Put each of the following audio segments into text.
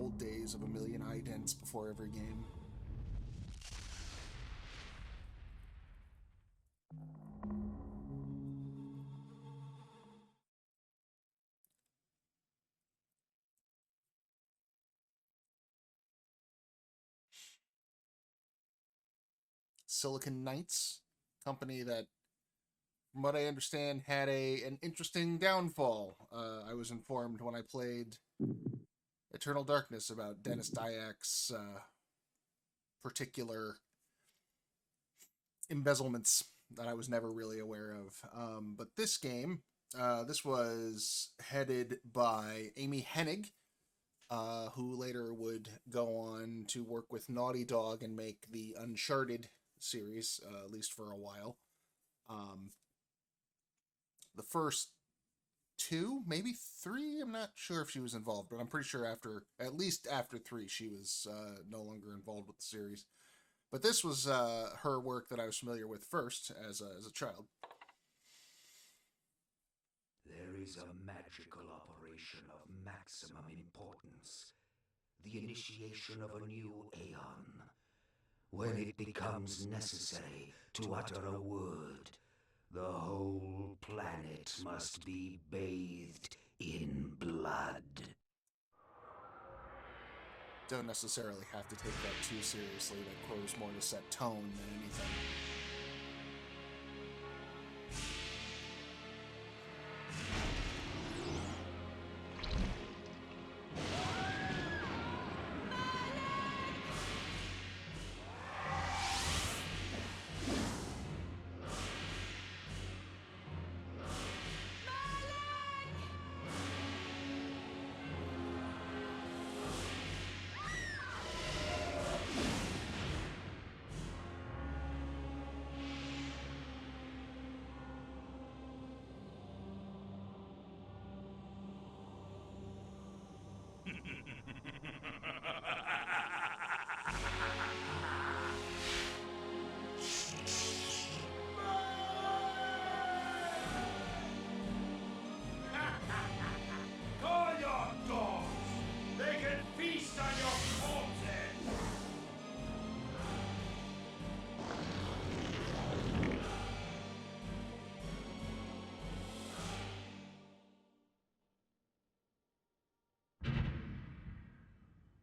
old days of a million idents before every game. Silicon Knights, company that, from what I understand, had an interesting downfall. I was informed when I played Eternal Darkness about Dennis Dyak's particular embezzlements that I was never really aware of. But this game, this was headed by Amy Hennig, who later would go on to work with Naughty Dog and make the Uncharted series, at least for a while. The first two, maybe three, I'm not sure if she was involved, but I'm pretty sure at least after three, she was no longer involved with the series. But this was her work that I was familiar with first as a child. There is a magical operation of maximum importance. The initiation of a new aeon. When it becomes necessary to utter a word, the whole planet must be bathed in blood. Don't necessarily have to take that too seriously. That quote is more to set tone than anything. Call your dogs! They can feast on your corpses!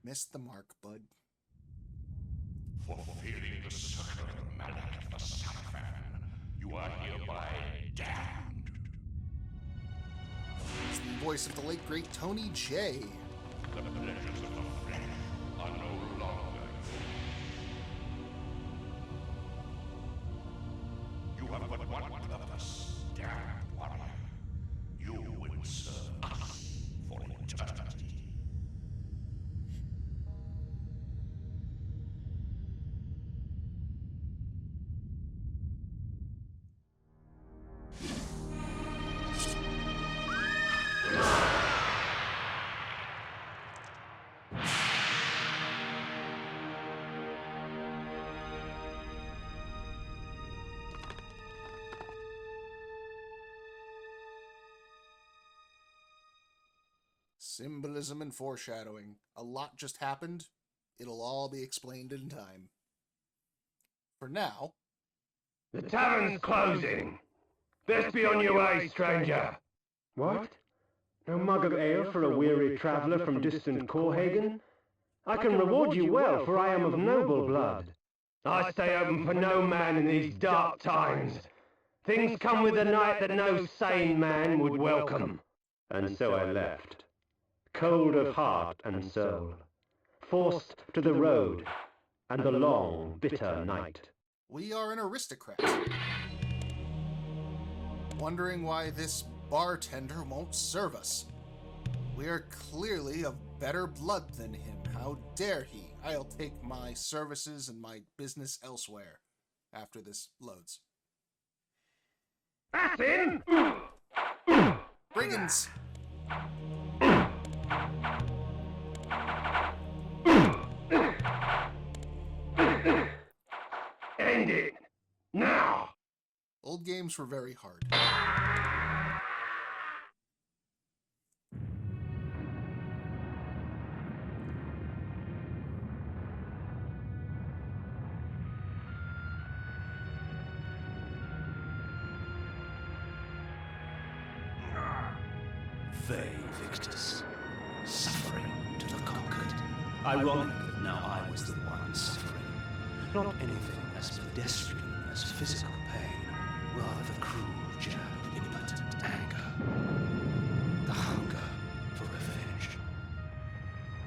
Missed the mark, bud. For fulfilling the circle of Malek the Southman, you are hereby damned. It's the voice of the late great Tony J. The pleasures of the flesh are no longer yours. You have but one purpose, damned warrior. You will serve us for eternity. Symbolism and foreshadowing. A lot just happened. It'll all be explained in time. For now... The tavern's closing. Best be on your way, stranger. What? No mug of ale for a weary traveller from distant Corhagen? I can reward you well, for I am of noble blood. I stay open for no man in these dark times. Things come with the night that no sane man would welcome. And so I left, cold of heart and soul, forced to the road and the long, bitter night. We are an aristocrat. Wondering why this bartender won't serve us. We are clearly of better blood than him. How dare he? I'll take my services and my business elsewhere after this loads. That's in! Brigands! End it! Now! Old games were very hard. They, Victus. Suffering to the conquered. Ironic that now I was the one suffering. Not anything as pedestrian as physical pain, rather the cruel jab of impotent anger. The hunger for revenge.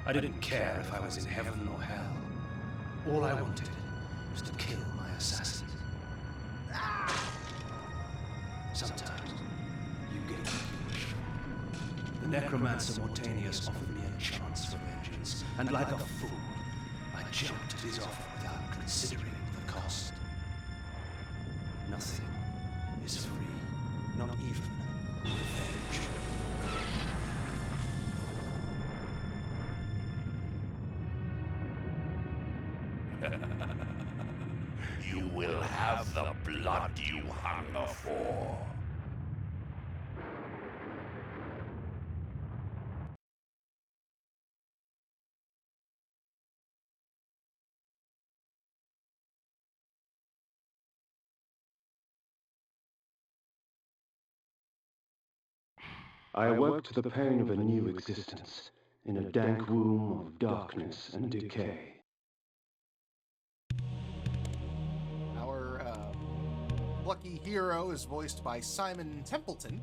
I didn't care if I was in heaven or hell. All I wanted was to kill my assassin. Sometimes you get what you wish for. The necromancer Mortanius offered me a chance for vengeance, and like a fool, I jumped at his offer without considering the cost. Nothing is free, not even revenge. You will have the blood you hunger for. I awoke to the pain of a new existence, in a dank womb of darkness and decay. Our lucky hero is voiced by Simon Templeton.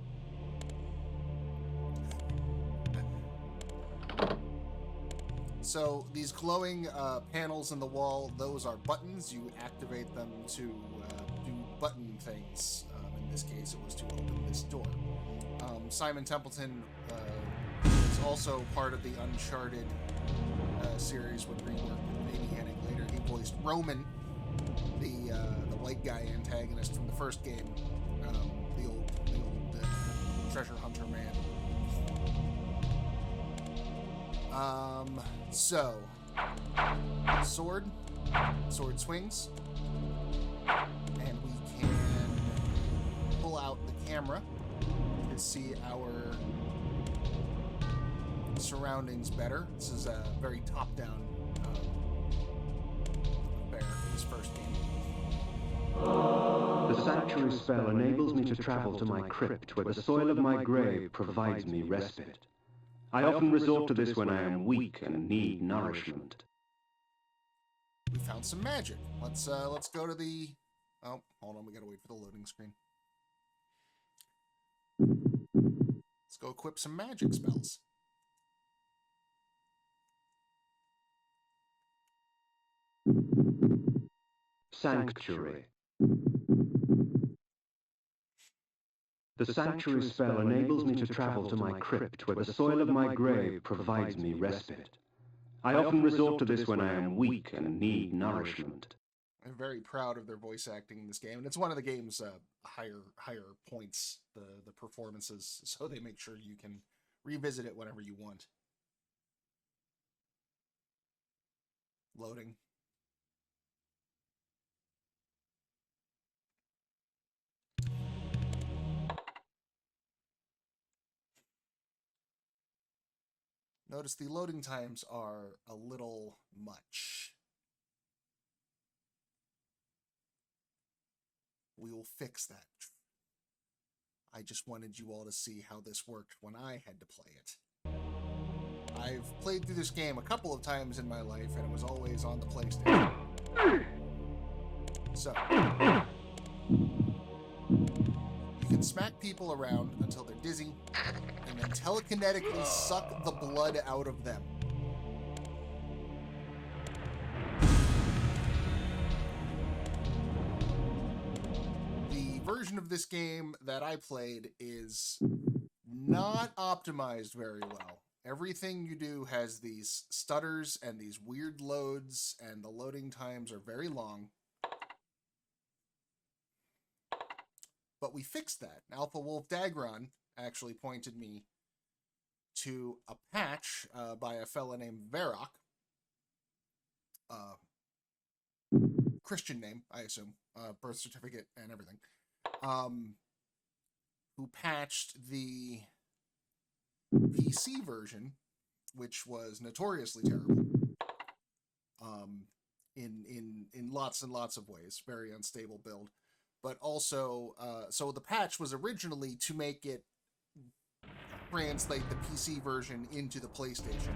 So these glowing panels in the wall, those are buttons. You activate them to do button things. In this case, it was to open this door. Simon Templeton is also part of the Uncharted series when we worked with Amy Hennig later. He voiced Roman, the white guy antagonist from the first game, the old treasure hunter man. So sword swings, and we can pull out the camera to see our surroundings better. This is a very top-down affair, this first game. The sanctuary spell enables me to travel to my crypt, where the soil of my grave provides me respite. I often resort to this when I am weak and need nourishment. We found some magic. Let's go to the... Oh, hold on, we gotta wait for the loading screen. Let's go equip some magic spells. Sanctuary. The sanctuary spell enables me to travel to my crypt, where the soil of my grave provides me respite. I often resort to this when I am weak and need nourishment. I'm very proud of their voice acting in this game, and it's one of the game's higher points, the performances, so they make sure you can revisit it whenever you want. Loading. Notice the loading times are a little much. We will fix that. I just wanted you all to see how this worked when I had to play it. I've played through this game a couple of times in my life, and it was always on the PlayStation. So, you can smack people around until they're dizzy, and then telekinetically suck the blood out of them. The version of this game that I played is not optimized very well. Everything you do has these stutters and these weird loads, and the loading times are very long. But we fixed that. Alpha Wolf Dagron actually pointed me to a patch by a fella named Varrock. Christian name, I assume. Birth certificate and everything. Who patched the PC version, which was notoriously terrible. In lots and lots of ways. Very unstable build. But also, so the patch was originally to make it translate the PC version into the PlayStation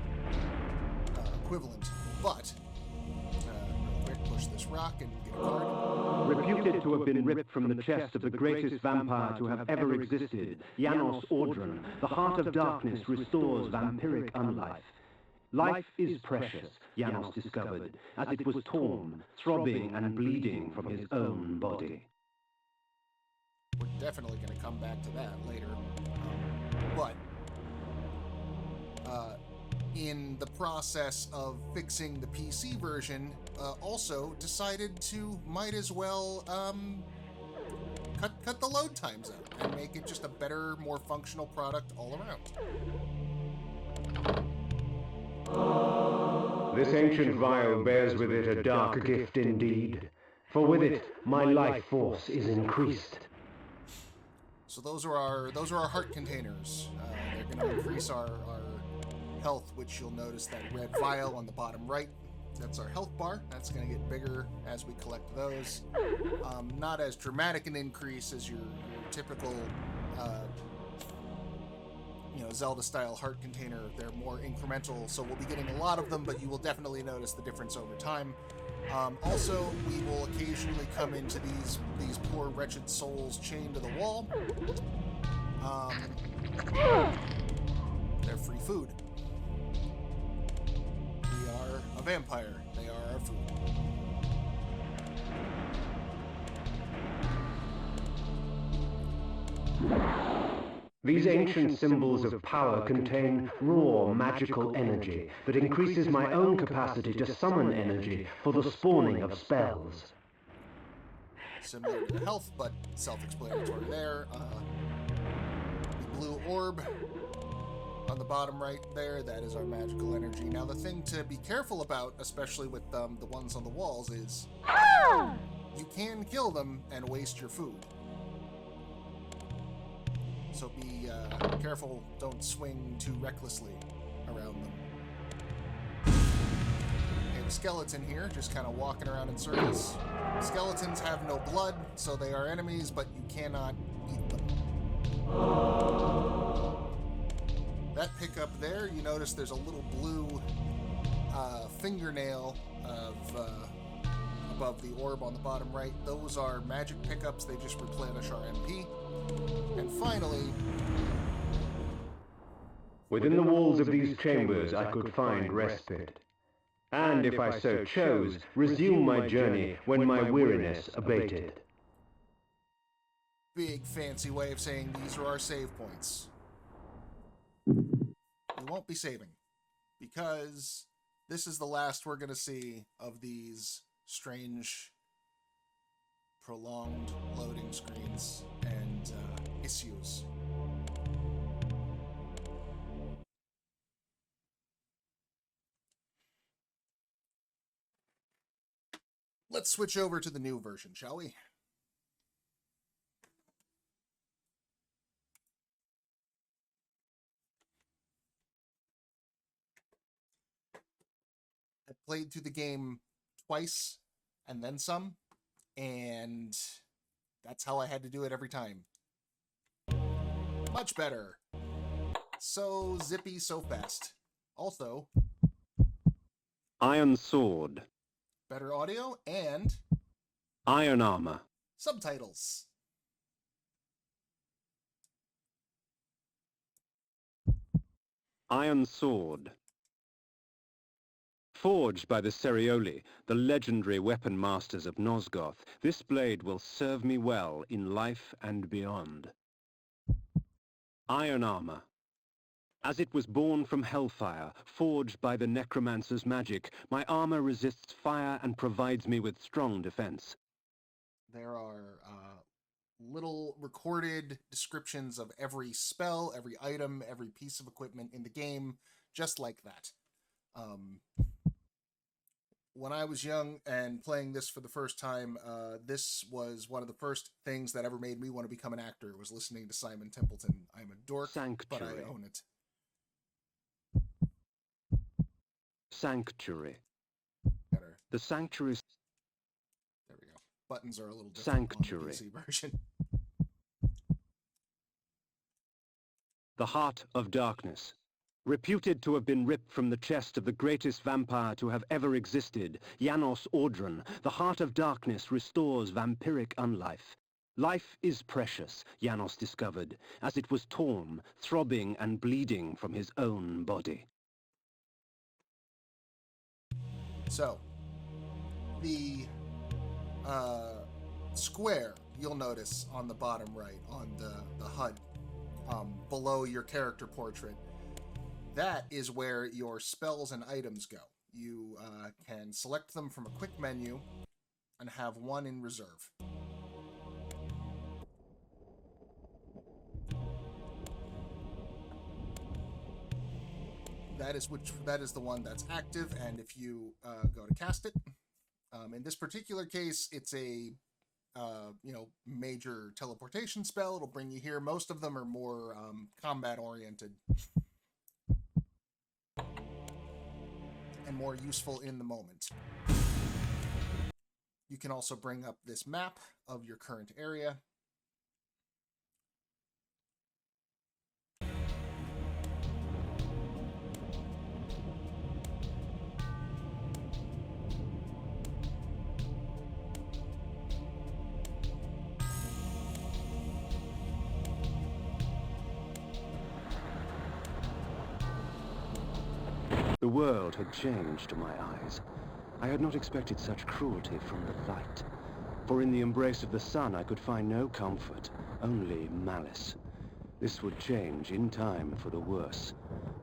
equivalent. But, real quick, push this rock and get a card. Reputed to have been ripped from the chest of the greatest vampire to have ever existed, Janos Audron, the heart of darkness restores vampiric unlife. Life is precious, Janos discovered, as it was torn, throbbing and bleeding from his own body. We're definitely going to come back to that later. But in the process of fixing the PC version, also decided to might as well cut the load times out and make it just a better, more functional product all around. This ancient vial bears with it a dark gift indeed, for with it my life force is increased. So those are our heart containers. They're going to increase our health, which you'll notice that red vial on the bottom right. That's our health bar. That's going to get bigger as we collect those. Not as dramatic an increase as your typical Zelda-style heart container. They're more incremental, so we'll be getting a lot of them, but you will definitely notice the difference over time. Also, we will occasionally come into these poor, wretched souls chained to the wall. They're free food. We are a vampire. They are our food. These ancient symbols of power contain raw magical energy that increases my own capacity to summon energy for the spawning of spells. Similar to health, but self-explanatory there. The blue orb on the bottom right there, that is our magical energy. Now, the thing to be careful about, especially with the ones on the walls, is you can kill them and waste your food. So be careful, don't swing too recklessly around them. We have a skeleton here, just kind of walking around in circles. Skeletons have no blood, so they are enemies, but you cannot eat them. That pickup there, you notice there's a little blue fingernail above the orb on the bottom right. Those are magic pickups, they just replenish our MP. And finally, within the walls of these chambers I could find respite, and if I so chose, resume my journey when my weariness abated. big fancy way of saying these are our save points. We won't be saving, because this is the last we're going to see of these strange, prolonged loading screens and issues. Let's switch over to the new version, shall we? I played through the game twice and then some, and that's how I had to do it every time. Much better. So zippy, so fast. Also, Iron Sword. better audio and Iron Armor. subtitles. Iron Sword. Forged by the Cerioli, the legendary weapon masters of Nosgoth, this blade will serve me well in life and beyond. Iron Armor. As it was born from hellfire, forged by the necromancer's magic, my armor resists fire and provides me with strong defense. There are little recorded descriptions of every spell, every item, every piece of equipment in the game, just like that. When I was young and playing this for the first time, this was one of the first things that ever made me want to become an actor, was listening to Simon Templeton. I'm a dork, but I own it. Sanctuary. Better. The Sanctuary. There we go. Buttons are a little different Sanctuary. on the PC version. The Heart of Darkness. Reputed to have been ripped from the chest of the greatest vampire to have ever existed, Janos Audron, the Heart of Darkness restores vampiric unlife. Life is precious, Janos discovered, as it was torn, throbbing and bleeding from his own body. So, the square you'll notice on the bottom right, on the HUD, below your character portrait, that is where your spells and items go. You can select them from a quick menu and have one in reserve. That is the one that's active, and if you go to cast it, in this particular case, it's a major teleportation spell. It'll bring you here. Most of them are more combat oriented and more useful in the moment. You can also bring up this map of your current area. The world had changed to my eyes. I had not expected such cruelty from the light. For in the embrace of the sun I could find no comfort, only malice. This would change in time for the worse,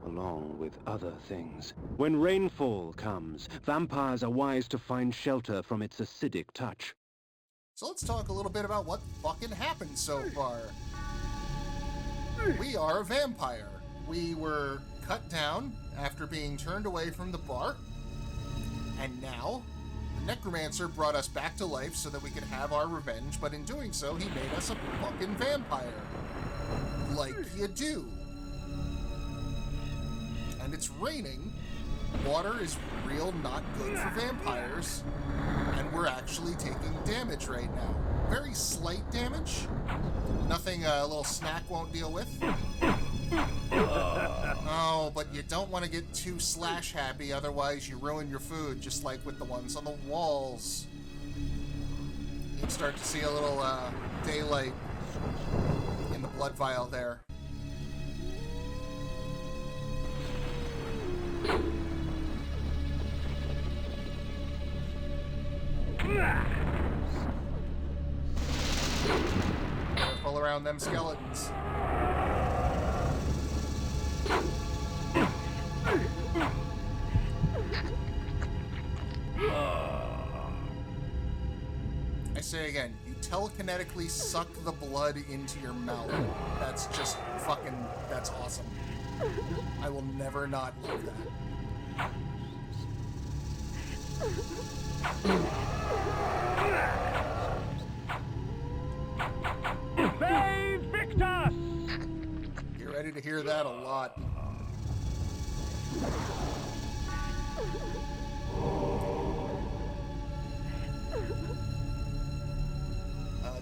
along with other things. When rainfall comes, vampires are wise to find shelter from its acidic touch. So let's talk a little bit about what fucking happened so far. We are a vampire. We were cut down after being turned away from the bar, and now the necromancer brought us back to life so that we could have our revenge, but in doing so he made us a fucking vampire. Like you do. And it's raining. Water is real not good for vampires, and we're actually taking damage right now. Very slight damage. Nothing a little snack won't deal with. Oh, but you don't want to get too slash happy, otherwise you ruin your food, just like with the ones on the walls. You can start to see a little daylight in the blood vial there. Careful around them skeletons. I say again, you telekinetically suck the blood into your mouth. That's just fucking, that's awesome. I will never not love that. They Victus! You're ready to hear that a lot.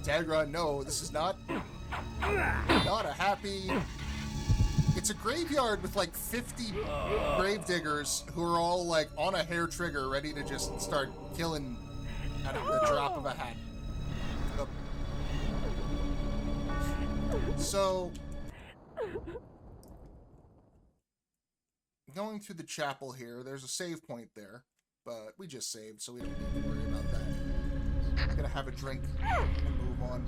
Dagra, no, this is not a happy... It's a graveyard with like 50 gravediggers who are all like on a hair trigger ready to just start killing at the drop of a hat. Yep. So, going through the chapel here, there's a save point there, but we just saved, so we don't need to worry about that. I'm gonna have a drink and move on.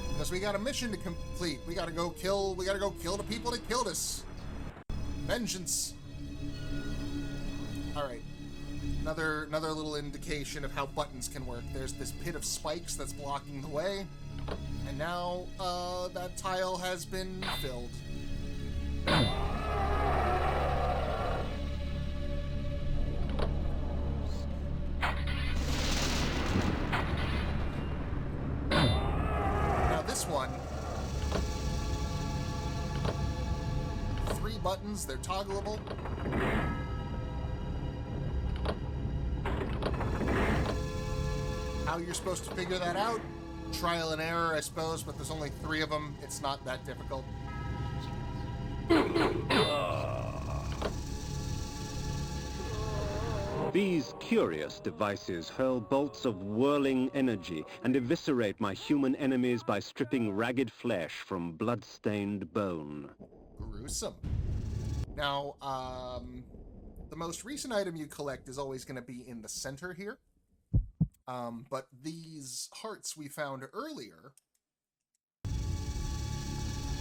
Because we got a mission to complete. We gotta go kill the people that killed us. Vengeance. Alright. Another little indication of how buttons can work. There's this pit of spikes that's blocking the way. And now, that tile has been filled. Now this one, 3 buttons, they're toggleable. How you're supposed to figure that out, trial and error, I suppose, but there's only 3 of them. It's not that difficult. These curious devices hurl bolts of whirling energy and eviscerate my human enemies by stripping ragged flesh from blood-stained bone. Gruesome. Now, the most recent item you collect is always going to be in the center here. But these hearts we found earlier,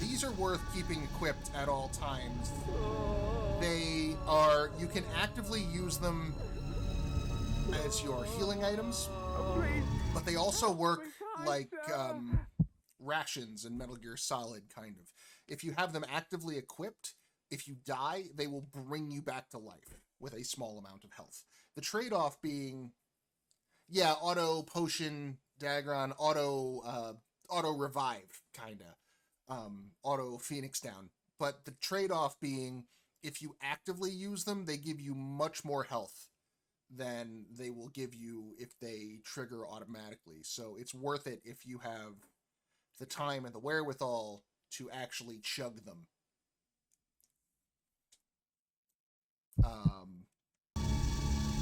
these are worth keeping equipped at all times. You can actively use them as your healing items, but they also work like rations in Metal Gear Solid, kind of. If you have them actively equipped, if you die, they will bring you back to life with a small amount of health. The trade-off being, yeah, auto potion, Dagron, auto revive, kinda. Auto Phoenix down. But the trade-off being, if you actively use them, they give you much more health than they will give you if they trigger automatically. So it's worth it if you have the time and the wherewithal to actually chug them.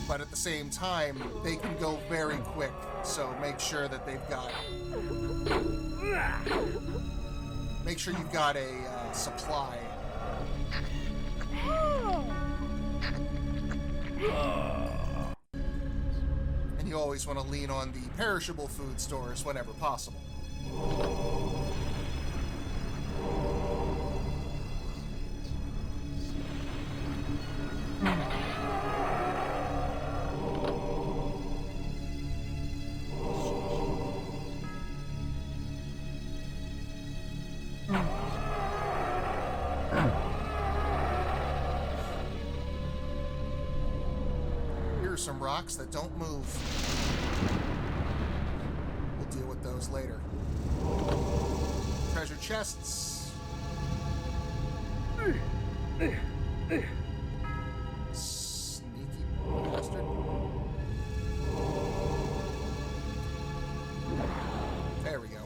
But at the same time, they can go very quick, so make sure that they've got... Make sure you've got a supply. And you always want to lean on the perishable food stores whenever possible. Some rocks that don't move. We'll deal with those later. Treasure chests. Sneaky bastard. There we go.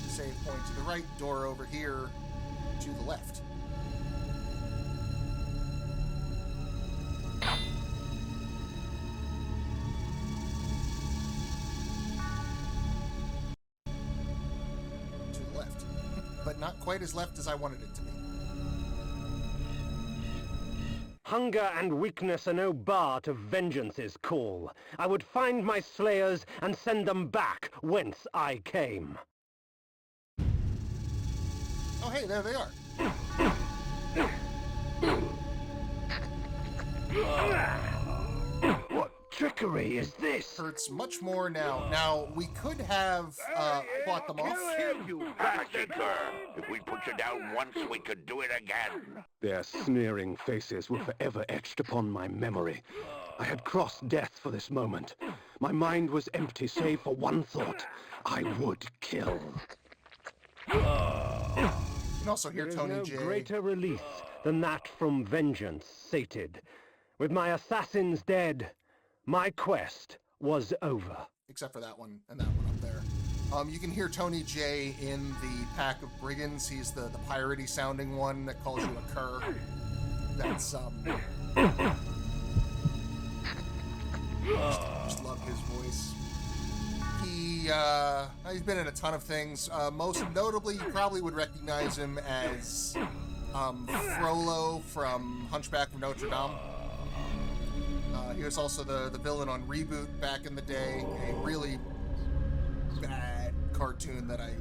Save point to the right, door over here to the left. To the left. But not quite as left as I wanted it to be. Hunger and weakness are no bar to vengeance's call. I would find my slayers and send them back whence I came. Oh, hey, there they are. What trickery is this? Hurts much more now. Now, we could have fought them off. You bastard! If we put you down once, we could do it again. Their sneering faces were forever etched upon my memory. I had crossed death for this moment. My mind was empty save for one thought. I would kill. You can also hear Tony There is J. no greater release than that from vengeance sated. With my assassins dead, my quest was over. Except for that one and that one up there. You can hear Tony J in the pack of brigands. He's the piratey sounding one that calls you a cur. That's just love his voice. He's been in a ton of things. Most notably, you probably would recognize him as Frollo from Hunchback of Notre Dame. He was also the villain on Reboot back in the day, a really bad cartoon that I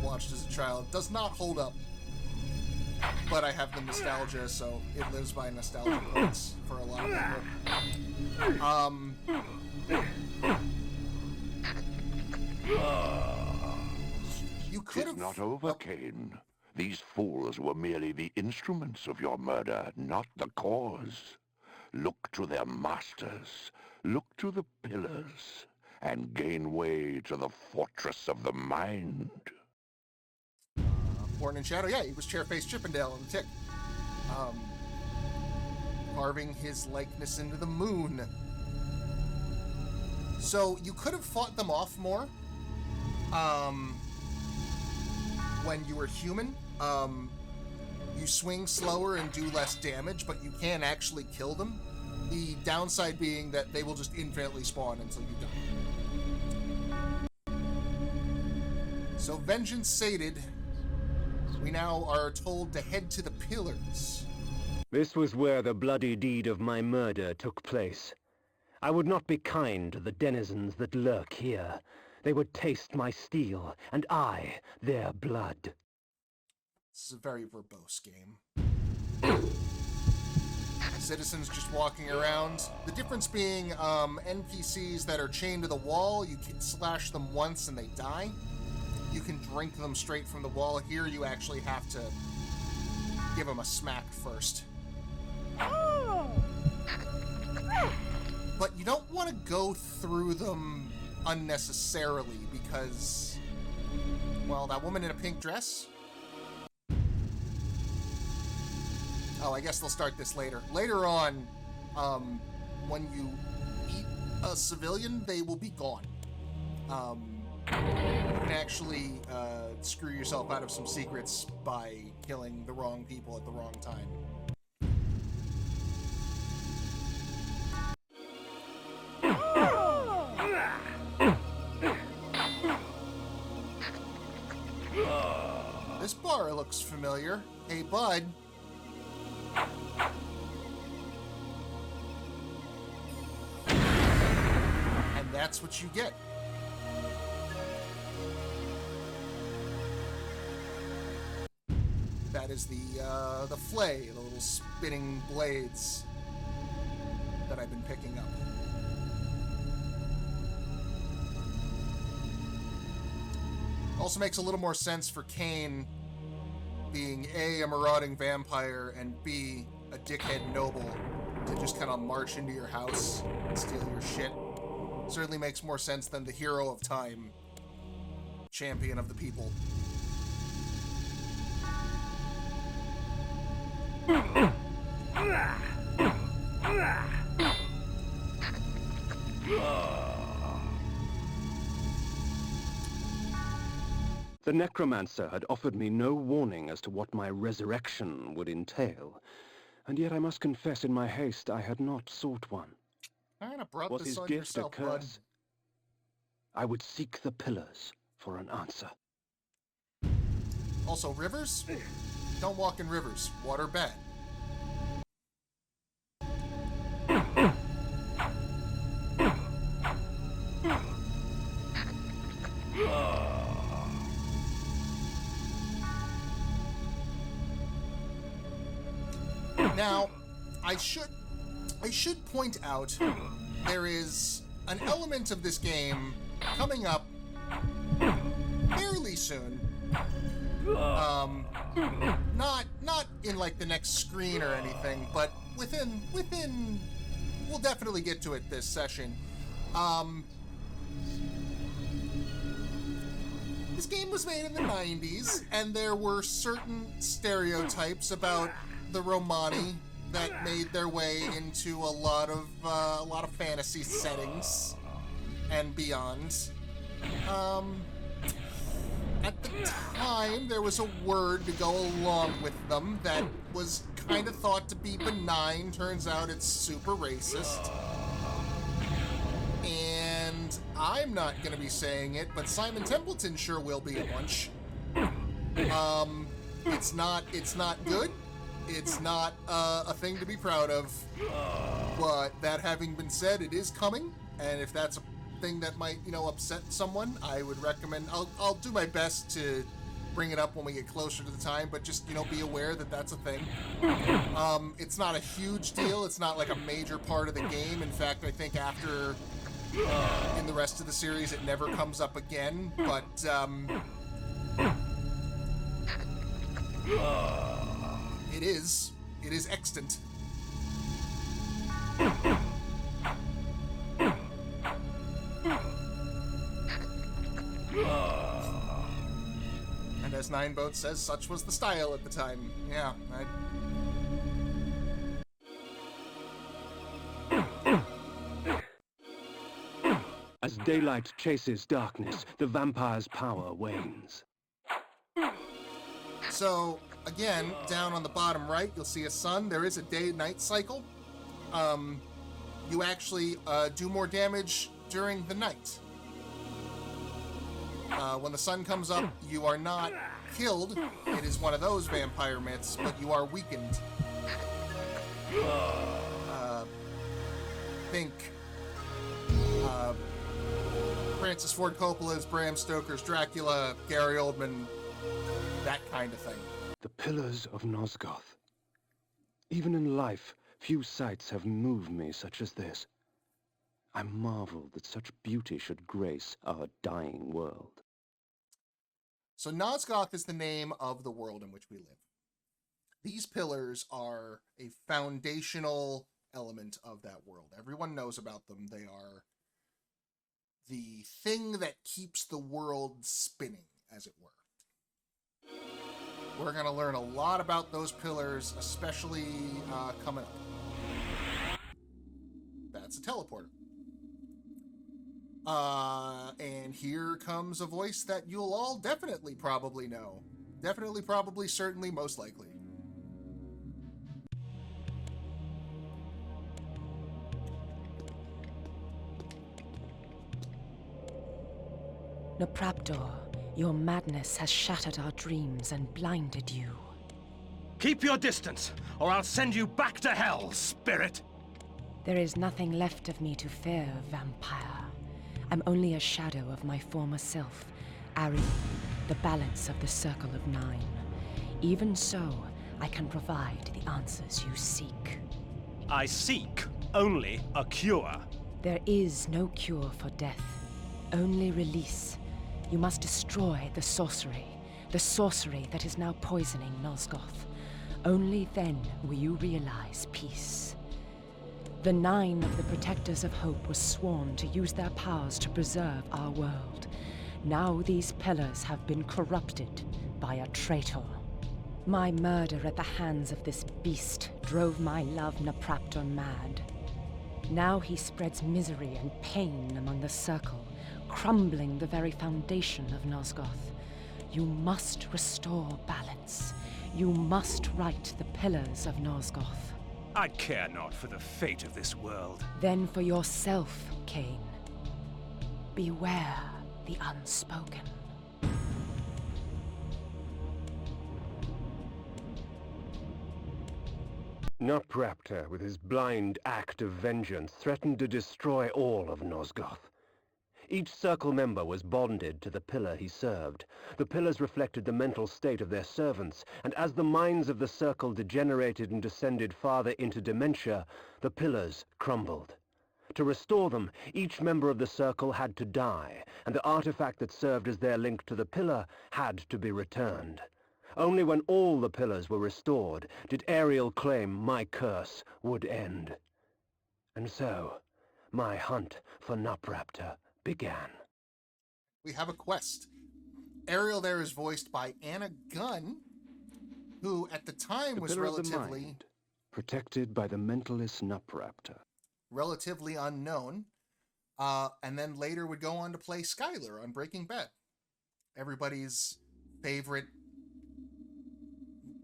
watched as a child. Does not hold up, but I have the nostalgia, so it lives by nostalgia points for a lot of people. You could have... It's not over, Kane. These fools were merely the instruments of your murder, not the cause. look to their masters, look to the pillars, and gain way to the fortress of the mind. Born in Shadow, yeah, he was Chairface Chippendale on the Tick. Carving his likeness into the moon. So you could have fought them off more when you were human. You swing slower and do less damage, but you can actually kill them. The downside being that they will just infinitely spawn until you die. So vengeance sated, we now are told to head to the pillars. This was where the bloody deed of my murder took place. I would not be kind to the denizens that lurk here. They would taste my steel, and I their blood. This is a very verbose game. Citizens just walking around. The difference being NPCs that are chained to the wall, you can slash them once and they die. You can drink them straight from the wall. Here you actually have to give them a smack first. But you don't want to go through them unnecessarily because, well, that woman in a pink dress? Oh, I guess they'll start this later. Later on, when you eat a civilian, they will be gone. You can actually screw yourself out of some secrets by killing the wrong people at the wrong time. This bar looks familiar. Hey, bud. And that's what you get. That is the flay, the little spinning blades that I've been picking up. Also makes a little more sense for Cain being A, a marauding vampire, and B, a dickhead noble to just kind of march into your house and steal your shit. Certainly makes more sense than the hero of time, champion of the people. The necromancer had offered me no warning as to what my resurrection would entail, and yet I must confess in my haste I had not sought one. Kinda brought Was this his on gift yourself, a bud. curse? I would seek the pillars for an answer. Also, rivers? Don't walk in rivers. Water bad. Now, I should point out there is an element of this game coming up fairly soon. Not in like the next screen or anything, but within we'll definitely get to it this session. This game was made in the 90s, and there were certain stereotypes about the Romani that made their way into a lot of fantasy settings and beyond. At the time, there was a word to go along with them that was kind of thought to be benign. Turns out it's super racist. And I'm not going to be saying it, but Simon Templeton sure will be a bunch. It's not good. It's not a thing to be proud of. But that having been said, it is coming. And if that's a thing that might, upset someone, I would recommend, I'll do my best to bring it up when we get closer to the time, but just, be aware that that's a thing. It's not a huge deal. It's not like a major part of the game. In fact, I think after, in the rest of the series, it never comes up again, but, it is extant. Nineboat says such was the style at the time. Yeah, As daylight chases darkness, the vampire's power wanes. So, again, down on the bottom right, you'll see a sun. There is a day-night cycle. You actually do more damage during the night. When the sun comes up, you are not killed. It is one of those vampire myths, but you are weakened. Think Francis Ford Coppola's Bram Stoker's Dracula, Gary Oldman, that kind of thing. The pillars of Nosgoth. Even in life, few sights have moved me such as this. I marvel that such beauty should grace our dying world. So Nosgoth is the name of the world in which we live. These pillars are a foundational element of that world. Everyone knows about them. They are the thing that keeps the world spinning, as it were. We're going to learn a lot about those pillars, especially coming up. That's a teleporter. And here comes a voice that you'll all definitely probably know. Definitely, probably, certainly, most likely. Nopraptor, your madness has shattered our dreams and blinded you. Keep your distance, or I'll send you back to hell, spirit! There is nothing left of me to fear, vampire. I'm only a shadow of my former self, Ariel, the balance of the Circle of Nine. Even so, I can provide the answers you seek. I seek only a cure. There is no cure for death, only release. You must destroy the sorcery that is now poisoning Nosgoth. Only then will you realize peace. The Nine of the Protectors of Hope were sworn to use their powers to preserve our world. Now these pillars have been corrupted by a traitor. My murder at the hands of this beast drove my love Nopraptor mad. Now he spreads misery and pain among the Circle, crumbling the very foundation of Nosgoth. You must restore balance. You must right the pillars of Nosgoth. I care not for the fate of this world. Then for yourself, Cain. Beware the unspoken. Nopraptor, with his blind act of vengeance, threatened to destroy all of Nosgoth. Each Circle member was bonded to the pillar he served. The pillars reflected the mental state of their servants, and as the minds of the Circle degenerated and descended farther into dementia, the pillars crumbled. To restore them, each member of the Circle had to die, and the artifact that served as their link to the pillar had to be returned. Only when all the pillars were restored did Ariel claim my curse would end. And so, my hunt for Nopraptor began. We have a quest. Ariel there is voiced by Anna Gunn, who at the time The was pillar of the relatively mind, protected by the mentalist Nopraptor. relatively unknown, and then later would go on to play Skylar on Breaking Bad. Everybody's favorite,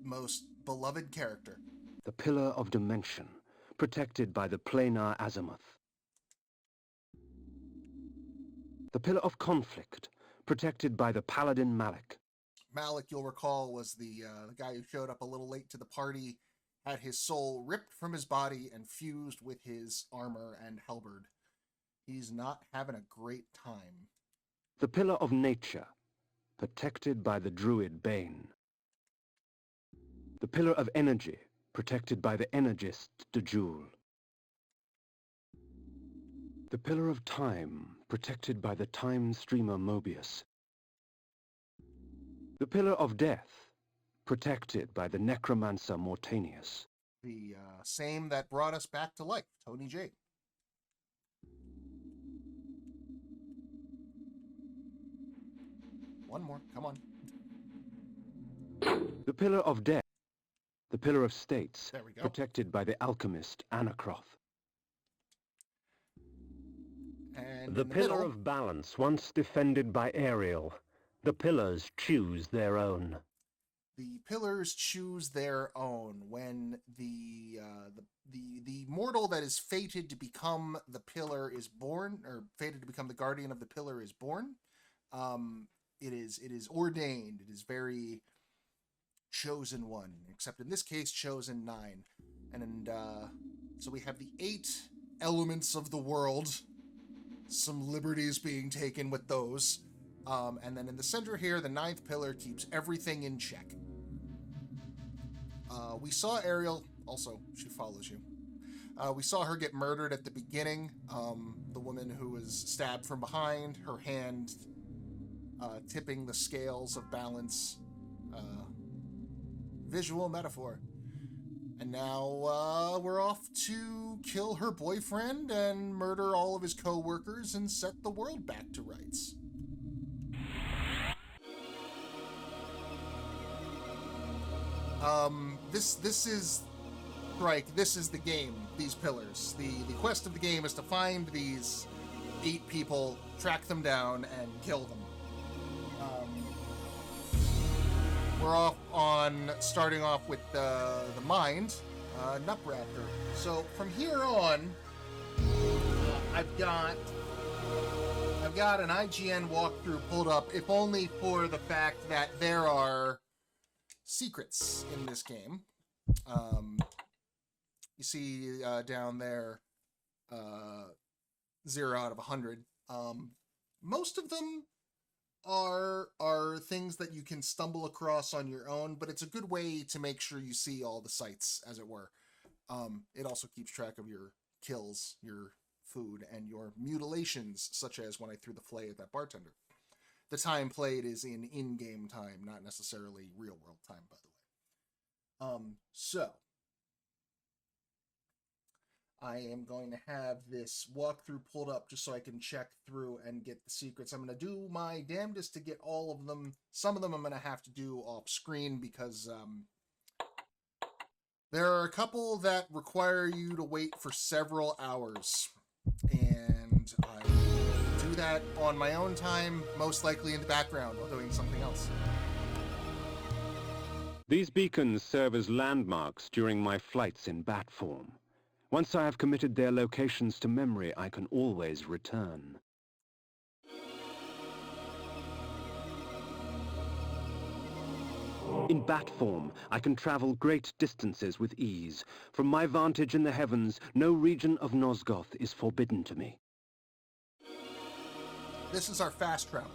most beloved character. The pillar of dimension, protected by the planar azimuth. The pillar of conflict, protected by the paladin Malik. Malik, you'll recall, was the guy who showed up a little late to the party, had his soul ripped from his body and fused with his armor and halberd. He's not having a great time. The pillar of nature, protected by the druid Bane. The pillar of energy, protected by the energist Dejul. The pillar of time, protected by the time streamer Mobius. The pillar of death, protected by the necromancer Mortanius. The same that brought us back to life, Tony J. One more, come on. The Pillar of Death. The Pillar of States. There we go. Protected by the alchemist Anacroth. And The in the Pillar middle, of Balance, once defended by Ariel. The pillars choose their own. the pillars choose their own. When the mortal that is fated to become the pillar is born, or fated to become the guardian of the pillar is born, it is ordained. It is very chosen one. Except in this case, chosen 9. And so we have the 8 elements of the world. Some liberties being taken with those. And then in the center here, the 9th pillar keeps everything in check. We saw Ariel, also, she follows you. We saw her get murdered at the beginning. The woman who was stabbed from behind, her hand tipping the scales of balance. Visual metaphor. And now we're off to kill her boyfriend and murder all of his co-workers and set the world back to rights. This is Strike. This is the game. These pillars. The quest of the game is to find these 8 people, track them down, and kill them. We're off on starting off with the mind, Nutcracker. So from here on, I've got an IGN walkthrough pulled up, if only for the fact that there are secrets in this game. You see down there, 0 out of 100. Most of them are things that you can stumble across on your own, but it's a good way to make sure you see all the sights, as it were. It also keeps track of your kills, your food, and your mutilations, such as when I threw the flay at that bartender. The time played is in-game time, not necessarily real-world time, by the way. So I am going to have this walkthrough pulled up just so I can check through and get the secrets. I'm going to do my damnedest to get all of them. Some of them I'm going to have to do off screen because there are a couple that require you to wait for several hours. And I will do that on my own time, most likely in the background while doing something else. These beacons serve as landmarks during my flights in bat form. Once I have committed their locations to memory, I can always return. In bat form, I can travel great distances with ease. From my vantage in the heavens, no region of Nosgoth is forbidden to me. This is our fast travel.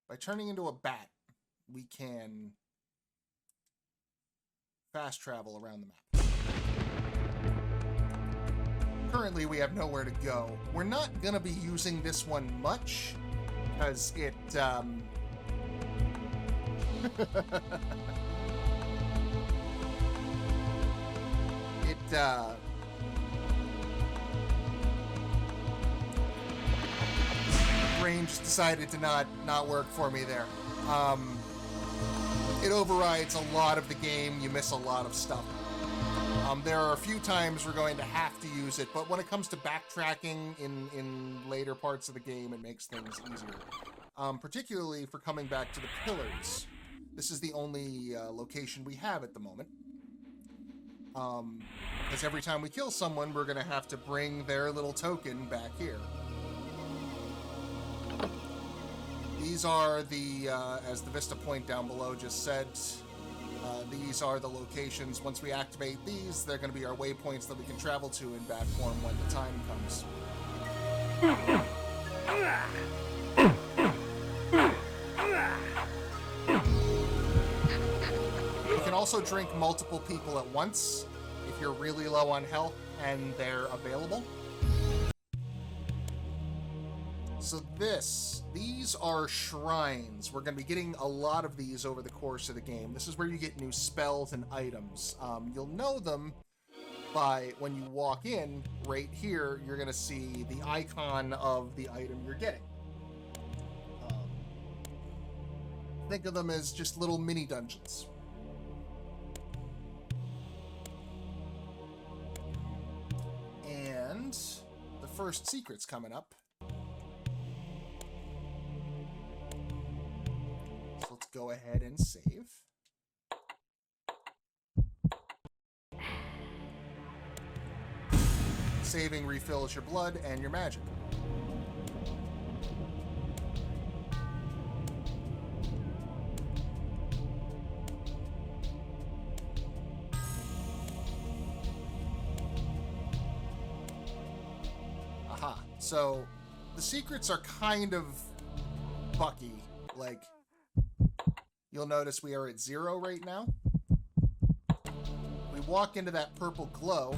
By turning into a bat, we can fast travel around the map. Currently, we have nowhere to go. We're not going to be using this one much, because it, range decided to not work for me there. It overrides a lot of the game. You miss a lot of stuff. There are a few times we're going to have to use it, but when it comes to backtracking in later parts of the game, it makes things easier. Particularly for coming back to the pillars. This is the only location we have at the moment. Because every time we kill someone, we're going to have to bring their little token back here. These are the, as the Vista Point down below just said, these are the locations. Once we activate these, they're going to be our waypoints that we can travel to in bat form when the time comes. You can also drink multiple people at once if you're really low on health and they're available. So these are shrines. We're going to be getting a lot of these over the course of the game. This is where you get new spells and items. You'll know them when you walk in, right here, you're going to see the icon of the item you're getting. Think of them as just little mini dungeons. And the first secret's coming up. So let's go ahead and save. Saving refills your blood and your magic. Aha. So the secrets are kind of bucky. Like, you'll notice we are at 0 right now. We walk into that purple glow.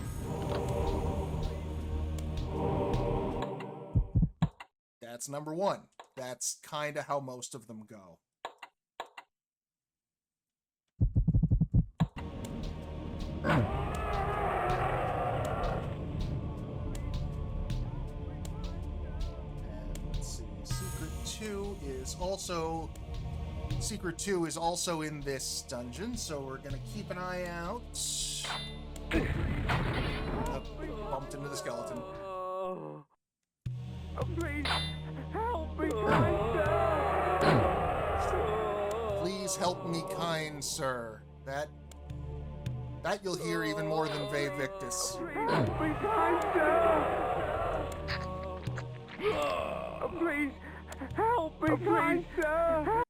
That's number 1. That's kind of how most of them go. And let's see. Secret 2 is also in this dungeon, so we're gonna keep an eye out. Oh, bumped into the skeleton. Please help me, kind sir. Please help me, kind sir. That you'll hear even more than Ve Victus. Please help me, kind sir. Please help me, kind sir.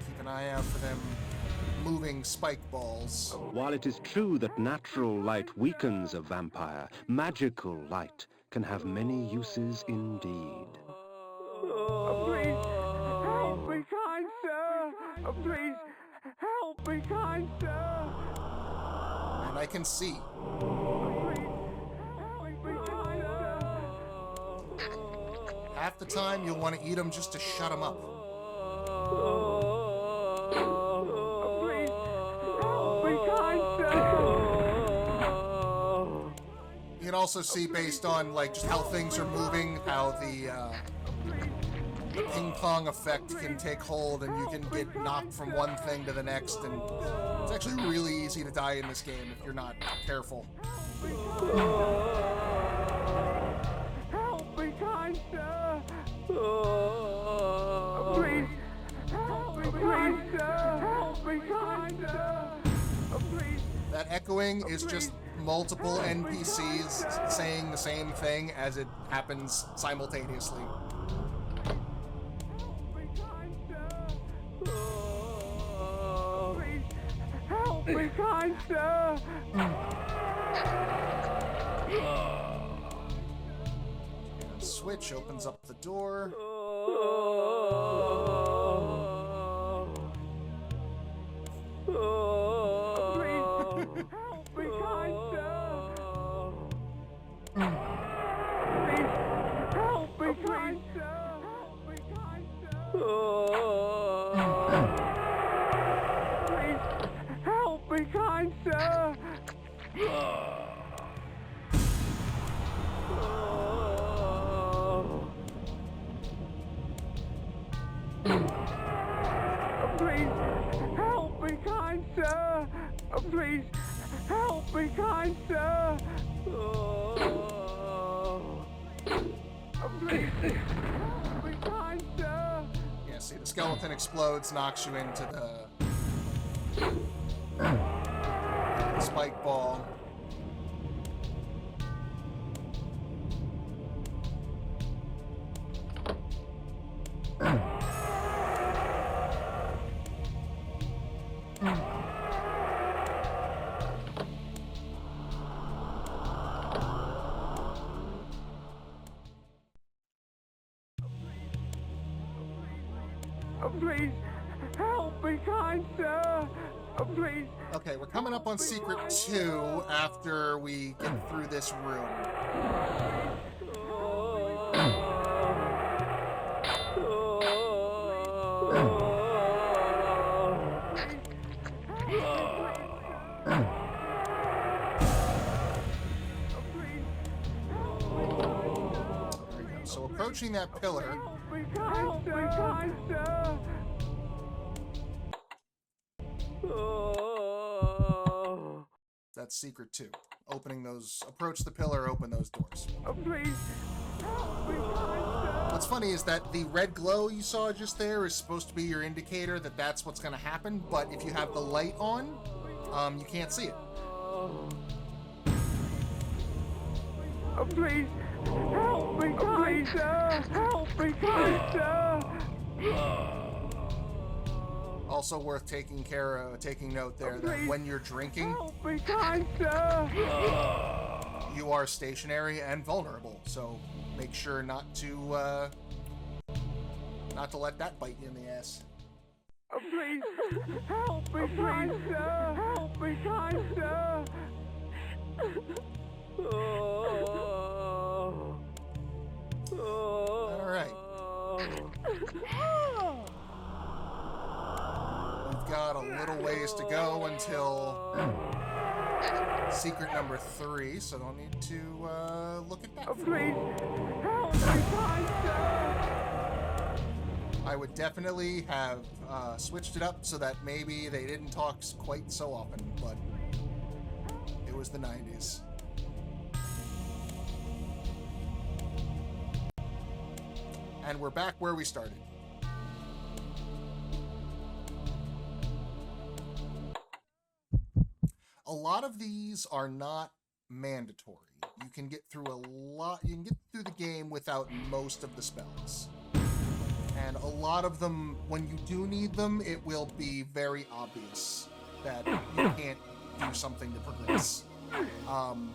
Keep an eye out for them moving spike balls. While it is true that natural light weakens a vampire, magical light can have many uses indeed. Please help me, kind sir. Please help me, kind sir. And I can see. Please help me, kind sir. Half the time you'll want to eat them just to shut them up. Please help me, kind sir. You can also see, based on like just how things are moving, how the ping pong effect can take hold, and you can get knocked from one thing to the next, and it's actually really easy to die in this game if you're not careful. Help me, kind sir. Please help me, kind sir. Help me, kind sir. Please. That echoing is just multiple NPCs saying the same thing as it happens simultaneously. Please help me, kind sir. Switch opens up the door. Please help me, kind sir. Please help me, kind sir. Help me, kind sir. Please help me, kind sir. Please help me, kind sir. Please help me, kind sir. Please help me, kind sir. Yeah, see, the skeleton explodes, knocks you into the spike ball. Please help me, kind sir. Please. Okay, we're coming up on Secret 2 after we get through this room. Please approaching that pillar, Help me, Kaiser! Oh, that's secret 2. Opening those, approach the pillar, open those doors. please, help me, Kaiser! What's funny is that the red glow you saw just there is supposed to be your indicator that that's what's going to happen, but if you have the light on, you can't see it. Please, help me, Kaiser! Help me, Kaiser! Also worth taking note there that when you're drinking, Help me, Kaiser! you are stationary and vulnerable. So make sure not to let that bite you in the ass. Please, help me, Kaiser! Help me, Kaiser! All right. We've got a little ways to go until secret number 3, so don't need to look at that. Please, help me, Kaiser! I would definitely have switched it up so that maybe they didn't talk quite so often, but it was the 90s. And we're back where we started. A lot of these are not mandatory. You can get through the game without most of the spells. And a lot of them, when you do need them, it will be very obvious that you can't do something to progress.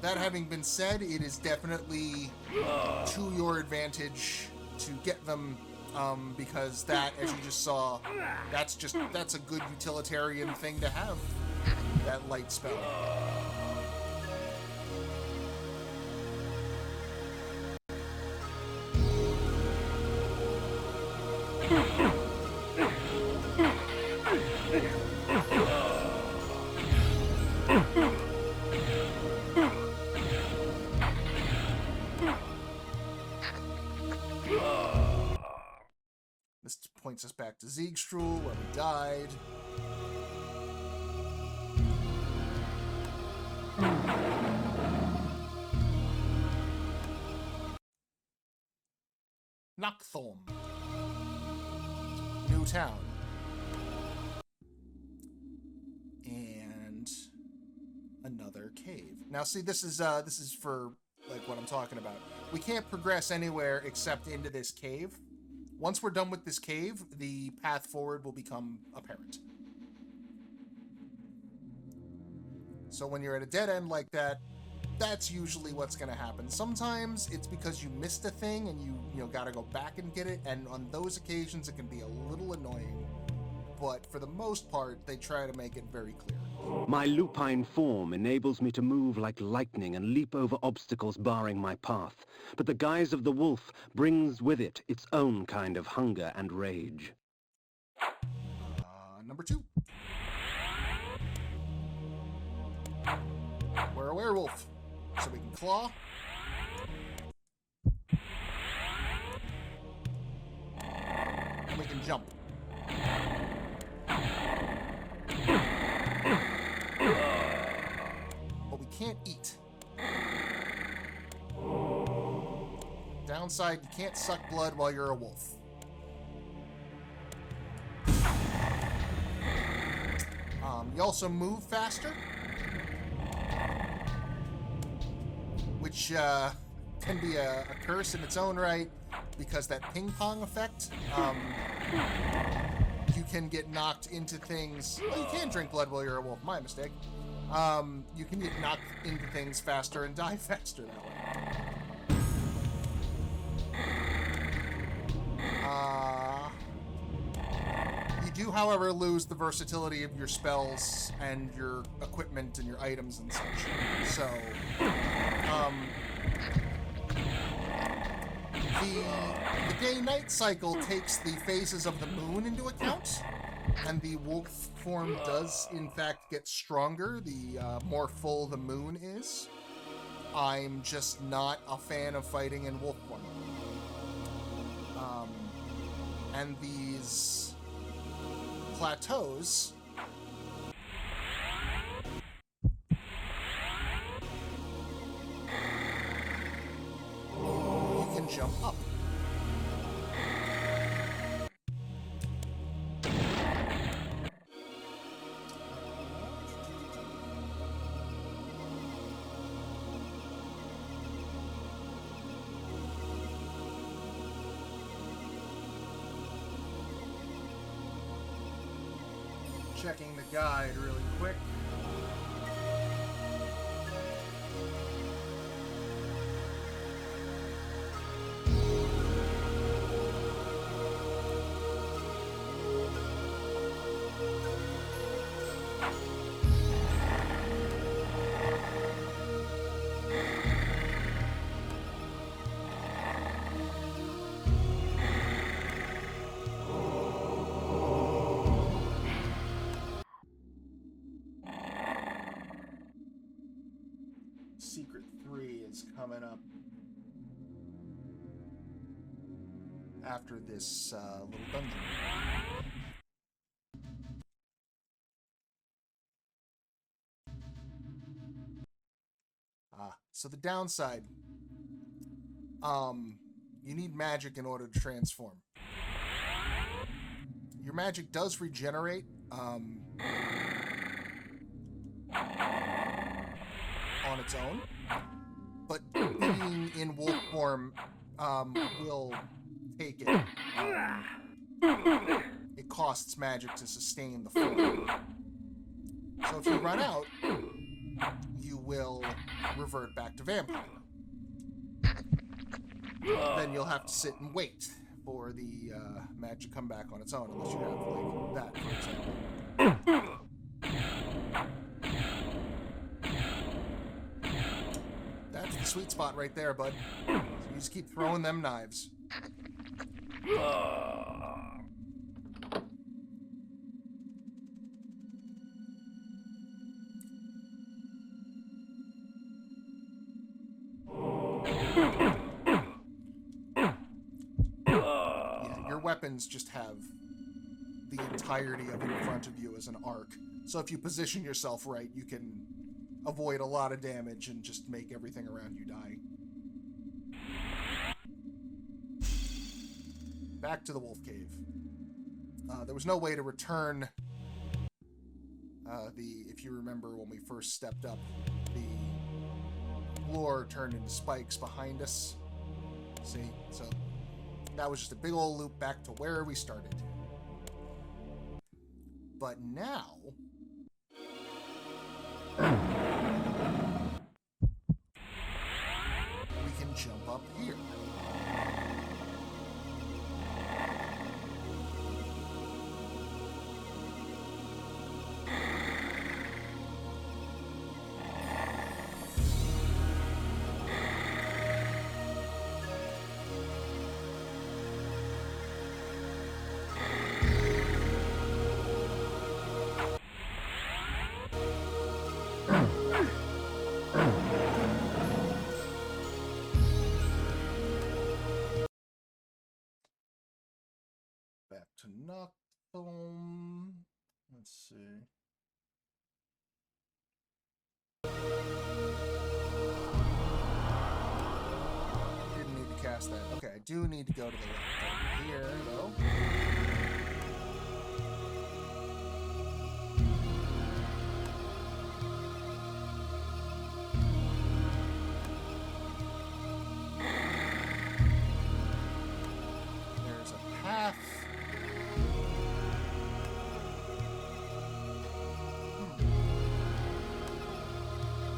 That having been said, it is definitely to your advantage to get them, because that, as you just saw, that's a good utilitarian thing to have, that light spell. This points us back to Siegstruhl, where we died. Nachtholm. New town. And another cave. Now see, this is for like what I'm talking about. We can't progress anywhere except into this cave. Once we're done with this cave, the path forward will become apparent. So when you're at a dead end like that, that's usually what's going to happen. Sometimes it's because you missed a thing and you got to go back and get it, and on those occasions it can be a little annoying. But for the most part, they try to make it very clear. My lupine form enables me to move like lightning and leap over obstacles barring my path, but the guise of the wolf brings with it its own kind of hunger and rage. Number 2. We're a werewolf, so we can claw. And we can jump. But we can't eat. Downside, you can't suck blood while you're a wolf. You also move faster, which can be a curse in its own right, because that ping-pong effect, you can get knocked into things. Well, you can drink blood while you're a wolf, my mistake. You can get knocked into things faster and die faster that way. You do, however, lose the versatility of your spells and your equipment and your items and such. So, the day-night cycle takes the phases of the moon into account, and the wolf form does, in fact, get stronger the more full the moon is. I'm just not a fan of fighting in wolf form. And these plateaus you can jump up. Checking the guide really quick. Secret 3 is coming up after this little dungeon. So the downside, you need magic in order to transform. Your magic does regenerate, on its own, but being in wolf form will take it. It costs magic to sustain the form. So if you run out, you will revert back to vampire. Then you'll have to sit and wait for the magic to come back on its own, unless you have like that, for example. That's the sweet spot right there, bud. So you just keep throwing them knives. Yeah, your weapons just have the entirety of it in front of you as an arc. So if you position yourself right, you can avoid a lot of damage and just make everything around you die. Back to the wolf cave. There was no way to return if you remember when we first stepped up, the floor turned into spikes behind us. See? So that was just a big old loop back to where we started. But now we can jump up here. Back to Nocturne. Let's see. Didn't need to cast that. Okay, I do need to go to the left over here, though. There's a path.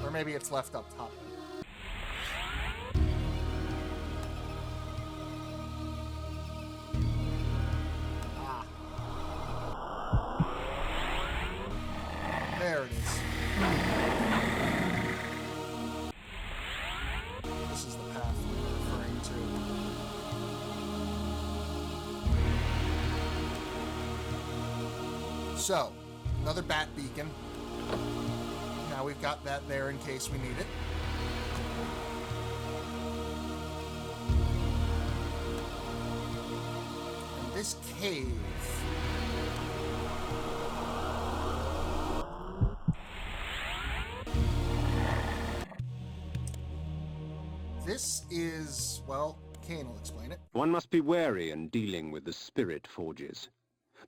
Or maybe it's left up top. Ah. There it is. This is the path we're referring to. So, another bat beacon. Now we've got that there in case we need it. And this cave. This is, well, Kane will explain it. One must be wary in dealing with the spirit forges.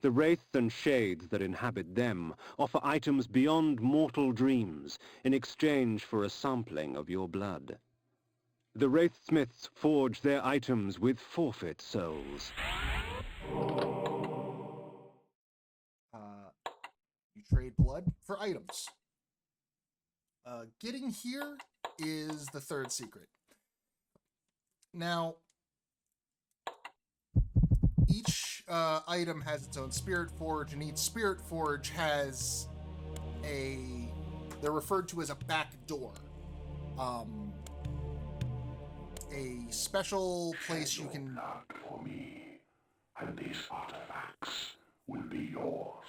The wraiths and shades that inhabit them offer items beyond mortal dreams in exchange for a sampling of your blood. The wraithsmiths forge their items with forfeit souls. You trade blood for items. Getting here is the third secret. Now, each item has its own spirit forge, and each spirit forge has they're referred to as a back door. A special place you can... Blood for me, and these artifacts will be yours.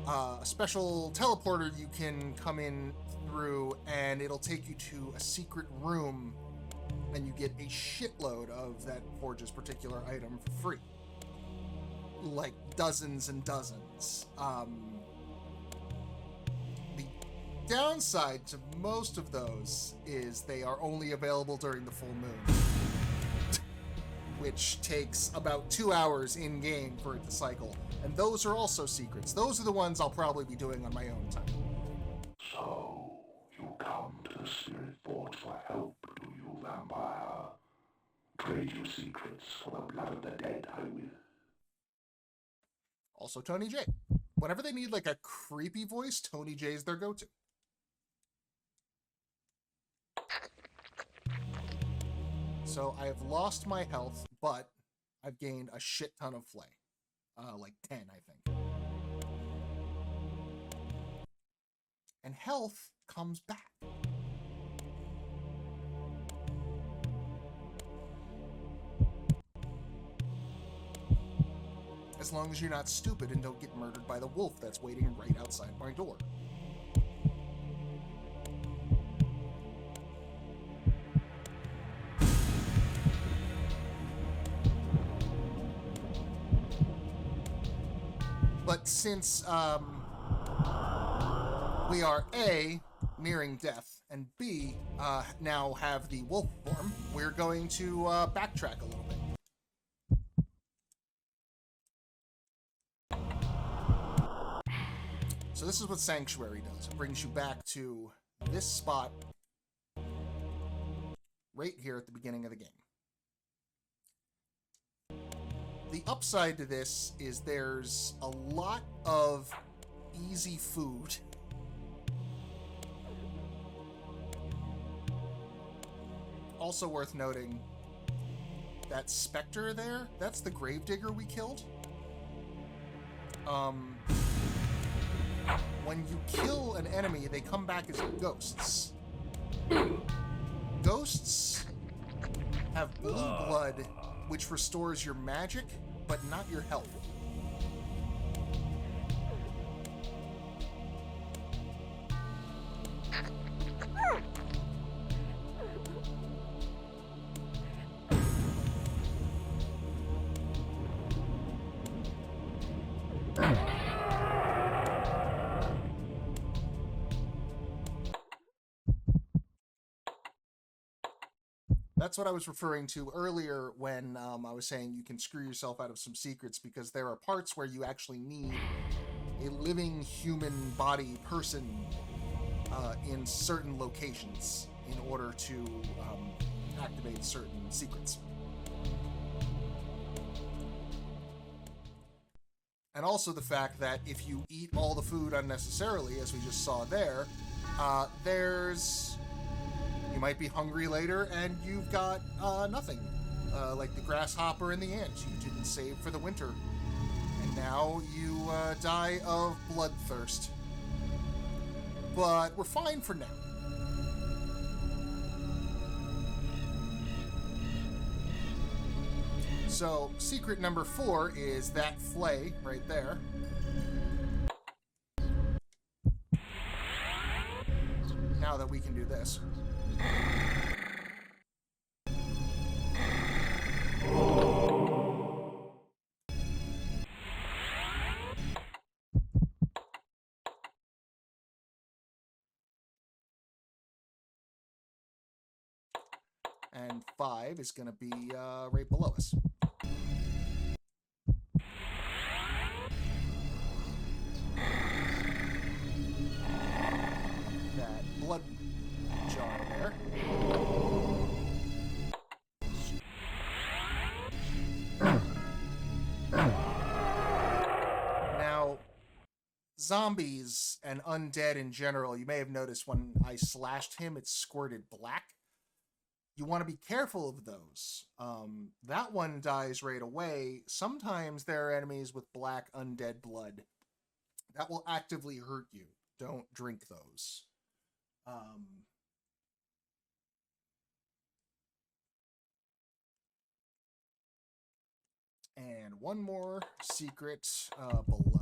A special teleporter you can come in through, and it'll take you to a secret room, and you get a shitload of that forge's particular item for free. Like dozens and dozens. The downside to most of those is they are only available during the full moon, which takes about 2 hours in-game for it to cycle. And those are also secrets. Those are the ones I'll probably be doing on my own time. So, you come to the Spirit Forge for help, do you, vampire? Trade your secrets for the blood of the dead, I will. Also Tony J. Whenever they need like a creepy voice, Tony J is their go-to. So I have lost my health, but I've gained a shit ton of flay. Like 10, I think. And health comes back. As long as you're not stupid and don't get murdered by the wolf that's waiting right outside my door. But since we are A, nearing death, and B, now have the wolf form, we're going to backtrack a little bit. So this is what Sanctuary does. It brings you back to this spot right here at the beginning of the game. The upside to this is there's a lot of easy food. Also worth noting, that specter there, that's the gravedigger we killed. When you kill an enemy, they come back as ghosts. Ghosts have blue blood, which restores your magic, but not your health. That's what I was referring to earlier when I was saying you can screw yourself out of some secrets, because there are parts where you actually need a living human body person in certain locations in order to activate certain secrets. And also the fact that if you eat all the food unnecessarily, as we just saw there, you might be hungry later and you've got nothing. Like the grasshopper and the ant you didn't save for the winter. And now you die of bloodthirst. But we're fine for now. So, secret number 4 is that flay right there. Now that we can do this. And 5 is going to be right below us. That blood jar there. Now, zombies and undead in general, you may have noticed when I slashed him, it squirted black. You want to be careful of those. That one dies right away. Sometimes there are enemies with black undead blood. That will actively hurt you. Don't drink those. And one more secret below.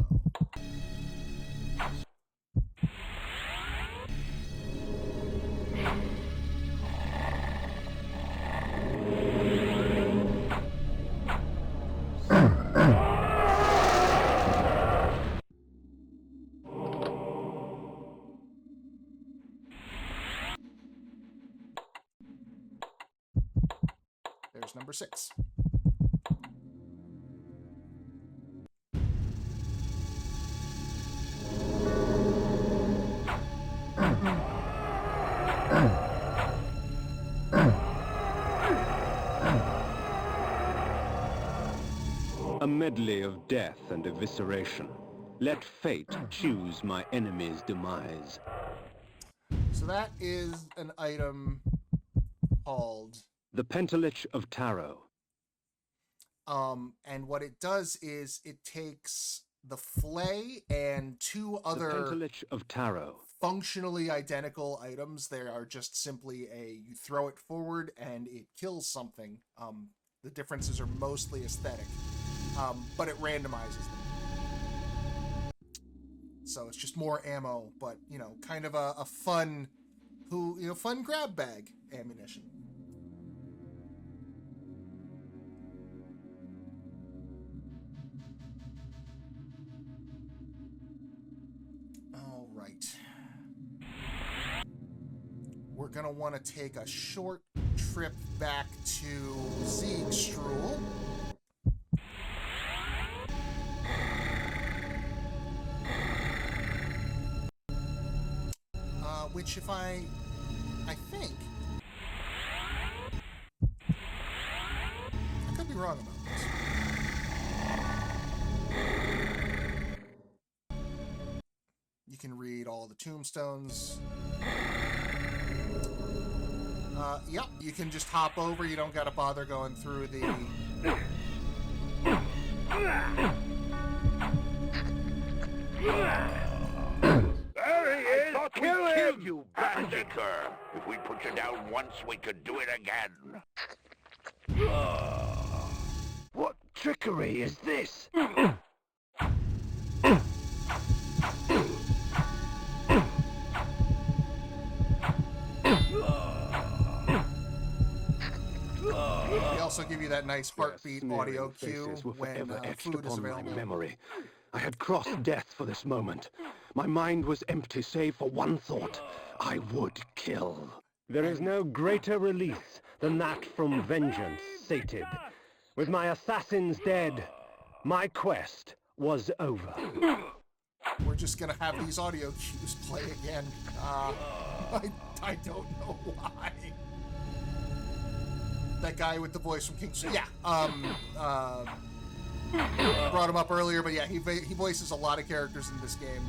There's number 6. A medley of death and evisceration. Let fate choose my enemy's demise. So that is an item called... The Pentalich of Tarot. And what it does is it takes the flay and 2 other... The Pentalich of Tarot. Functionally identical items. They are just simply you throw it forward and it kills something. The differences are mostly aesthetic, but it randomizes them. So it's just more ammo, but kind of a fun, fun grab bag ammunition. All right. We're going to want to take a short trip back to Siegstruhl. Which if I think... I could be wrong about this. You can read all the tombstones. Yep, you can just hop over. You don't got to bother going through the... There he is! Kill him! You bastard! If we put you down once, we could do it again. What trickery is this? They also give you that nice heartbeat audio cue when food is available. My memory. I had crossed death for this moment. My mind was empty save for one thought. I would kill. There is no greater release than that from vengeance sated. With my assassins dead, my quest was over. We're just gonna have these audio cues play again. I don't know why. That guy with the voice from King's... Yeah, brought him up earlier, but yeah, he voices a lot of characters in this game.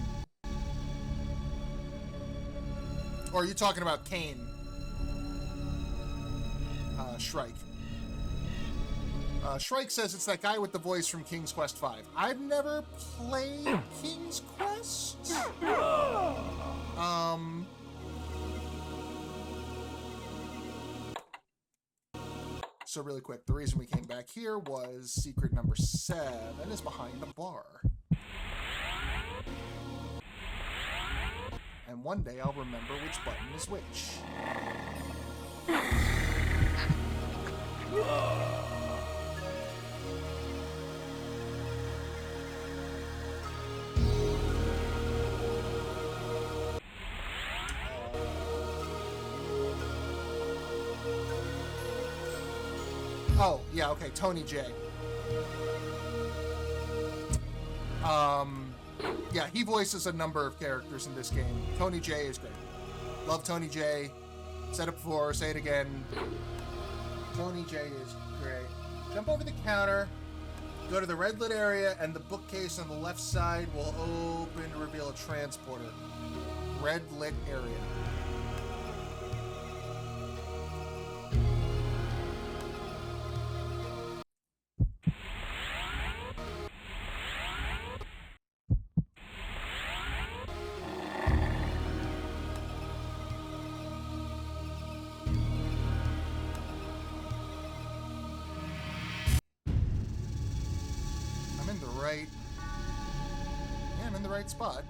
Or are you talking about Kane? Shrike. Shrike says it's that guy with the voice from King's Quest V. I've never played King's Quest. So really quick, the reason we came back here was secret number 7 is behind the bar. And one day I'll remember which button is which. Oh, yeah, okay, Tony J. Yeah, he voices a number of characters in this game. Tony J is great. Love Tony J. Said it before, say it again. Tony J is great. Jump over the counter, go to the red lit area, and the bookcase on the left side will open to reveal a transporter. Red lit area. Yeah, I'm in the right spot.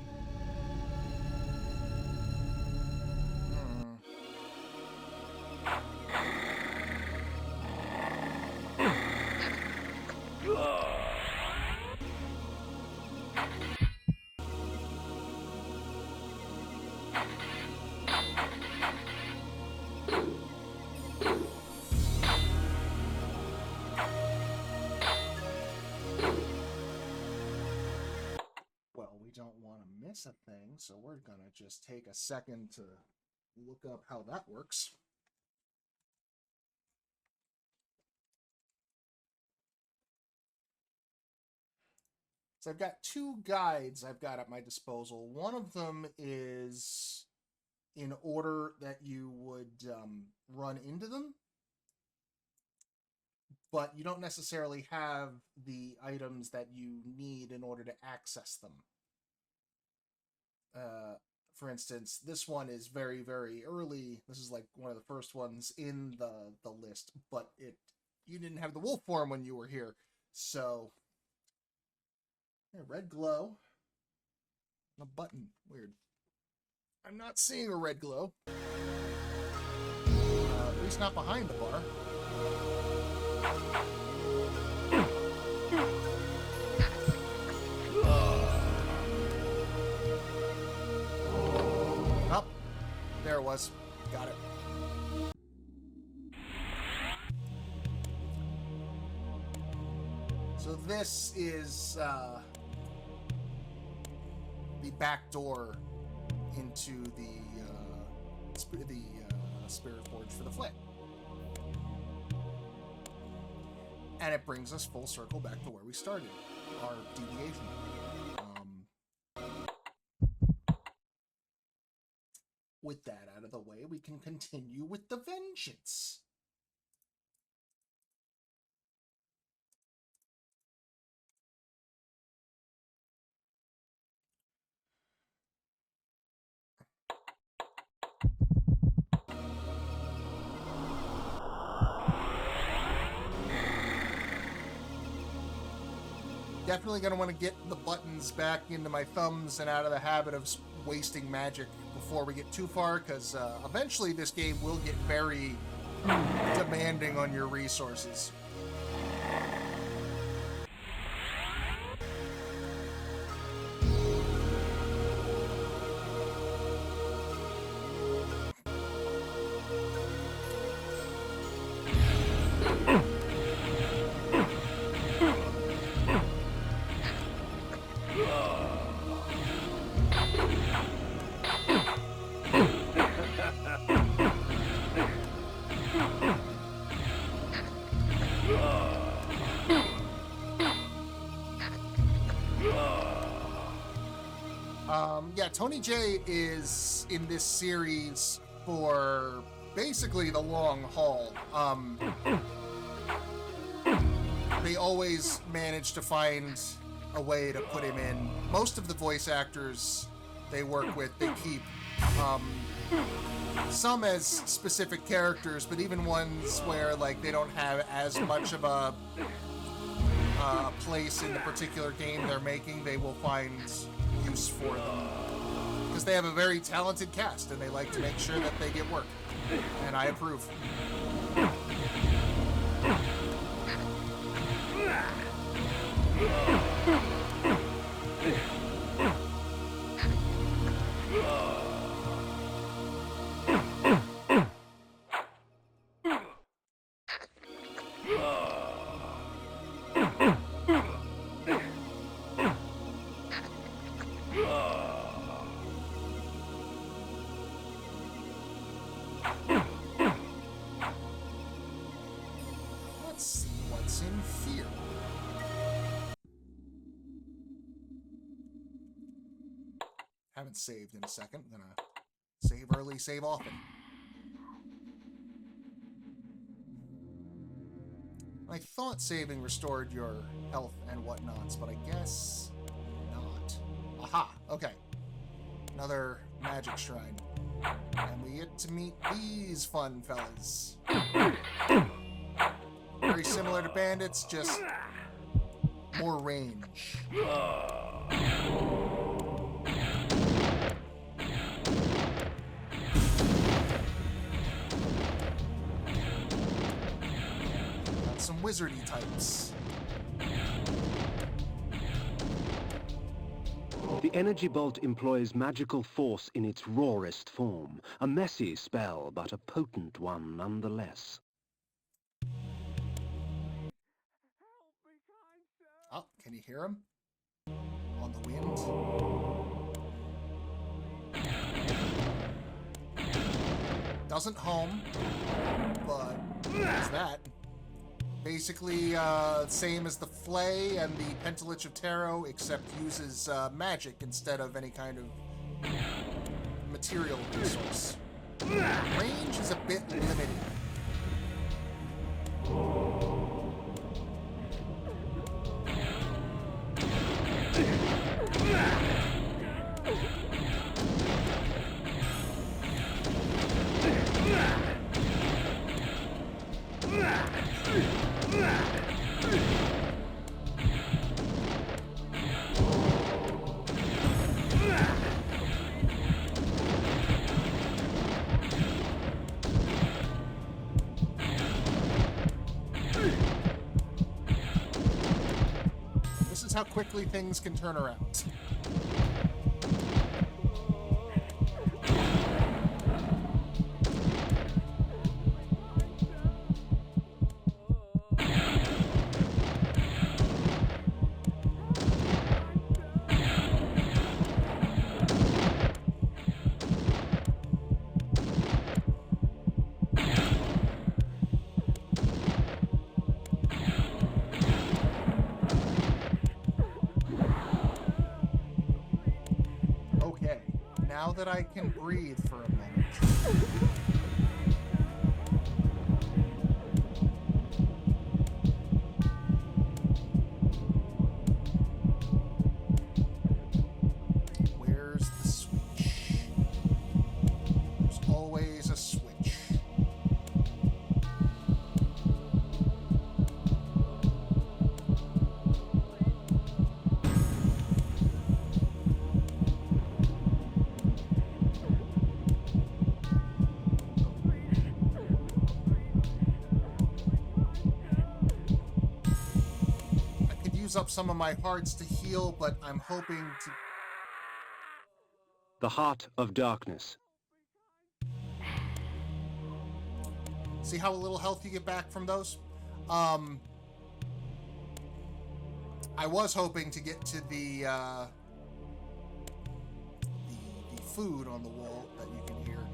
We don't want to miss a thing, so we're gonna just take a second to look up how that works. So I've got two guides I've got at my disposal. One of them is in order that you would run into them, but you don't necessarily have the items that you need in order to access them. For instance, this one is very, very early. This is like one of the first ones in the list, but you didn't have the wolf form when you were here. So, yeah, red glow. A button. Weird. I'm not seeing a red glow. At least not behind the bar. Oh, there it was. Got it. So this is the back door into the Spirit Forge for the Flint. And it brings us full circle back to where we started, our deviation. With that out of the way, we can continue with the vengeance. Definitely going to want to get the buttons back into my thumbs and out of the habit of wasting magic before we get too far, because eventually this game will get very demanding on your resources. Yeah, Tony J is in this series for basically the long haul. They always manage to find a way to put him in. Most of the voice actors they work with, they keep. Some as specific characters, but even ones where like they don't have as much of a place in the particular game they're making, they will find use for them. Because they have a very talented cast, and they like to make sure that they get work. And I approve. Let's see what's in here. Haven't saved in a second. Gonna save early, save often. I thought saving restored your health and whatnots, but I guess not. Aha! Okay. Another magic shrine. And we get to meet these fun fellas. Very similar to bandits, just more range. Got some wizardy types. The energy bolt employs magical force in its rawest form. A messy spell, but a potent one nonetheless. Oh, can you hear him? On the wind. Doesn't home, but there's that. Basically, same as the Flay and the Pentalich of Tarot, except uses magic instead of any kind of material resource. Range is a bit limited. This is how quickly things can turn around. Now that I can breathe for a moment. Where's the switch? There's always a switch. Up some of my hearts to heal, but I'm hoping to... The Heart of Darkness. See how little health you get back from those? I was hoping to get to the food on the wall that you can hear,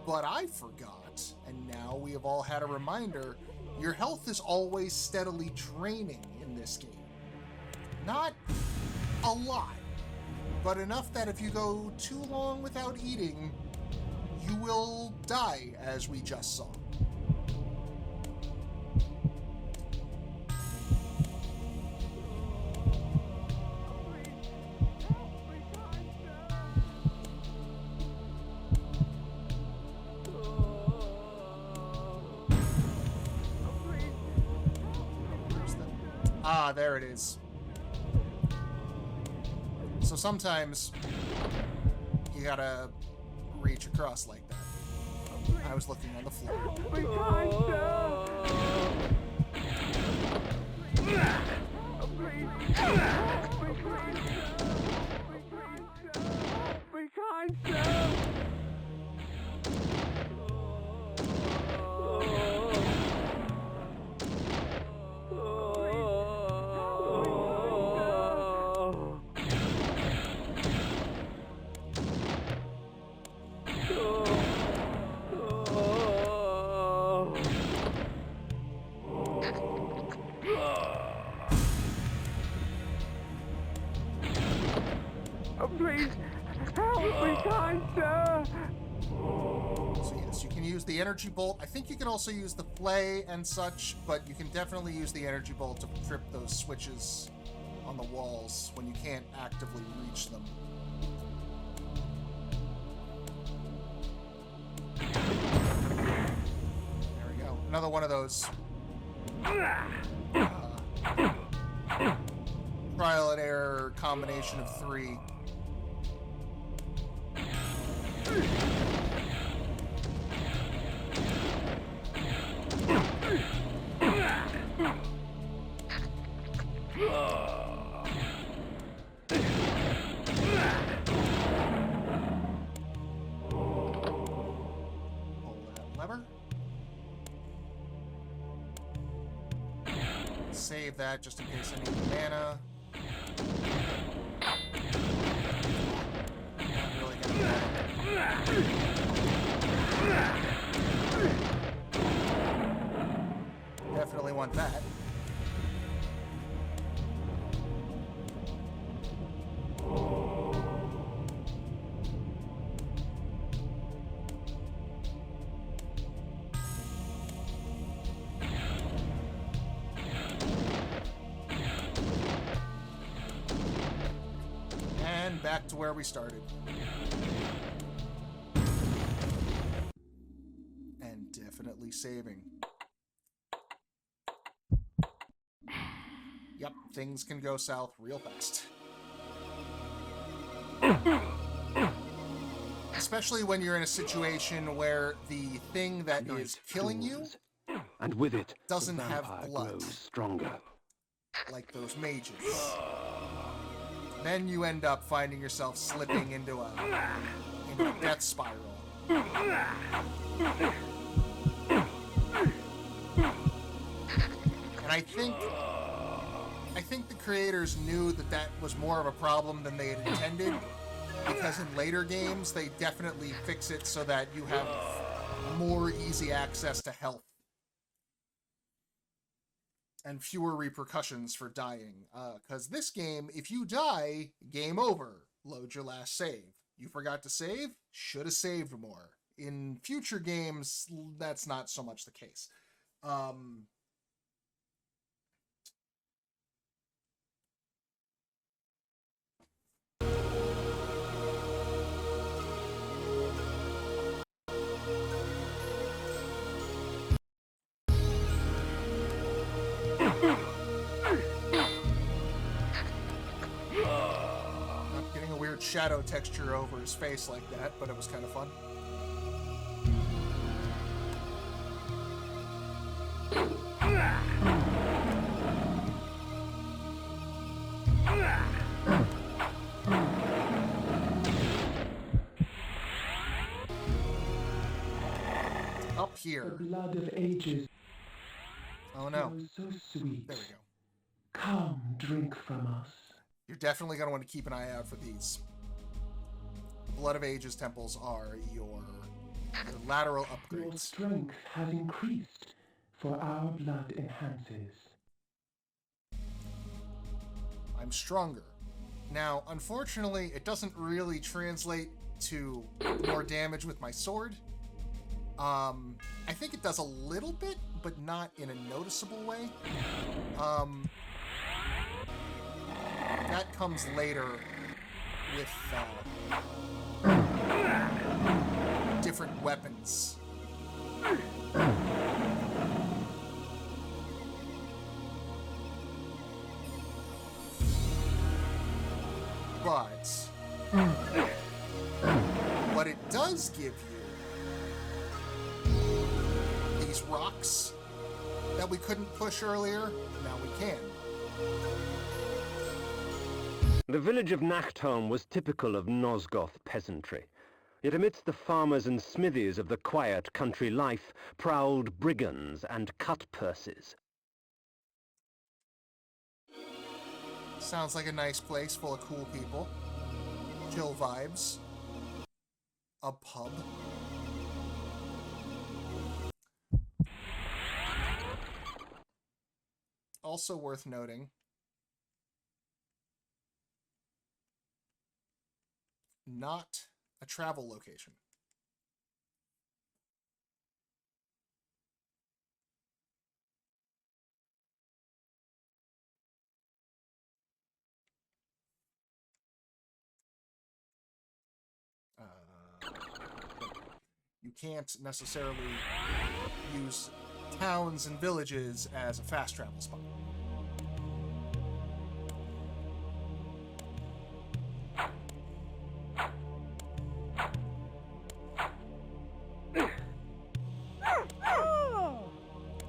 but I forgot, and now we have all had a reminder. Your health is always steadily draining in this game. Not a lot, but enough that if you go too long without eating, you will die, as we just saw. Ah, there it is. So sometimes you gotta reach across like that. I was looking on the floor. use the energy bolt. I think you can also use the flay and such, but you can definitely use the energy bolt to trip those switches on the walls when you can't actively reach them. There we go. Another one of those trial and error combination of 3. Save that just in case I need mana. Not really gonna matter. Definitely want that. Back to where we started. And definitely saving. Yep, things can go south real fast. Especially when you're in a situation where the thing that is killing you and with it doesn't the have vampire blood. grows stronger. Like those mages. Then you end up finding yourself slipping into a death spiral. And I think the creators knew that that was more of a problem than they had intended, because in later games they definitely fix it so that you have more easy access to health and fewer repercussions for dying. Because this game, if you die, game over. Load your last save. You forgot to save? Should have saved more. In future games, that's not so much the case. Not getting a weird shadow texture over his face like that, but it was kind of fun. Up here. The blood of ages. Oh no. So sweet. There we go. Come, drink from us. You're definitely going to want to keep an eye out for these. Blood of Ages temples are your lateral Your upgrades. strength has increased, for our blood enhances. I'm stronger. Now, unfortunately, it doesn't really translate to more damage with my sword. I think it does a little bit, but not in a noticeable way. That comes later with different weapons. But what it does give you, these rocks that we couldn't push earlier, now we can. The village of Nachtholm was typical of Nosgoth peasantry. Yet amidst the farmers and smithies of the quiet country life prowled brigands and cut-purses. Sounds like a nice place full of cool people. Chill vibes. A pub. Also worth noting, not a travel location. you can't necessarily use towns and villages as a fast travel spot.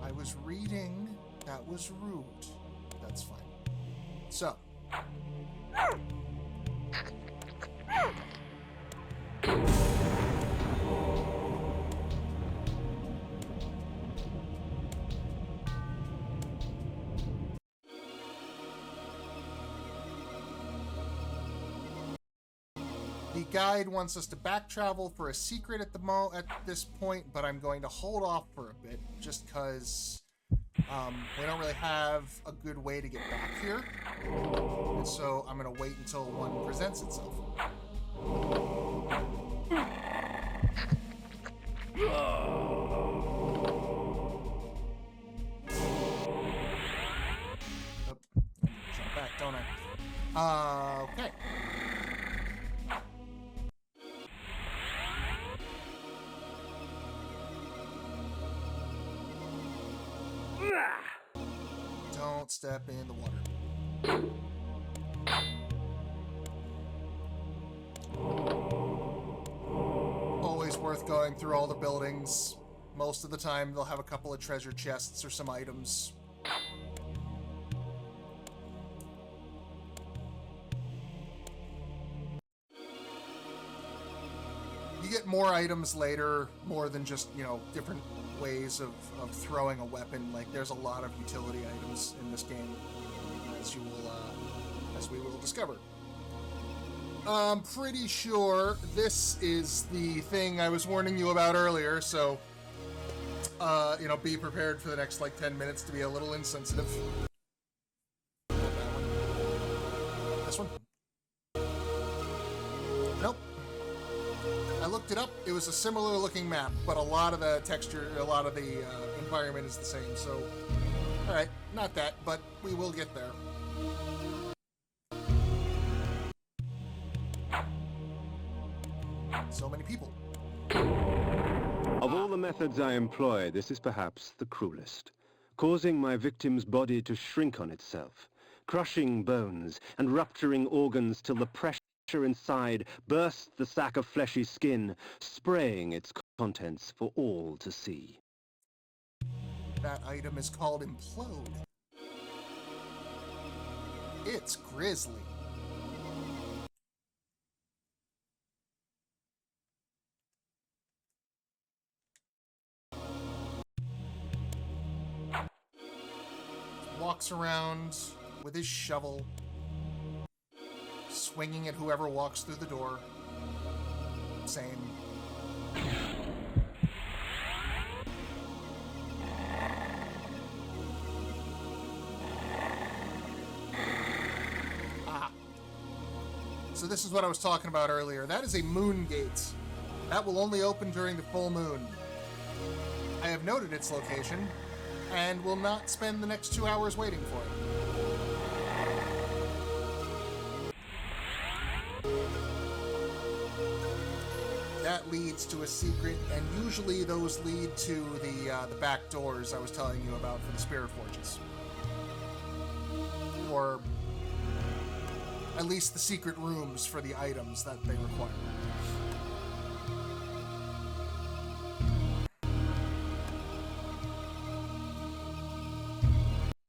I was reading. That was rude. That's fine. So. The guide wants us to back travel for a secret at this point, but I'm going to hold off for a bit just because we don't really have a good way to get back here, and so I'm going to wait until one presents itself. Oh, I need to jump back, don't I? Okay. Don't step in the water. Always worth going through all the buildings. Most of the time, they'll have a couple of treasure chests or some items. You get more items later, more than just, different ways of throwing a weapon. Like, there's a lot of utility items in this game, as we will discover. I'm pretty sure this is the thing I was warning you about earlier, so, be prepared for the next, 10 minutes to be a little insensitive. That one. This one? Nope. I looked it up. It was a similar looking map, but a lot of the texture, a lot of the environment is the same. So, all right, not that, but we will get there. So many people. Of all the methods I employ, this is perhaps the cruelest, causing my victim's body to shrink on itself, crushing bones and rupturing organs till the pressure inside bursts the sack of fleshy skin, spraying its contents for all to see. That item is called Implode. It's grisly. Walks around with his shovel, swinging at whoever walks through the door. Same. Ah. So this is what I was talking about earlier. That is a moon gate. That will only open during the full moon. I have noted its location, and will not spend the next 2 hours waiting for it. That leads to a secret, and usually those lead to the back doors I was telling you about for the Spirit Forges. Or at least the secret rooms for the items that they require.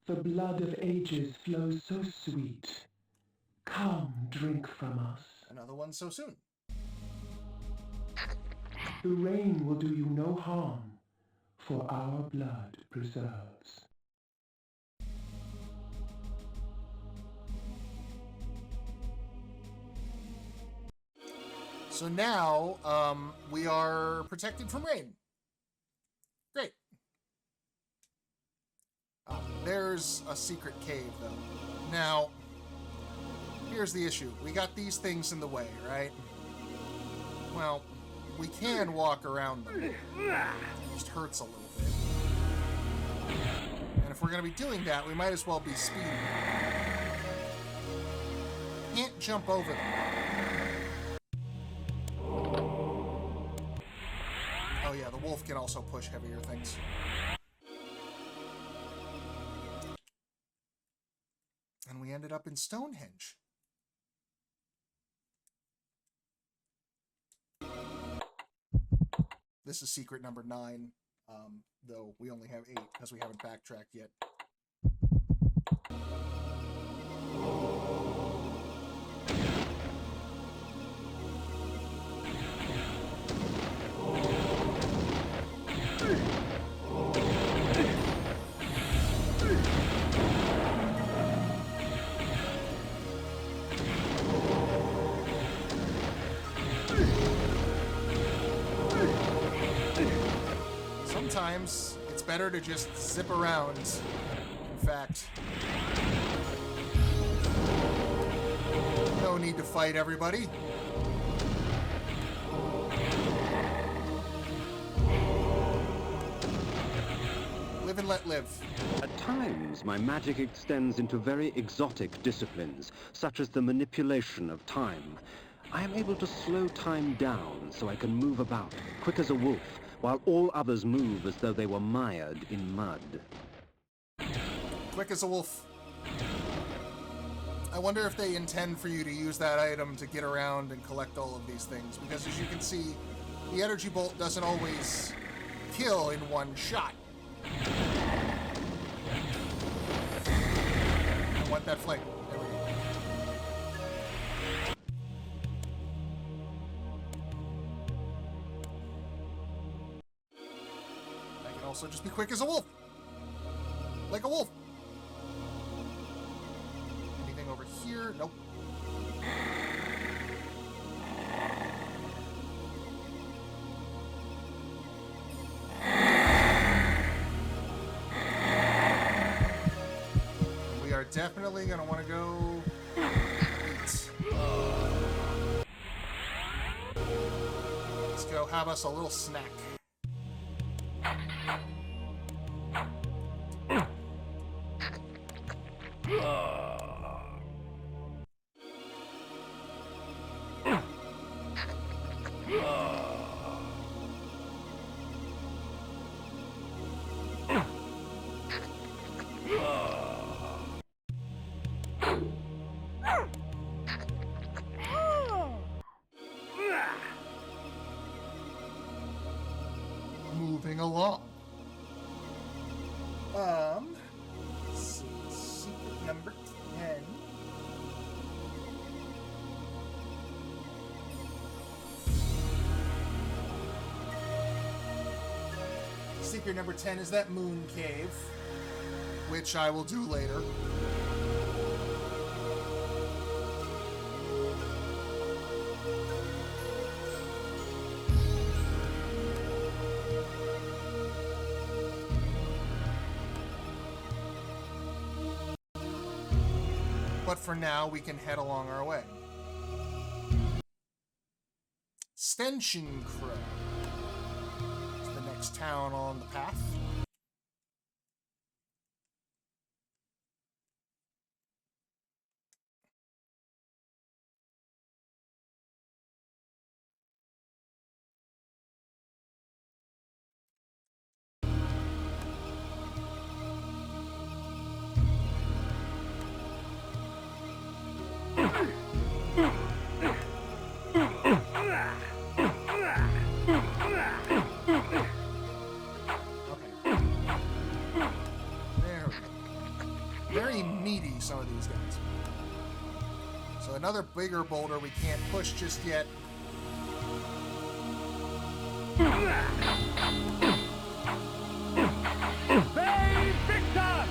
The blood of ages flows so sweet. Come, drink from us. Another one so soon. The rain will do you no harm, for our blood preserves. So now, we are protected from rain. Great. There's a secret cave, though. Now, here's the issue. We got these things in the way, right? Well, we can walk around them. It just hurts a little bit. And if we're going to be doing that, we might as well be speeding. Can't jump over them. wolf can also push heavier things. And we ended up in Stonehenge. This is secret number 9, though we only have 8 because we haven't backtracked yet. Sometimes it's better to just zip around. In fact, no need to fight everybody. Live and let live. At times, my magic extends into very exotic disciplines, such as the manipulation of time. I am able to slow time down so I can move about, quick as a wolf, while all others move as though they were mired in mud. Quick as a wolf. I wonder if they intend for you to use that item to get around and collect all of these things, because as you can see, the energy bolt doesn't always kill in one shot. I want that flame. There we go. I can also just be quick as a wolf. Like a wolf. Anything over here? Nope. We are definitely going to want to go eat. Let's go have us a little snack. Moving along. Let's see, secret number 10. Secret number 10 is that moon cave, which I will do later. But for now, we can head along our way. Stenchen Crow is the next town on the path. Very meaty, some of these guys. So another bigger boulder we can't push just yet. Bay Victor!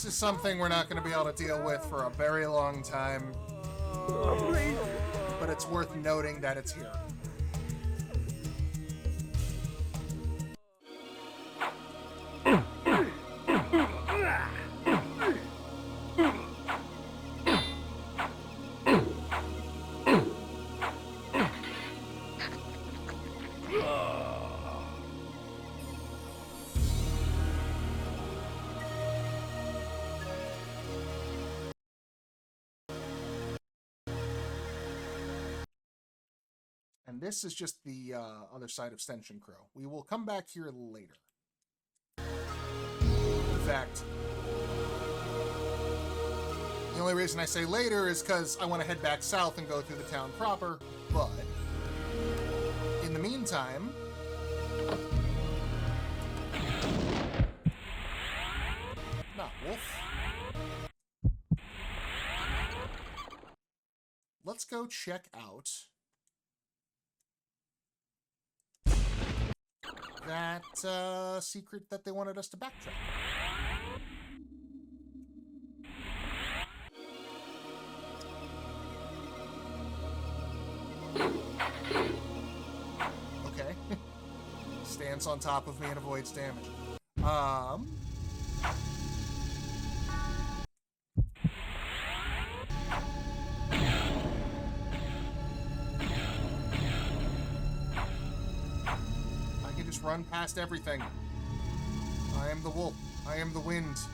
This is something we're not going to be able to deal with for a very long time. Please. But it's worth noting that it's here. And this is just the other side of Stench and Crow. We will come back here later. In fact, the only reason I say later is because I want to head back south and go through the town proper, but in the meantime, not wolf. Let's go check out that secret that they wanted us to backtrack. Okay. Stands on top of me and avoids damage. Run past everything. I am the wolf. I am the wind. Let's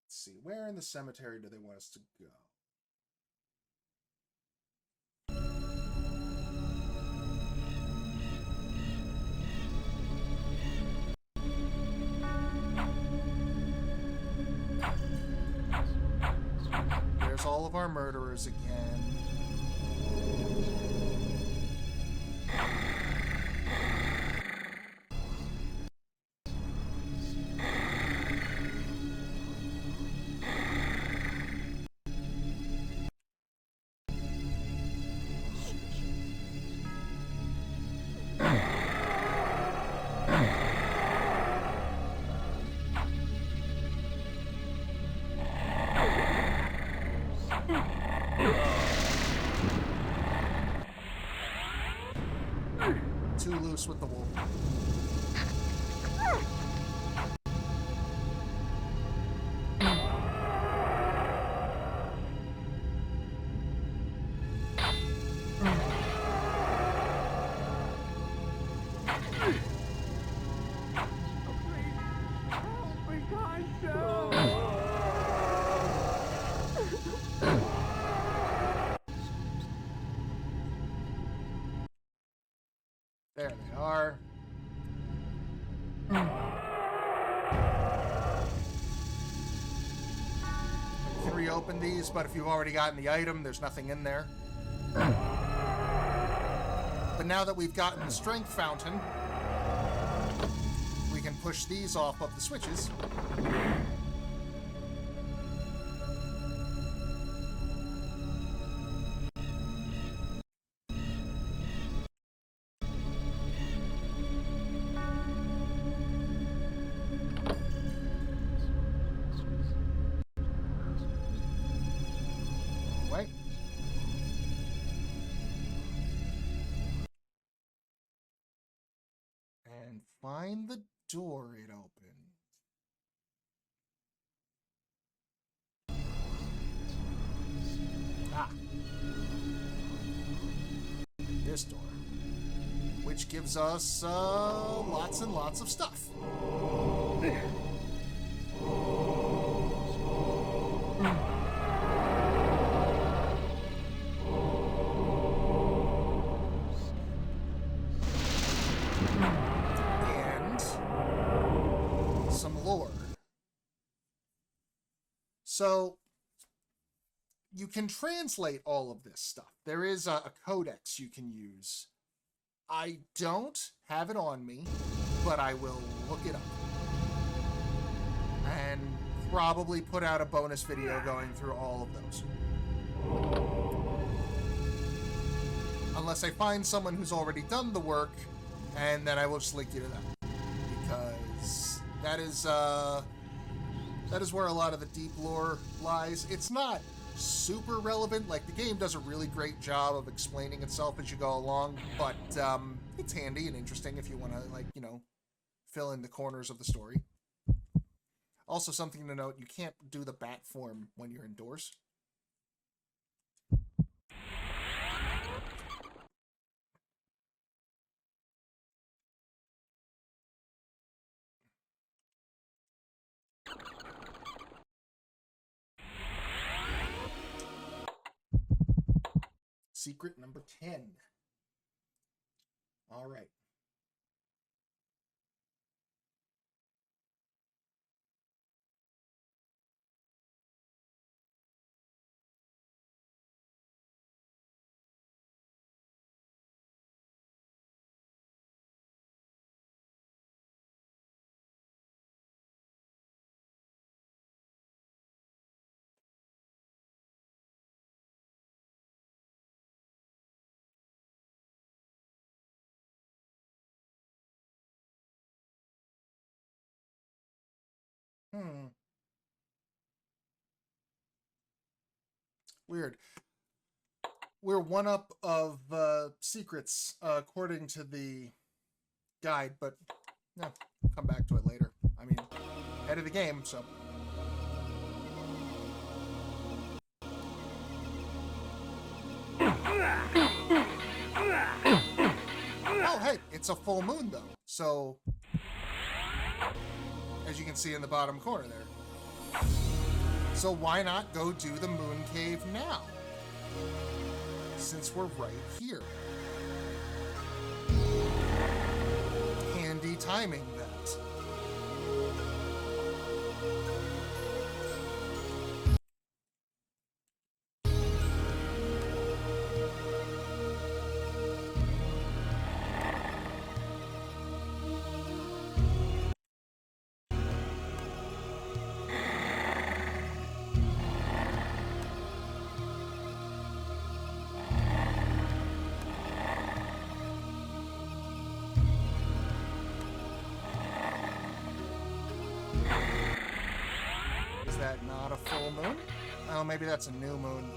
see. Where in the cemetery do they want us to go? All of our murderers again. Too loose with the wolf. There they are. You can reopen these, but if you've already gotten the item, there's nothing in there. But now that we've gotten the strength fountain, we can push these off of the switches. And find the door it opened. Ah. This door. Which gives us lots and lots of stuff. So you can translate all of this stuff. There is a codex you can use. I don't have it on me, but I will look it up. And probably put out a bonus video going through all of those. unless I find someone who's already done the work, and then I will just link you to that. Because that is where a lot of the deep lore lies. It's not super relevant. Like, the game does a really great job of explaining itself as you go along, but it's handy and interesting if you want to, like, you know, fill in the corners of the story. Also, something to note, you can't do the bat form when you're indoors. Secret number 10. All right. Weird. We're one up of secrets according to the guide, but no, come back to it later. I mean, head of the game, so. Oh, hey, it's a full moon though, so as you can see in the bottom corner there. So why not go do the moon cave now? Since we're right here. Handy timing, that. Is that not a full moon? Oh, maybe that's a new moon.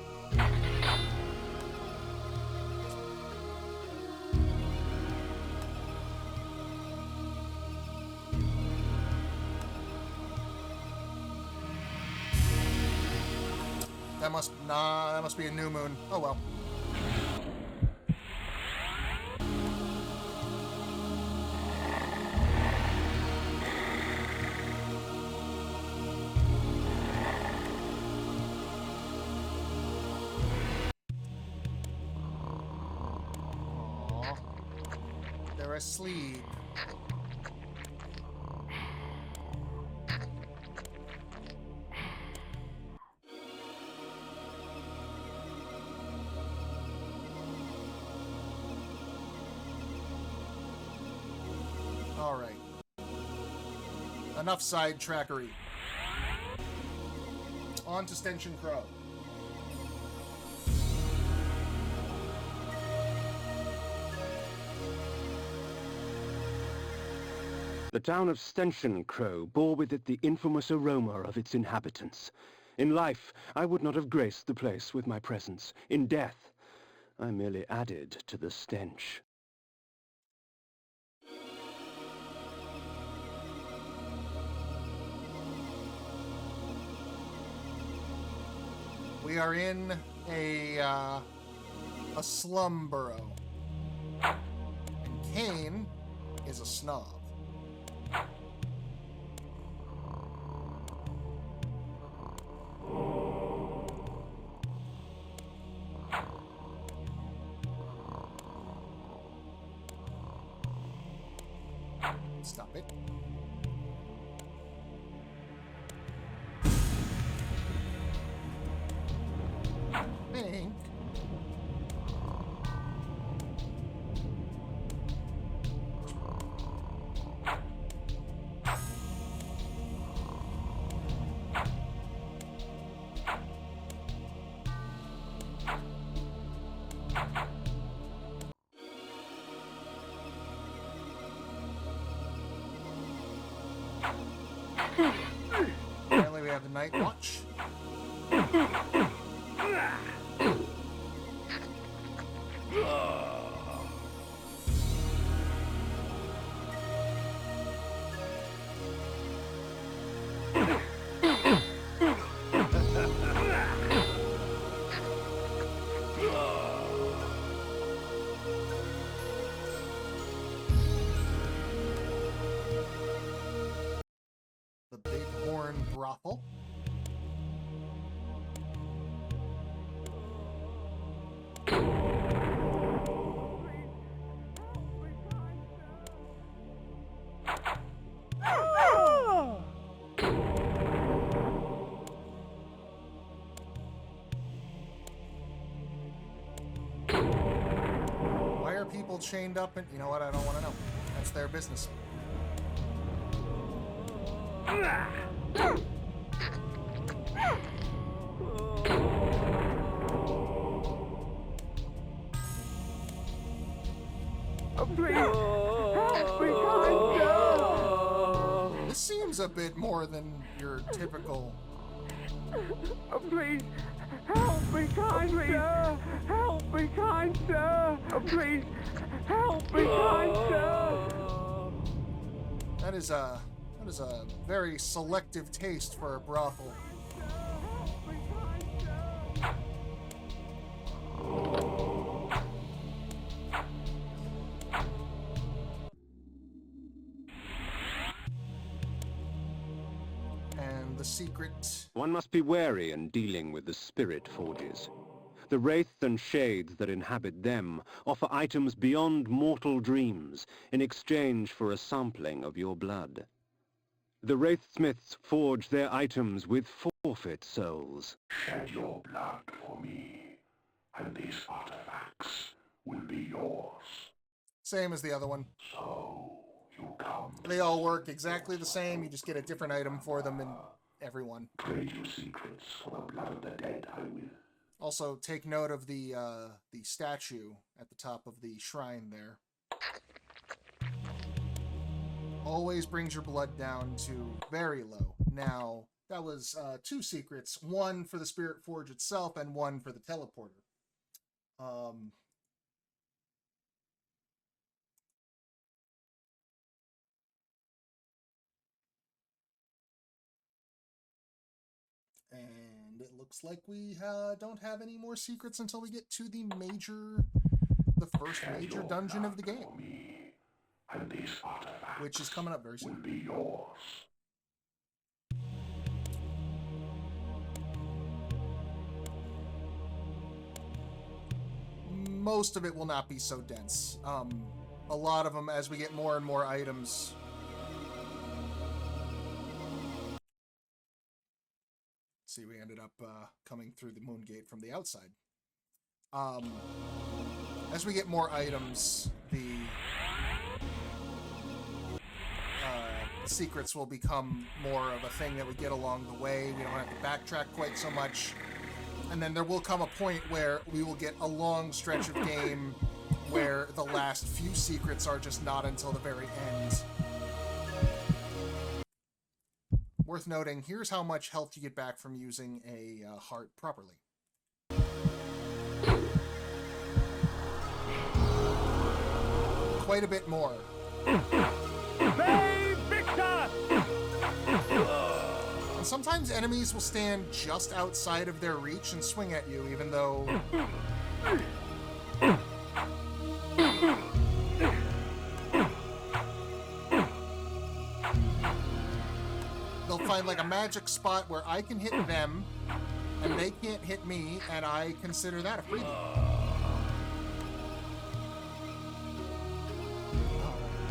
That must be a new moon. Oh well. They're asleep. All right. Enough sidetrackery. On to Stenchen Crow. The town of Stenchen Crow bore with it the infamous aroma of its inhabitants. In life, I would not have graced the place with my presence. In death, I merely added to the stench. We are in a slum borough. And Kane is a snob. Stop it. Pink. Apparently we have the Night Watch. The Bighorn Brothel. Why are people chained up? And you know what? I don't want to know. That's their business. Please, help me, kind sir. This seems a bit more than your typical. Please, help me, kind sir. Help me, kind sir. Please, help me, kind sir. That is a very selective taste for a brothel. And the secret. One must be wary in dealing with the spirit forges. The wraiths and shades that inhabit them offer items beyond mortal dreams in exchange for a sampling of your blood. The wraithsmiths forge their items with forfeit souls. Shed your blood for me, and these artifacts will be yours. Same as the other one. So, you come. They all work exactly the same. You just get a different item for them in every one. Trade your secrets for the blood of the dead, I will. Also, take note of the statue at the top of the shrine there. Always brings your blood down to very low. Now, that was 2 secrets. One for the Spirit Forge itself and one for the teleporter. And it looks like we don't have any more secrets until we get to the first major dungeon of the game, And these artifacts which is coming up very soon. will be yours. Most of it will not be so dense. A lot of them, as we get more and more items. See, we ended up coming through the moon gate from the outside. As we get more items, the secrets will become more of a thing that we get along the way. We don't have to backtrack quite so much. And then there will come a point where we will get a long stretch of game where the last few secrets are just not until the very end. Worth noting, here's how much health you get back from using a heart properly. Quite a bit more. And sometimes enemies will stand just outside of their reach and swing at you, even though... they'll find like a magic spot where I can hit them, and they can't hit me, and I consider that a freebie.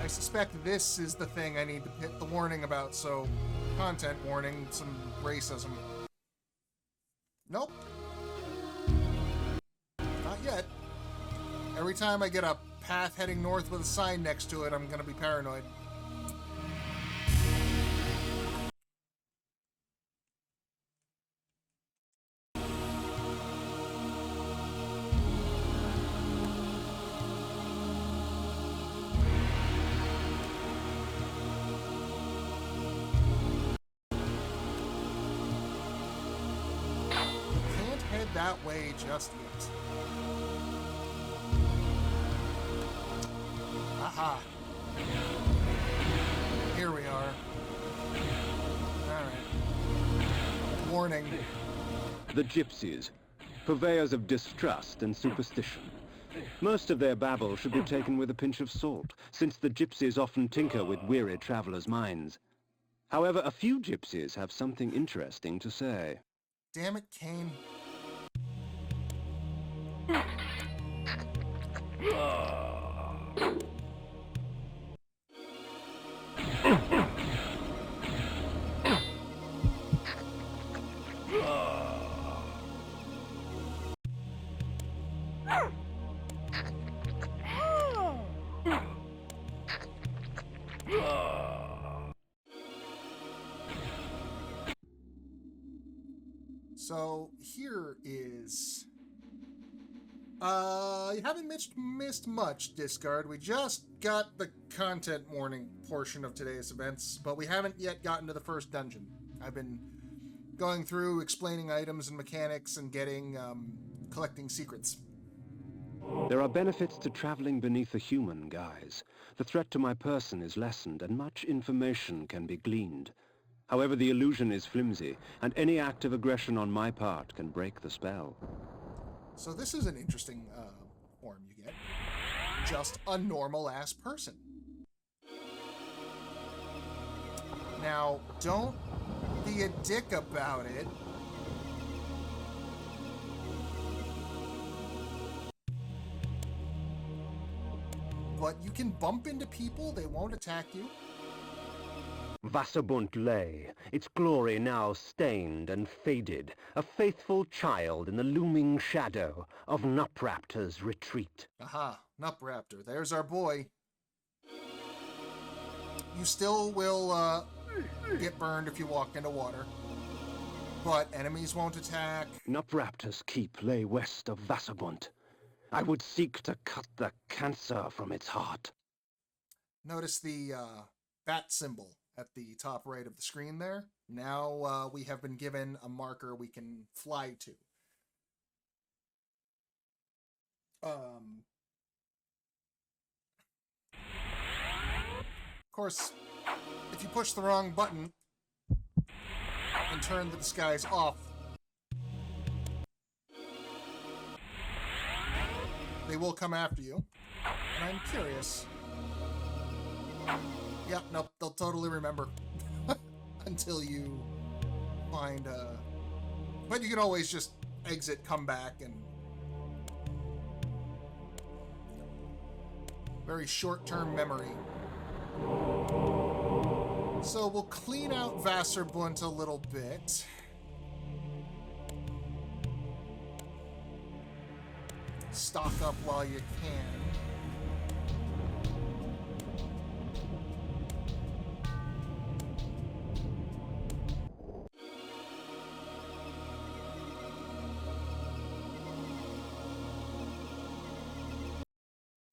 I suspect this is the thing I need to hit the warning about, so content warning, some racism. Nope. Not yet. Every time I get a path heading north with a sign next to it, I'm gonna be paranoid. that way just yet. Aha. Here we are. Alright. Warning. The gypsies, purveyors of distrust and superstition. Most of their babble should be taken with a pinch of salt, since the gypsies often tinker with weary travelers' minds. However, a few gypsies have something interesting to say. Damn it, Kane. So here is... you haven't missed much, Discard. We just got the content warning portion of today's events, but we haven't yet gotten to the first dungeon. I've been going through, explaining items and mechanics, and collecting secrets. There are benefits to traveling beneath a human guise. The threat to my person is lessened, and much information can be gleaned. However, the illusion is flimsy, and any act of aggression on my part can break the spell. So this is an interesting form you get. Just a normal-ass person. Now, don't be a dick about it. But you can bump into people, they won't attack you. Wasserbunt lay, its glory now stained and faded, a faithful child in the looming shadow of Nupraptor's retreat. Aha, Nupraptor, there's our boy. You still will get burned if you walk into water, but enemies won't attack. Nupraptor's keep lay west of Wasserbunt. I would seek to cut the cancer from its heart. Notice the bat symbol at the top right of the screen there. Now we have been given a marker we can fly to. Of course, if you push the wrong button and turn the disguise off, they will come after you. And I'm curious. Yep, nope, they'll totally remember. Until you find but you can always just exit, come back, and... very short-term memory. So we'll clean out Wasserbunt a little bit. Stock up while you can.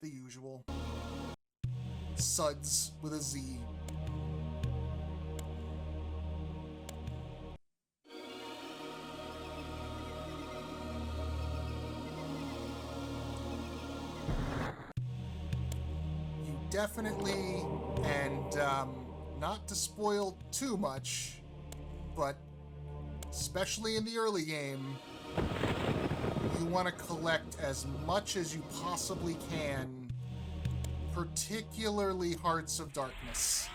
The usual. Suds with a Z. You definitely, and not to spoil too much, but especially in the early game, you want to collect as much as you possibly can, particularly Hearts of Darkness.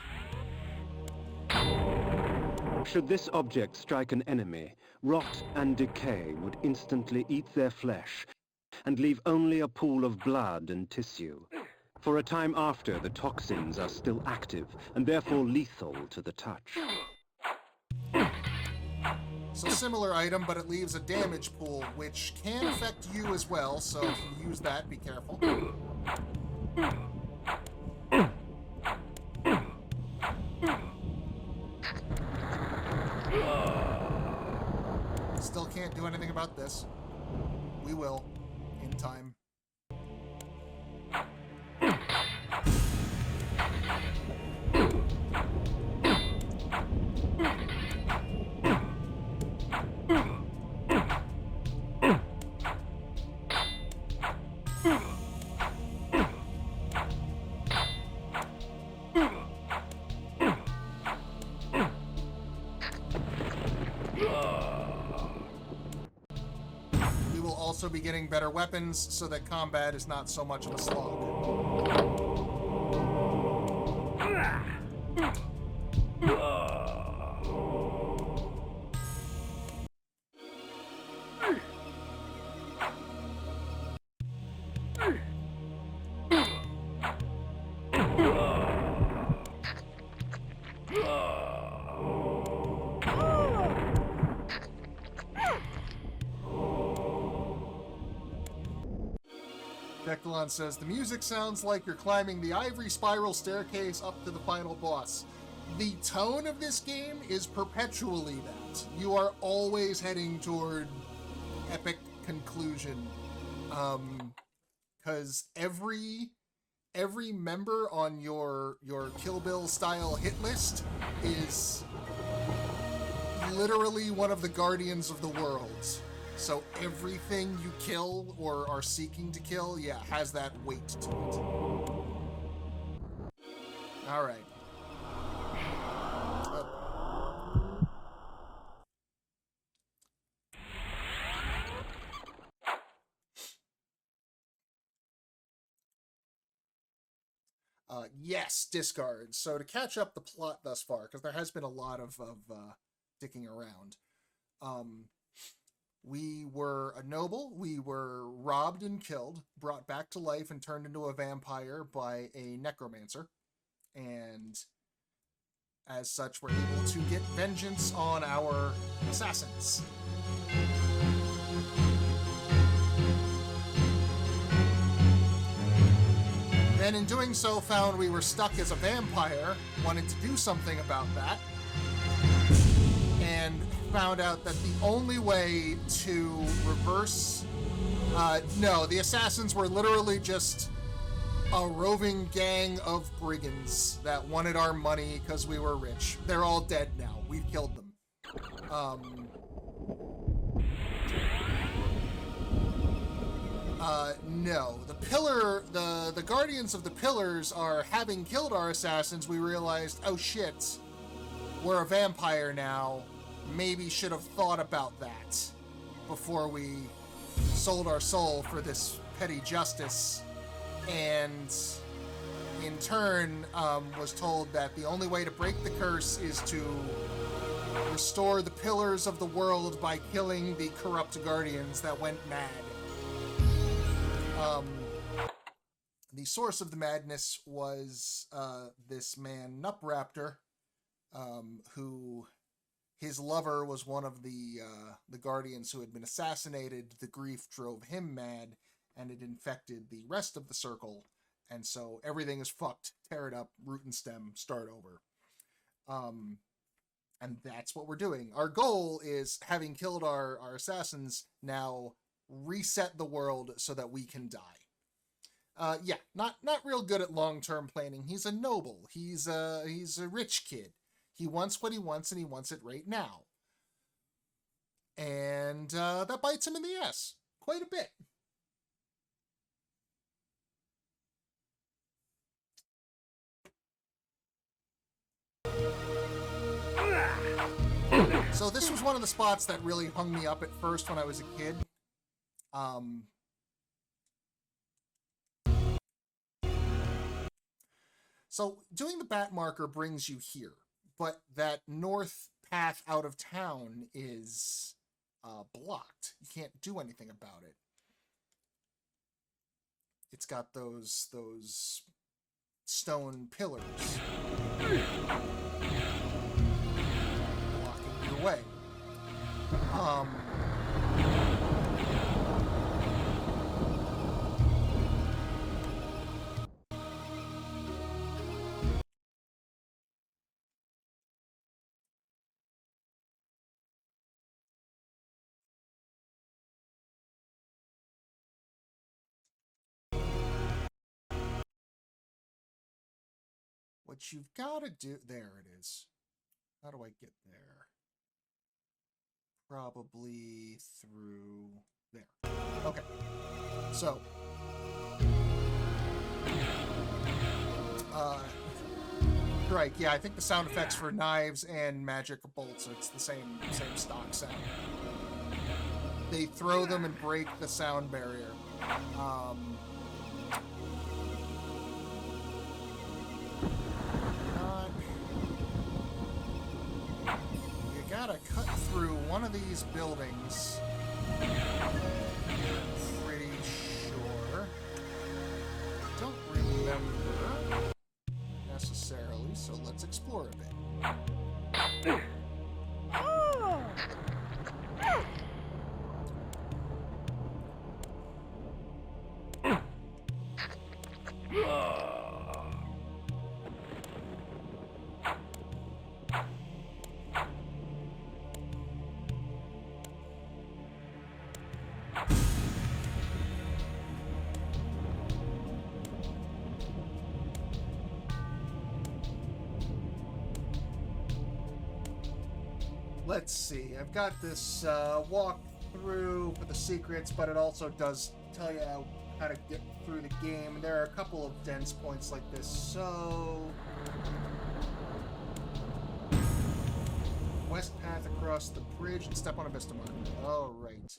Should this object strike an enemy, rot and decay would instantly eat their flesh, and leave only a pool of blood and tissue. For a time after, the toxins are still active, and therefore lethal to the touch. So similar item, but it leaves a damage pool, which can affect you as well, so if you use that, be careful. Still can't do anything about this. We will, in time. also be getting better weapons so that combat is not so much of a slog. Declan says, the music sounds like you're climbing the ivory spiral staircase up to the final boss. The tone of this game is perpetually that. You are always heading toward epic conclusion. Because every member on your Kill Bill style hit list is literally one of the guardians of the world. So everything you kill or are seeking to kill, yeah, has that weight to it. All right. Yes, discards. So to catch up the plot thus far, because there has been a lot of dicking around. We were a noble, we were robbed and killed, brought back to life and turned into a vampire by a necromancer. And as such, we're able to get vengeance on our assassins. Then in doing so, found we were stuck as a vampire, wanted to do something about that, and found out that the only way to reverse... no, the assassins were literally just a roving gang of brigands that wanted our money because we were rich. They're all dead now. We've killed them. No. The Guardians of the Pillars are, having killed our assassins, we realized, oh shit, we're a vampire now. Maybe should have thought about that before we sold our soul for this petty justice. And in turn, was told that the only way to break the curse is to restore the pillars of the world by killing the corrupt guardians that went mad. The source of the madness was this man, Nupraptor, who his lover was one of the guardians who had been assassinated. The grief drove him mad, and it infected the rest of the circle. And so everything is fucked. Tear it up, root and stem, start over. And that's what we're doing. Our goal is, having killed our assassins, now reset the world so that we can die. Yeah, not real good at long-term planning. He's a noble. He's a rich kid. He wants what he wants, and he wants it right now. And that bites him in the ass quite a bit. So this was one of the spots that really hung me up at first when I was a kid. So doing the bat marker brings you here, but that north path out of town is blocked. You can't do anything about it. It's got those stone pillars blocking your way. What you've got to do... There it is. How do I get there? Probably through there. Okay. So. Right, yeah, I think the sound effects for knives and magic bolts, it's the same stock sound. they throw them and break the sound barrier. You gotta cut through one of these buildings. Pretty sure. Don't remember necessarily, so let's explore a bit. Let's see, I've got this walkthrough for the secrets, but it also does tell you how to get through the game. And there are a couple of dense points like this, so... West path across the bridge and step on a Vista marker. Alright.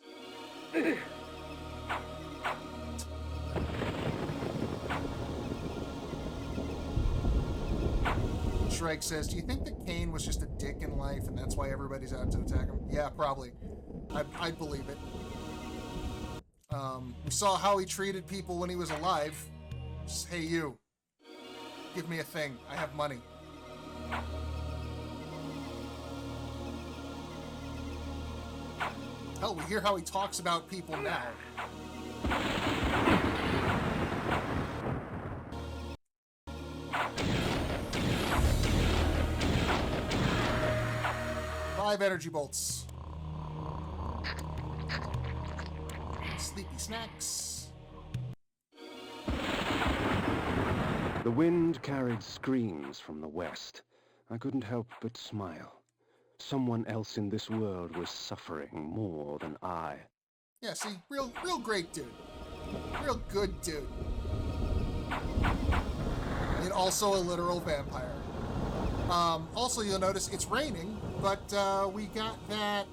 Shrike says, do you think that Cain was just a dick in life and that's why everybody's out to attack him? Yeah, probably. I'd believe it. We saw how he treated people when he was alive. Just, hey, you. Give me a thing. I have money. Hell, we hear how he talks about people now. 5 energy bolts. Sleepy snacks. The wind carried screams from the west. I couldn't help but smile. Someone else in this world was suffering more than I. Yeah, see, real great dude. Real good dude. And also a literal vampire. Also, you'll notice it's raining, but we got that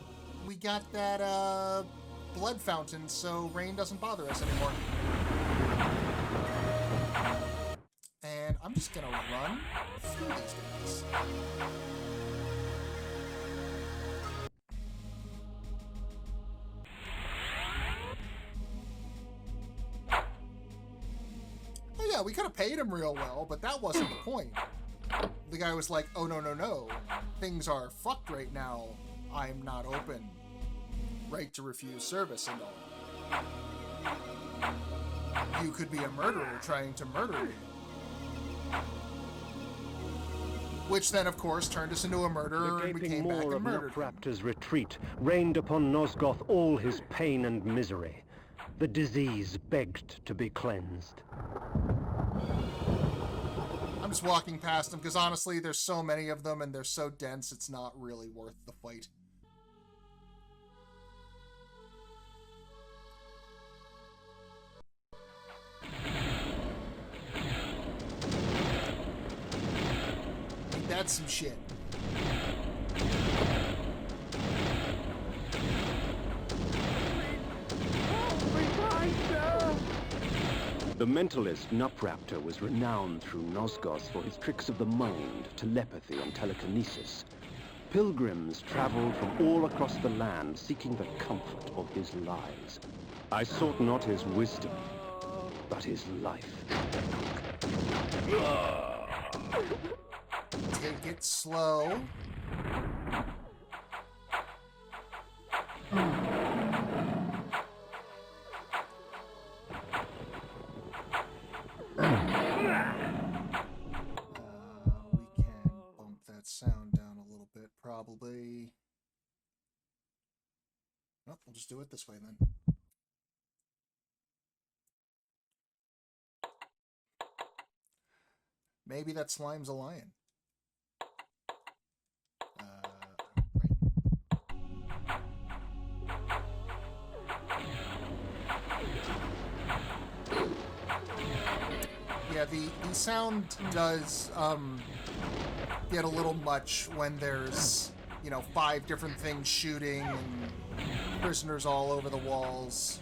blood fountain, so rain doesn't bother us anymore. And I'm just gonna run through these guys. Oh yeah, we could have paid him real well, but that wasn't the point. The guy was like, oh no, things are fucked right now. I'm not open. Right to refuse service and all. You could be a murderer trying to murder me. Which then, of course, turned us into a murderer and we came back and murdered him. Raptor's retreat rained upon Nosgoth all his pain and misery. The disease begged to be cleansed. I'm just walking past them because honestly, there's so many of them and they're so dense, it's not really worth the fight. That's some shit. The mentalist Nupraptor was renowned through Nosgoth for his tricks of the mind, telepathy, and telekinesis. Pilgrims traveled from all across the land seeking the comfort of his lies. I sought not his wisdom, but his life. Take it slow. We can bump that sound down a little bit, probably. Well, we'll just do it this way then. Maybe that slime's a lion. Yeah, the sound does get a little much when there's, 5 different things shooting and Prisoners all over the walls.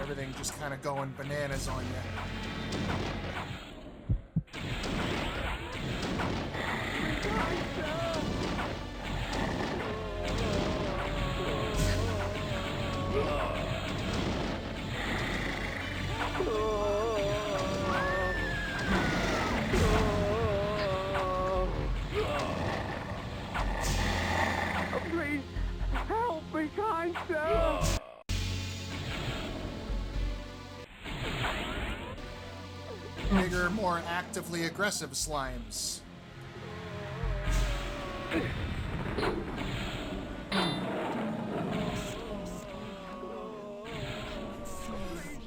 Everything just kind of going bananas on you. Please, help me, kind sir! Bigger, more actively aggressive slimes.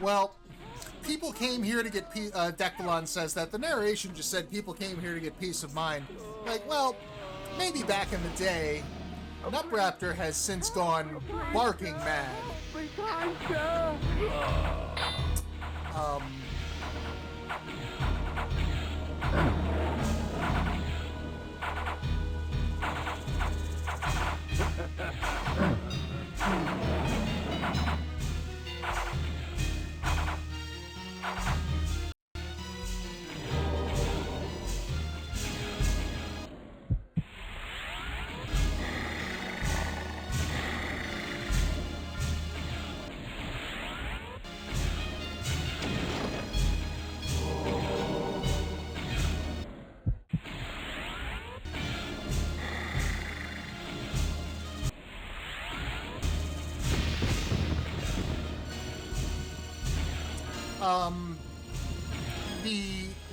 Well, people came here to get peace. Dectalon says that the narration just said people came here to get peace of mind. Like, well, maybe back in the day, Nutraptor has since gone barking mad. Be kind, sir!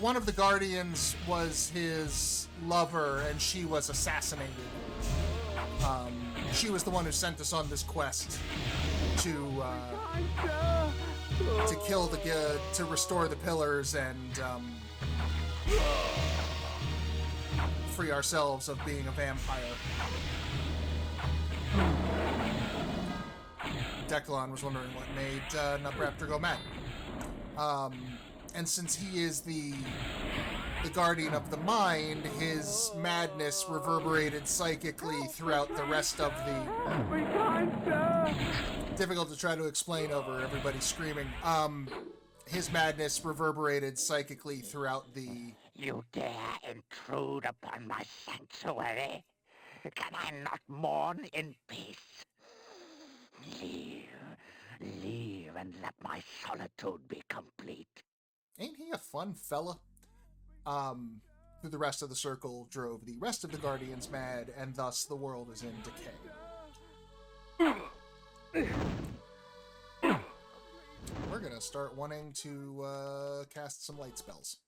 One of the Guardians was his lover, and she was assassinated. She was the one who sent us on this quest to kill the to restore the pillars and free ourselves of being a vampire. Declan was wondering what made Nutraptor go mad. And since he is the guardian of the mind, his madness reverberated psychically throughout the rest of the... Be kind, sir! Difficult to try to explain over everybody screaming. His madness reverberated psychically throughout the... You dare intrude upon my sanctuary? Can I not mourn in peace? Leave and let my solitude be complete. Ain't he a fun fella? Through the rest of the circle drove the rest of the Guardians mad, and thus the world is in decay. We're gonna start wanting to cast some light spells.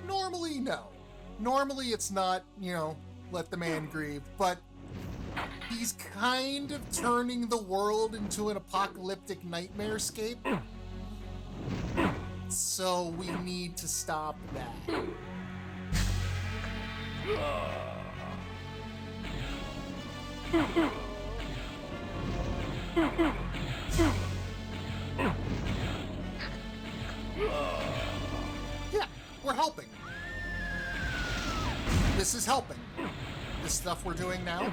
Normally, no. Normally, it's not, let the man grieve, but he's kind of turning the world into an apocalyptic nightmare-scape. So we need to stop that. Yeah, we're helping. This is helping. This stuff we're doing now.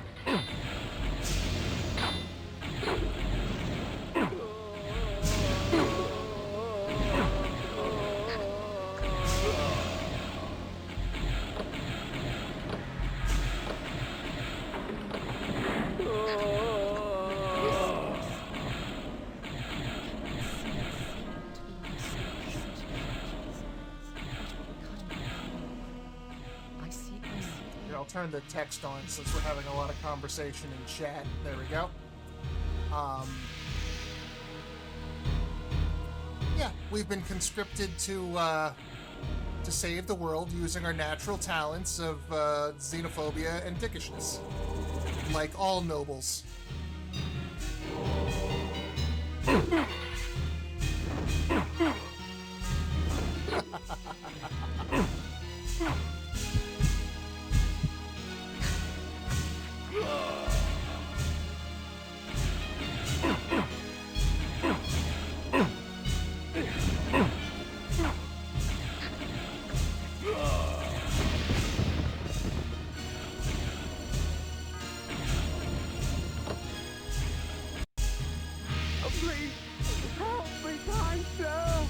I'll turn the text on since we're having a lot of conversation in chat. There we go. Yeah, we've been conscripted to save the world using our natural talents of xenophobia and dickishness, like all nobles. please, help me, kind sir.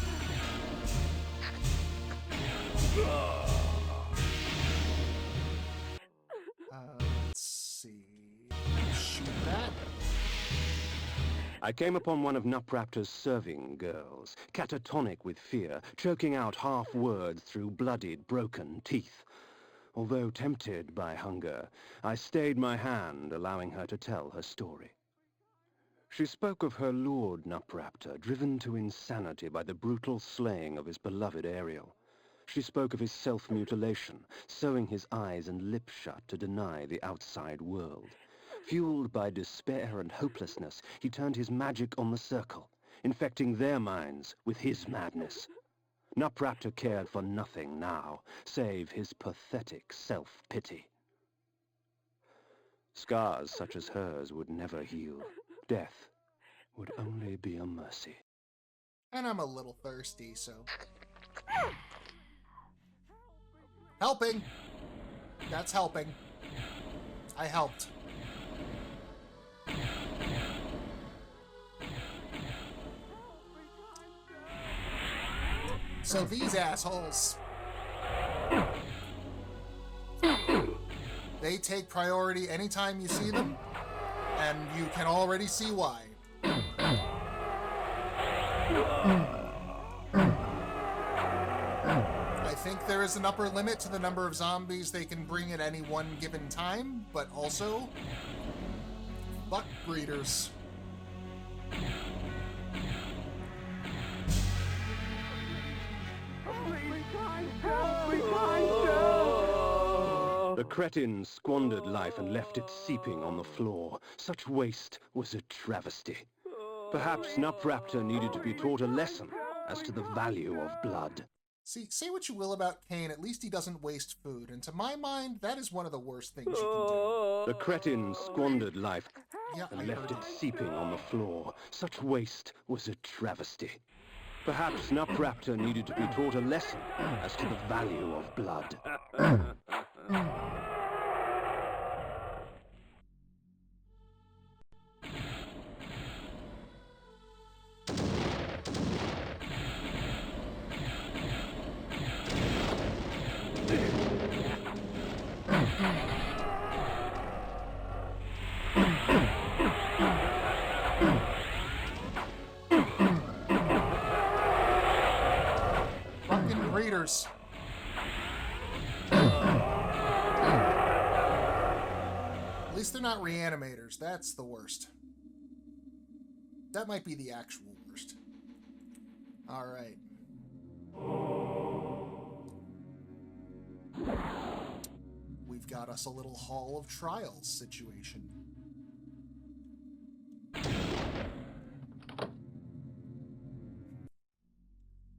Let's see. Shoot that. I came upon one of Nupraptor's serving girls, catatonic with fear, choking out half words through bloodied, broken teeth. Although tempted by hunger, I stayed my hand, allowing her to tell her story. She spoke of her lord Nupraptor, driven to insanity by the brutal slaying of his beloved Ariel. She spoke of his self-mutilation, sewing his eyes and lips shut to deny the outside world. Fueled by despair and hopelessness, he turned his magic on the circle, infecting their minds with his madness. Nupraptor cared for nothing now, save his pathetic self-pity. Scars such as hers would never heal. Death would only be a mercy. And I'm a little thirsty, so... Helping! That's helping. I helped. So these assholes... They take priority anytime you see them, and you can already see why. I think there is an upper limit to the number of zombies they can bring at any one given time, but also... buck breeders. The cretin squandered life and left it seeping on the floor. Such waste was a travesty. Perhaps Nupraptor needed to be taught a lesson as to the value of blood. See, say what you will about Cain, at least he doesn't waste food, and to my mind, that is one of the worst things you can do. The cretin squandered life and I left heard it seeping on the floor. Such waste was a travesty. Perhaps Nupraptor needed to be taught a lesson as to the value of blood. Fucking breeders. At least they're not reanimators. That's the worst. That might be the actual worst. Alright. We've got us a little Hall of Trials situation.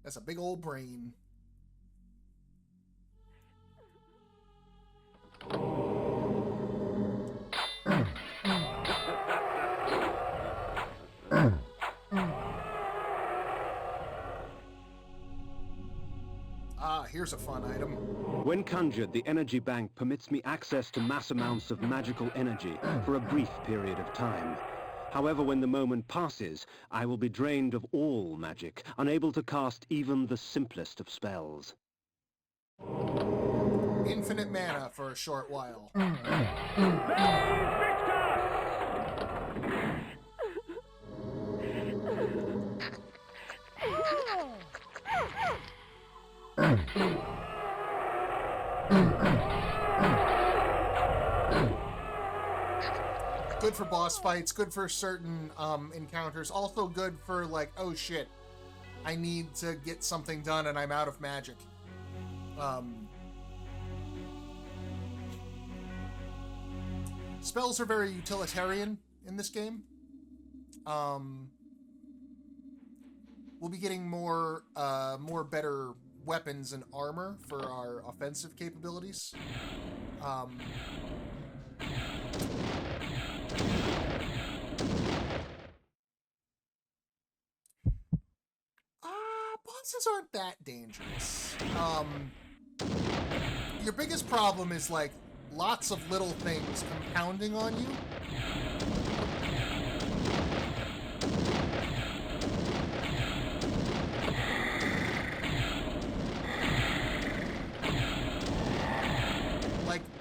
That's a big old brain. Ah, here's a fun item. When conjured, the energy bank permits me access to mass amounts of magical energy for a brief period of time. However, when the moment passes, I will be drained of all magic, unable to cast even the simplest of spells. Infinite mana for a short while. Good for boss fights, good for certain encounters, also good for like, oh shit, I need to get something done and I'm out of magic. Spells are very utilitarian in this game. We'll be getting more better weapons and armor for our offensive capabilities. Bosses aren't that dangerous. Your biggest problem is like lots of little things compounding on you.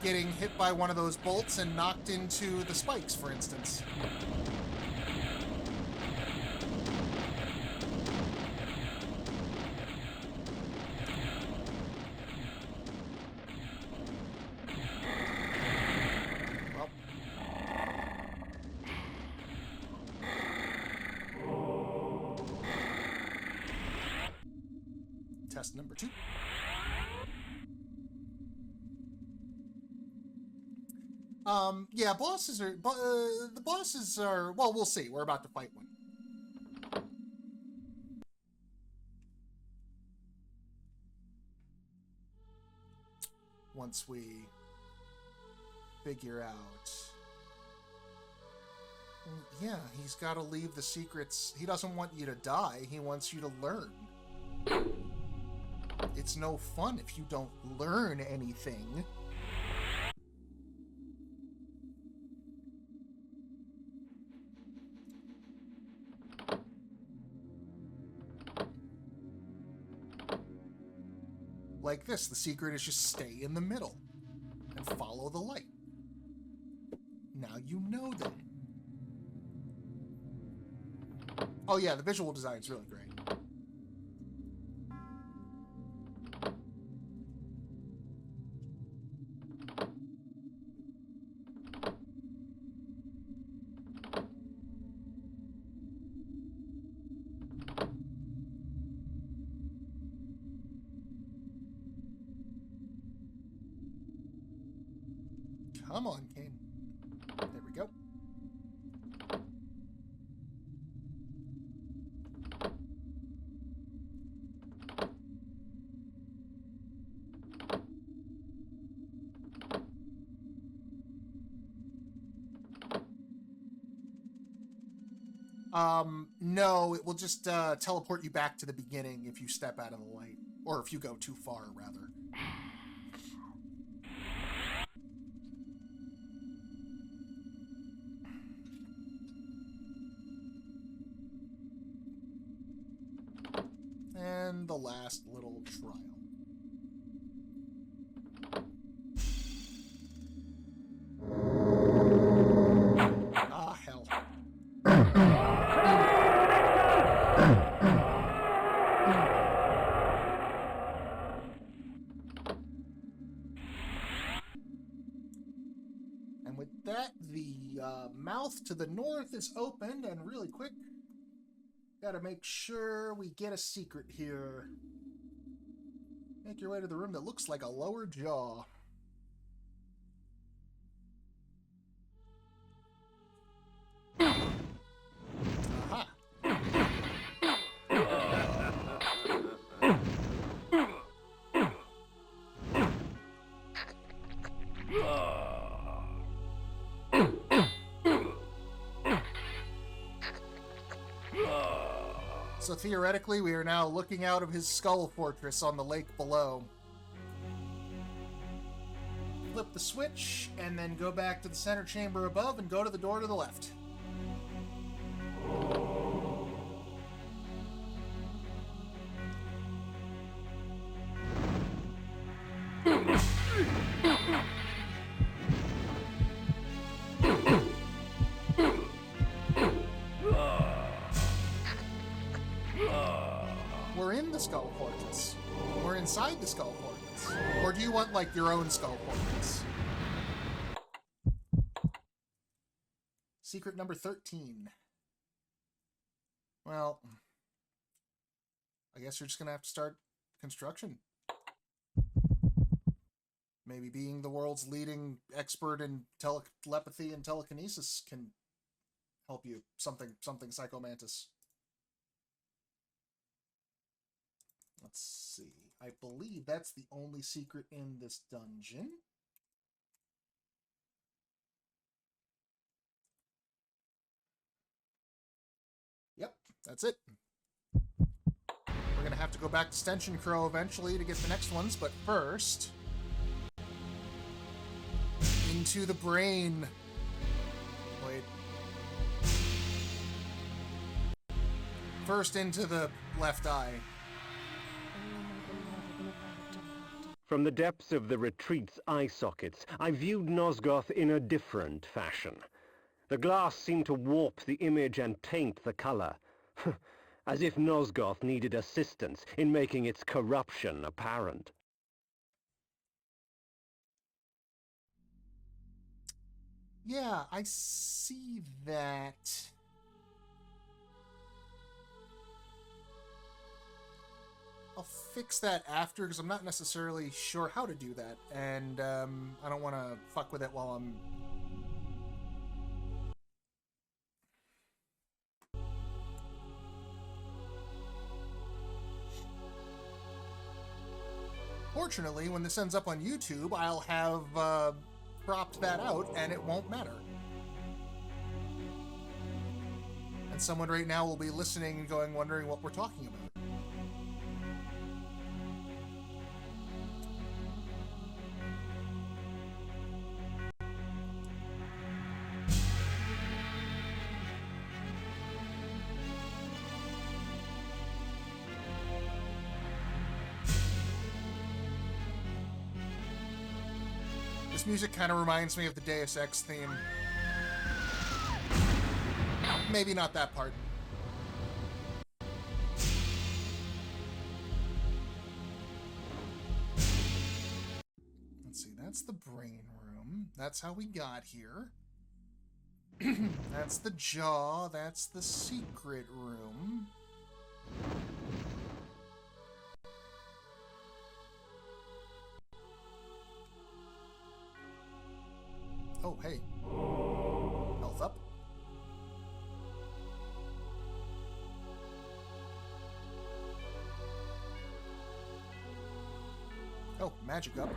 getting hit by one of those bolts and knocked into the spikes, for instance. Test number 2. Yeah, bosses are... the bosses are... Well, we'll see. We're about to fight one. Once we figure out... Well, yeah, he's got to leave the secrets. He doesn't want you to die. He wants you to learn. It's no fun if you don't learn anything. Like this, the secret is just stay in the middle and follow the light. Now you know that. Oh yeah, the visual design is really great. Come on, Kane. There we go. No, it will just teleport you back to the beginning if you step out of the light. Or if you go too far, rather. And the last little trial. Ah, hell. And with that, the mouth to the north is opened, and really quick, gotta make sure we get a secret here. Make your way to the room that looks like a lower jaw. Aha! So theoretically, we are now looking out of his skull fortress on the lake below. Flip the switch, and then go back to the center chamber above and go to the door to the left. We're in the skull fortress. We're inside the skull fortress. Or do you want, like, your own skull fortress? Secret number 13. Well, I guess you're just gonna have to start construction. Maybe being the world's leading expert in telepathy and telekinesis can help you. Something Psychomantis. Let's see. I believe that's the only secret in this dungeon. Yep, that's it. We're going to have to go back to Stench and Crow eventually to get the next ones, but first... into the brain. Wait. First into the left eye. From the depths of the retreat's eye sockets, I viewed Nosgoth in a different fashion. The glass seemed to warp the image and taint the color, as if Nosgoth needed assistance in making its corruption apparent. Yeah, I see that. I'll fix that after, because I'm not necessarily sure how to do that, and I don't want to fuck with it while I'm... Fortunately, when this ends up on YouTube, I'll have cropped that out, and it won't matter. And someone right now will be listening and going, wondering what we're talking about. This music kind of reminds me of the Deus Ex theme. Maybe not that part. Let's see, that's the brain room. That's how we got here. That's the jaw. That's the secret room. Oh, hey. Health up. Oh, magic up.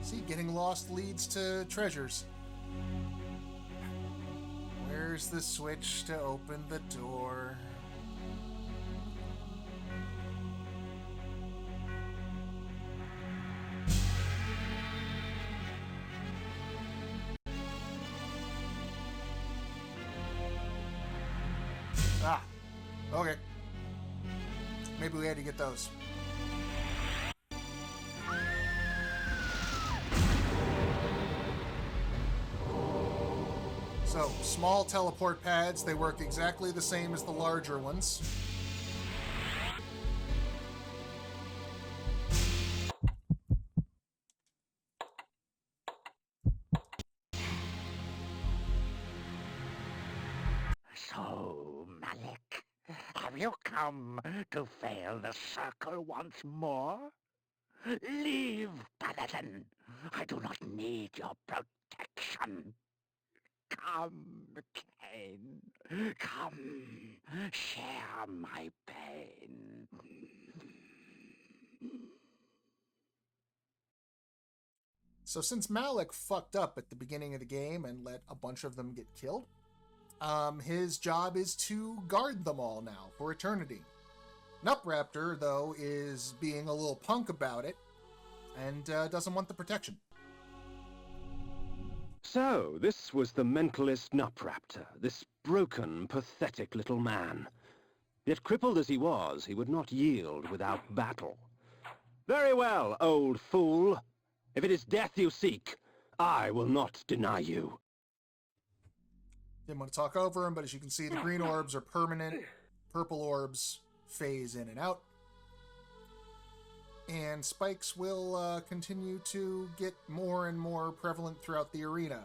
See, getting lost leads to treasures. Where's the switch to open the door? Ah, okay. Maybe we had to get those. So, small teleport pads, they work exactly the same as the larger ones. So, Malik, have you come to fail the circle once more? Leave, Paladin. I do not need your protection. Come, Cain. Come, share my pain. So since Malek fucked up at the beginning of the game and let a bunch of them get killed, his job is to guard them all now for eternity. Nupraptor, though, is being a little punk about it and doesn't want the protection. So, this was the mentalist Nupraptor, this broken, pathetic little man. Yet crippled as he was, he would not yield without battle. Very well, old fool. If it is death you seek, I will not deny you. Didn't want to talk over him, but as you can see, the green orbs are permanent. Purple orbs phase in and out. And spikes will continue to get more and more prevalent throughout the arena.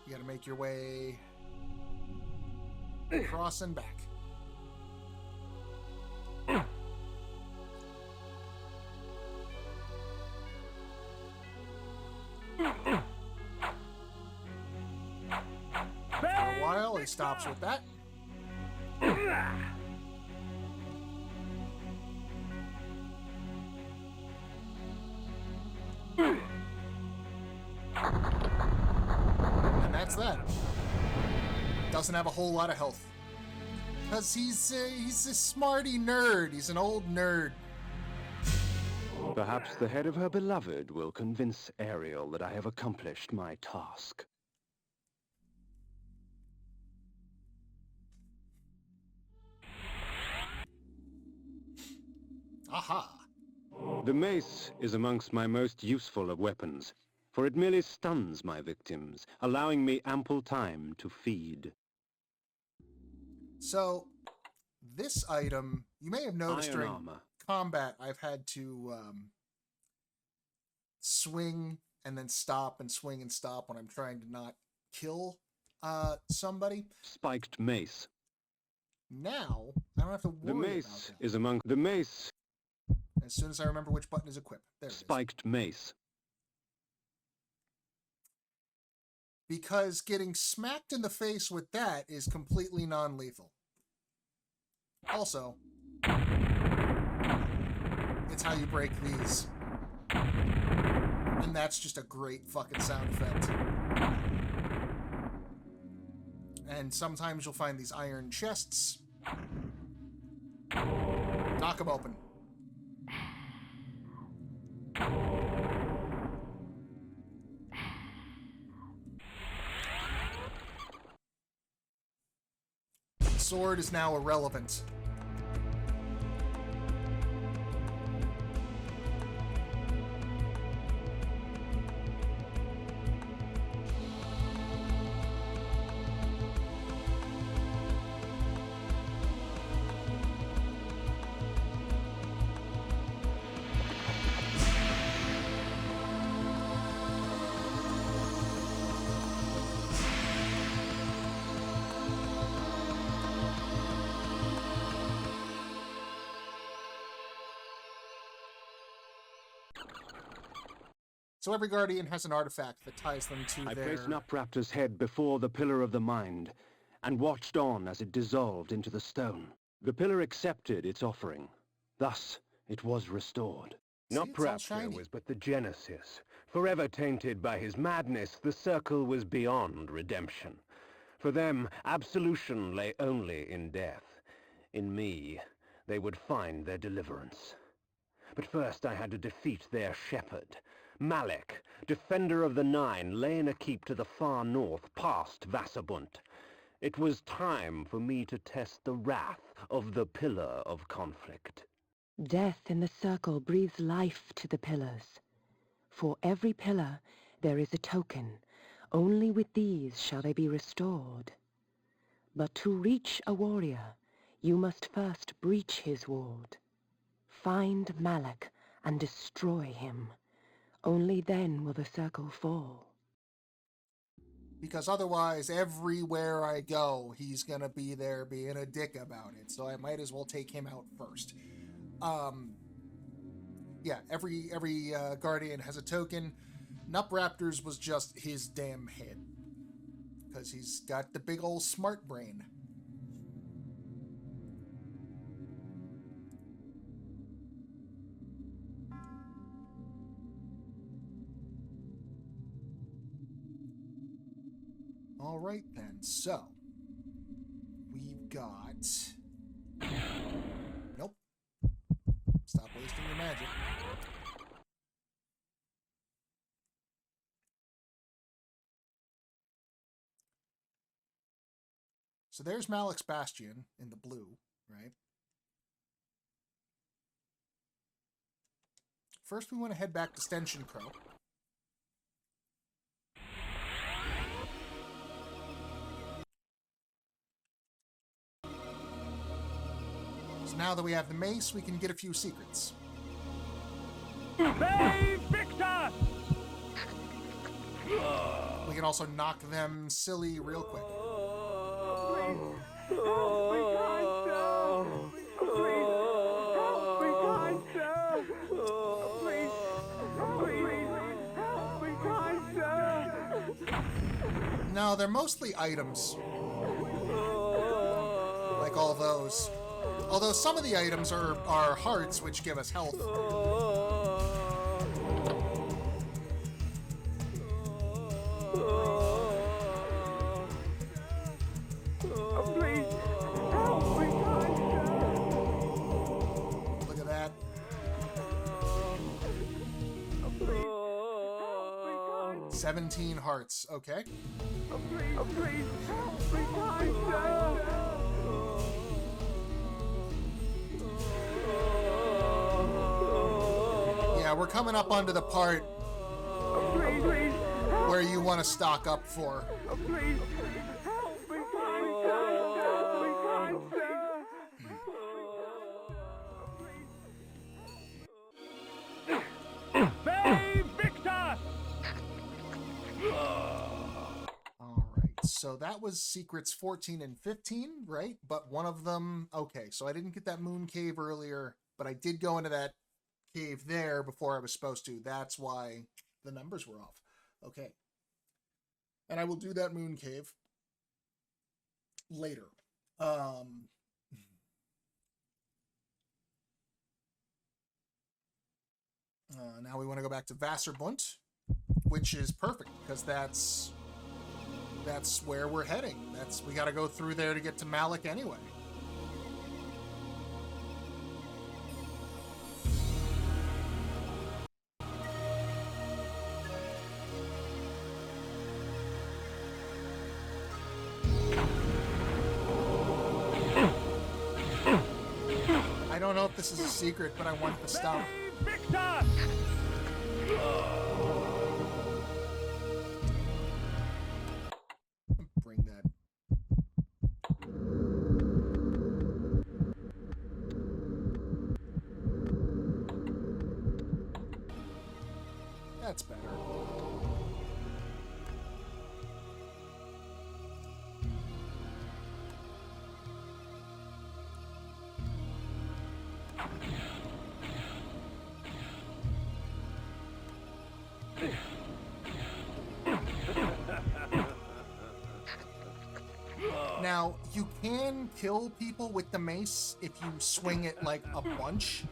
You gotta make your way across and back. For a while, he stops with that. And that's that. Doesn't have a whole lot of health. Because he's a smarty nerd. He's an old nerd. Perhaps the head of her beloved will convince Ariel that I have accomplished my task. Aha. The mace is amongst my most useful of weapons, for it merely stuns my victims, allowing me ample time to feed. So, this item, you may have noticed Iron during armor. combat, I've had to swing and then stop and swing and stop when I'm trying to not kill somebody. Spiked mace. Now, I don't have to The worry mace about that. is among the mace. As soon as I remember which button is equipped. There it is. Spiked mace. Because getting smacked in the face with that is completely non-lethal. Also, it's how you break these. And that's just a great fucking sound effect. And sometimes you'll find these iron chests. Knock them open. The sword is now irrelevant. So every Guardian has an artifact that ties them to I their... placed Nupraptor's head before the Pillar of the Mind, and watched on as it dissolved into the stone. The pillar accepted its offering. Thus, it was restored. See, it's all Nupraptor shiny. was but the genesis. Forever tainted by his madness, the circle was beyond redemption. For them, absolution lay only in death. In me, they would find their deliverance. But first I had to defeat their shepherd. Malek, defender of the Nine, lay in a keep to the far north, past Vassabunt. It was time for me to test the wrath of the Pillar of Conflict. Death in the circle breathes life to the pillars. For every pillar there is a token. Only with these shall they be restored. But to reach a warrior, you must first breach his ward. Find Malek and destroy him. Only then will the circle fall. Because otherwise, everywhere I go, he's gonna be there being a dick about it. So I might as well take him out first. Yeah, every Guardian has a token. Nupraptor's was just his damn head. Because he's got the big old smart brain. All right then, so we've got... Nope. Stop wasting your magic. So there's Malik's Bastion in the blue, right? First we want to head back to Stenchen Crow. So now that we have the mace, we can get a few secrets. Save Victor! We can also knock them silly real quick. Please, help me, kind sir! Please, help me, kind sir! Please, help me, kind sir! No, they're mostly items. Like all those. Although some of the items are hearts, which give us health. Please, help me, kind sir! Look at that. Please, help me, kind 17 hearts. Okay. Please, help me, kind sir! we're coming up onto the part Please, please, help, where you want to stock up for. please, help me, kind sir, help me, kind sir. Bay Victor! All right, so that was secrets 14 and 15, right? But one of them, okay, so I didn't get that moon cave earlier, but I did go into that cave there before I was supposed to. That's why the numbers were off. Okay. And I will do that moon cave later. Now we want to go back to Wasserbund, which is perfect because that's where we're heading. We got to go through there to get to Malik anyway. I don't know if this is a secret, but I want the stuff. Victor! Bring that. That's better. Now, you can kill people with the mace if you swing it like a bunch,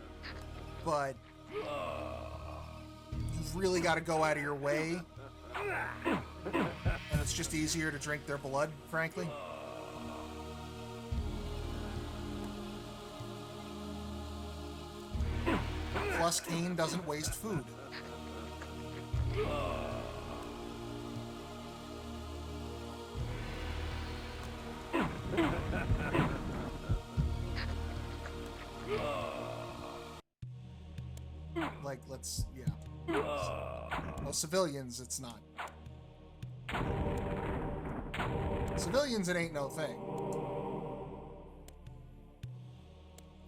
but you've really got to go out of your way, and it's just easier to drink their blood, frankly. Plus, Kane doesn't waste food. Like, yeah. Well, civilians, it's not. Civilians, it ain't no thing.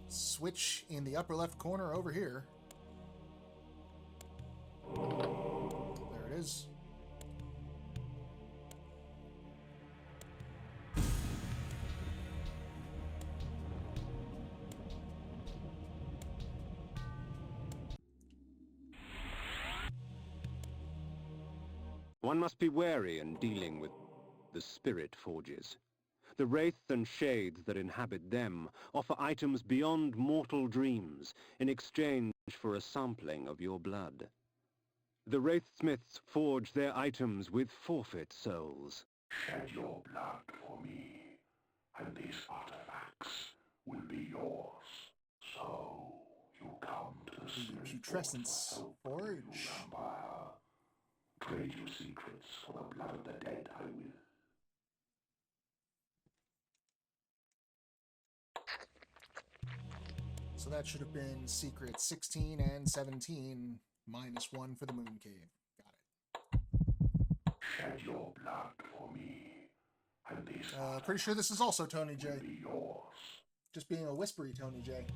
Switch in the upper left corner over here. There it is. One must be wary in dealing with the spirit forges. The wraiths and shades that inhabit them offer items beyond mortal dreams in exchange for a sampling of your blood. The wraithsmiths forge their items with forfeit souls. Shed your blood for me, and these artifacts will be yours. So, you come to the spirit Putrescence Forge. vampire. Trade your secrets for the blood of the dead, I will. So that should have been secret 16 and 17, -1 for the moon cave. Got it. Shed your blood for me, and these Pretty sure this is also Tony will J. be yours. Just being a whispery Tony J.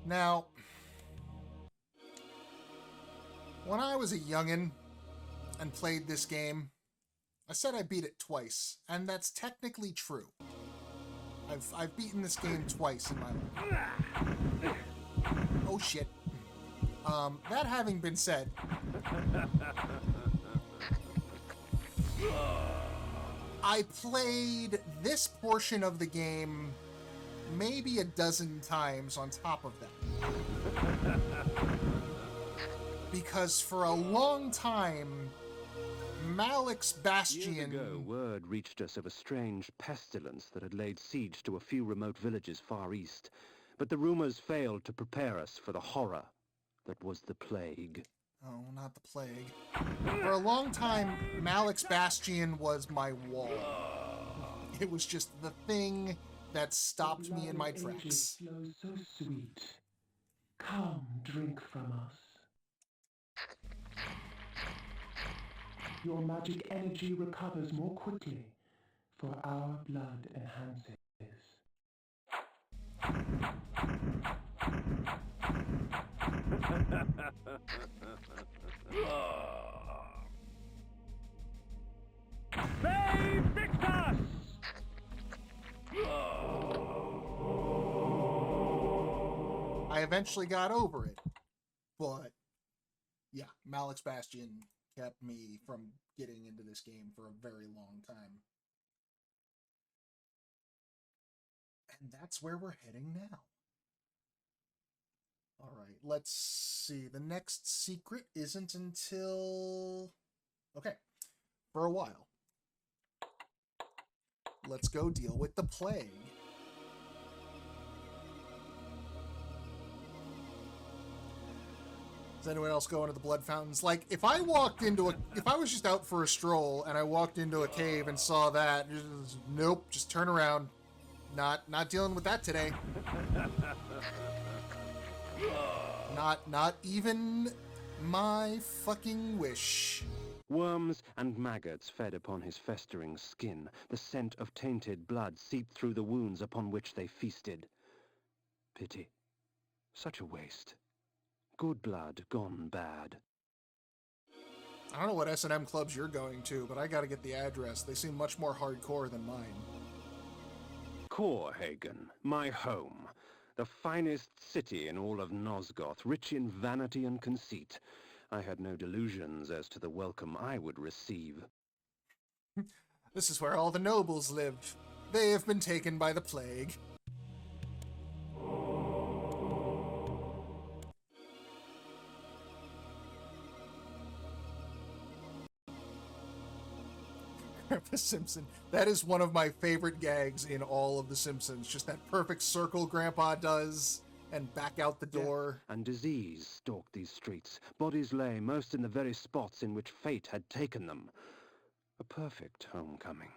Now, when I was a youngin' and played this game, I said I beat it twice, and that's technically true. I've beaten this game twice in my life. Oh shit. That having been said, I played this portion of the game maybe a dozen times on top of that. Because for a long time, Malik's Bastion... Years ago, word reached us of a strange pestilence that had laid siege to a few remote villages far east, but the rumors failed to prepare us for the horror that was the plague. Oh, not the plague. For a long time, Malik's Bastion was my wall. It was just the thing that stopped me in my tracks. Flows so sweet. Come, drink from us. Your magic energy recovers more quickly, for our blood enhances. Save Victus! I eventually got over it, but yeah, Malik's Bastion kept me from getting into this game for a very long time. And that's where we're heading now. All right, let's see. The next secret isn't until... Okay, for a while. Let's go deal with the plague. Does anyone else go into the blood fountains? Like, if I was just out for a stroll and I walked into a cave and saw that, nope, just turn around. Not dealing with that today. Not even my fucking wish. Worms and maggots fed upon his festering skin. The scent of tainted blood seeped through the wounds upon which they feasted. Pity. Such a waste. Good blood gone bad. I don't know what S&M clubs you're going to, but I gotta get the address. They seem much more hardcore than mine. Korhagen, my home. The finest city in all of Nosgoth, rich in vanity and conceit. I had no delusions as to the welcome I would receive. This is where all the nobles live. They have been taken by the plague. Grandpa Simpson. That is one of my favorite gags in all of The Simpsons. Just that perfect circle Grandpa does, and back out the door. Death and disease stalked these streets. Bodies lay most in the very spots in which fate had taken them. A perfect homecoming.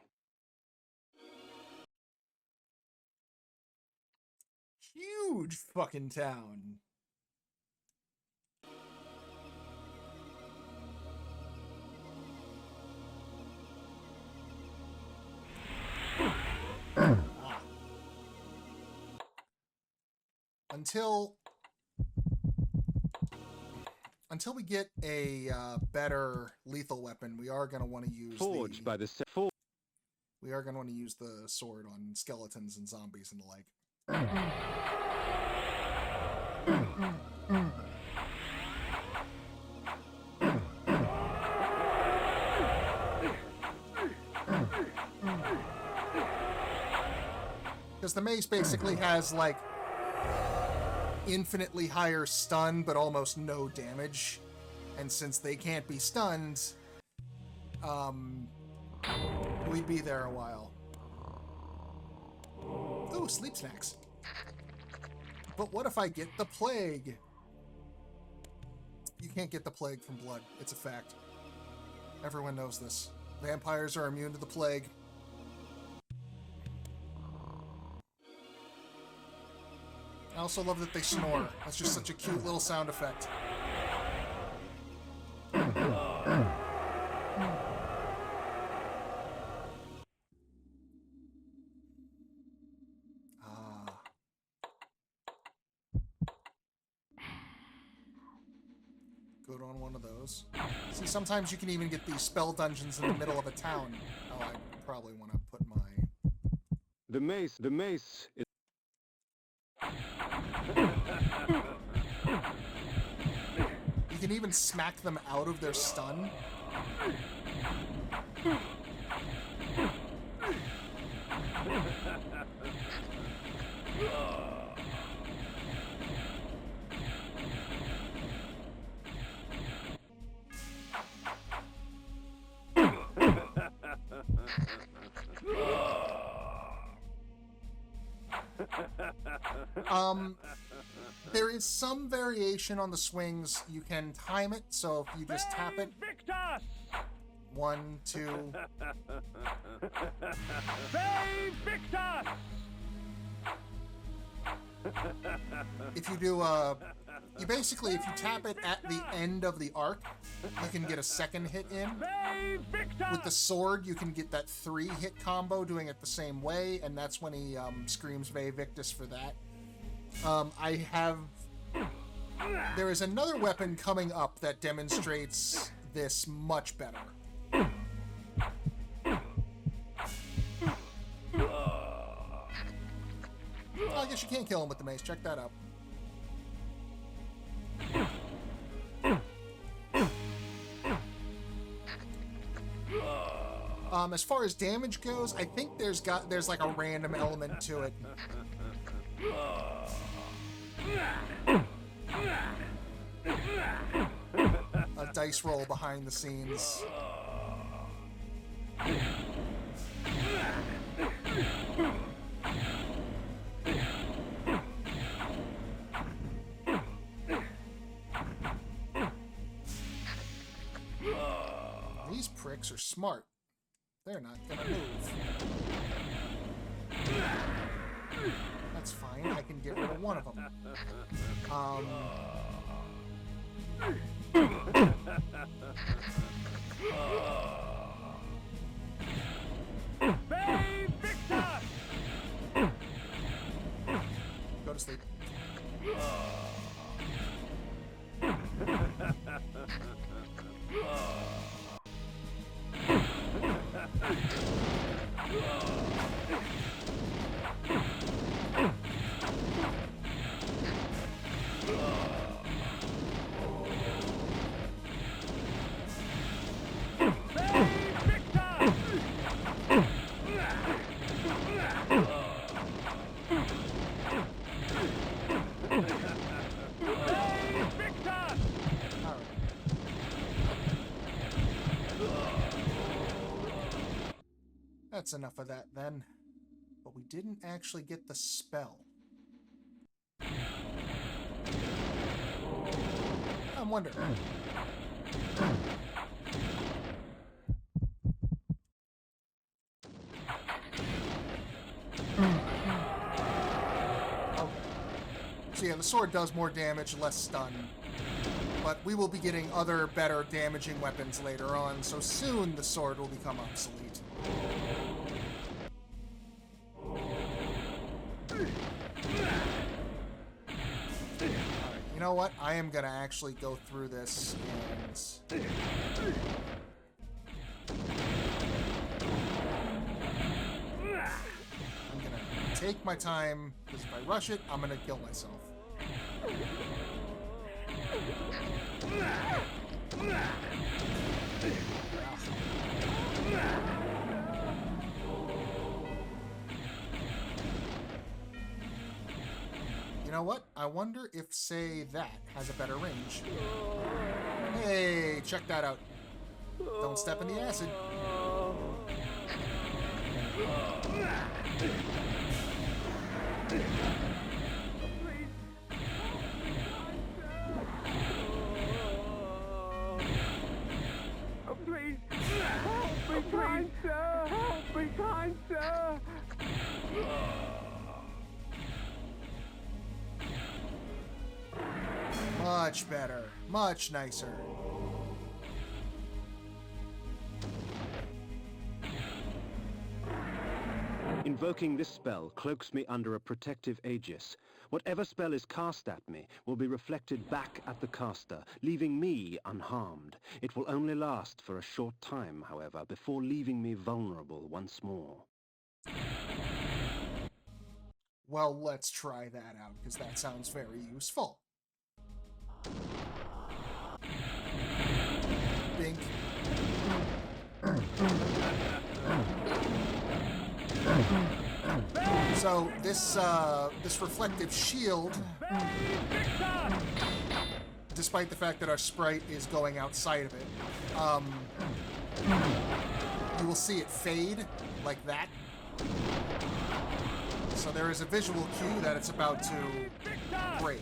Huge fucking town. Until we get a better lethal weapon, we are going to want to use we are going to want to use the sword on skeletons and zombies and the like. Because the mace basically has, like, infinitely higher stun, but almost no damage. And since they can't be stunned, we'd be there a while. Ooh, sleep snacks. But what if I get the plague? You can't get the plague from blood. It's a fact. Everyone knows this. Vampires are immune to the plague. I also love that they snore. That's just such a cute little sound effect. Good on one of those. See, sometimes you can even get these spell dungeons in the middle of a town. Oh, I probably want to put my... The mace is... You can even smack them out of their stun. There is some variation on the swings. You can time it, so if you just tap it. Victus! 1, 2. Save Victus! If you do, you basically, if you tap it at the end of the arc, you can get a second hit in. Save Victus! With the sword, you can get that 3-hit combo doing it the same way, and that's when he screams Ve Victus for that. There is another weapon coming up that demonstrates this much better. Well, I guess you can't kill him with the mace. Check that out. As far as damage goes, I think there's like a random element to it. A dice roll behind the scenes. These pricks are smart. They're not gonna move. That's fine. I can get rid of one of them. Go to sleep. That's enough of that then. But we didn't actually get the spell. I'm wondering. So yeah, the sword does more damage, less stun. But we will be getting other better damaging weapons later on, so soon the sword will become obsolete. You know what? I am gonna actually go through this and... I'm gonna take my time, because if I rush it, I'm gonna kill myself. You know what? I wonder if, say, that has a better range. Hey, check that out. Don't step in the acid. Please, help me, kind sir! Help me, kind sir! Much better. Much nicer. Invoking this spell cloaks me under a protective aegis. Whatever spell is cast at me will be reflected back at the caster, leaving me unharmed. It will only last for a short time, however, before leaving me vulnerable once more. Well, let's try that out, because that sounds very useful. Bink. So this reflective shield, despite the fact that our sprite is going outside of it, you will see it fade like that. So there is a visual cue that it's about to break.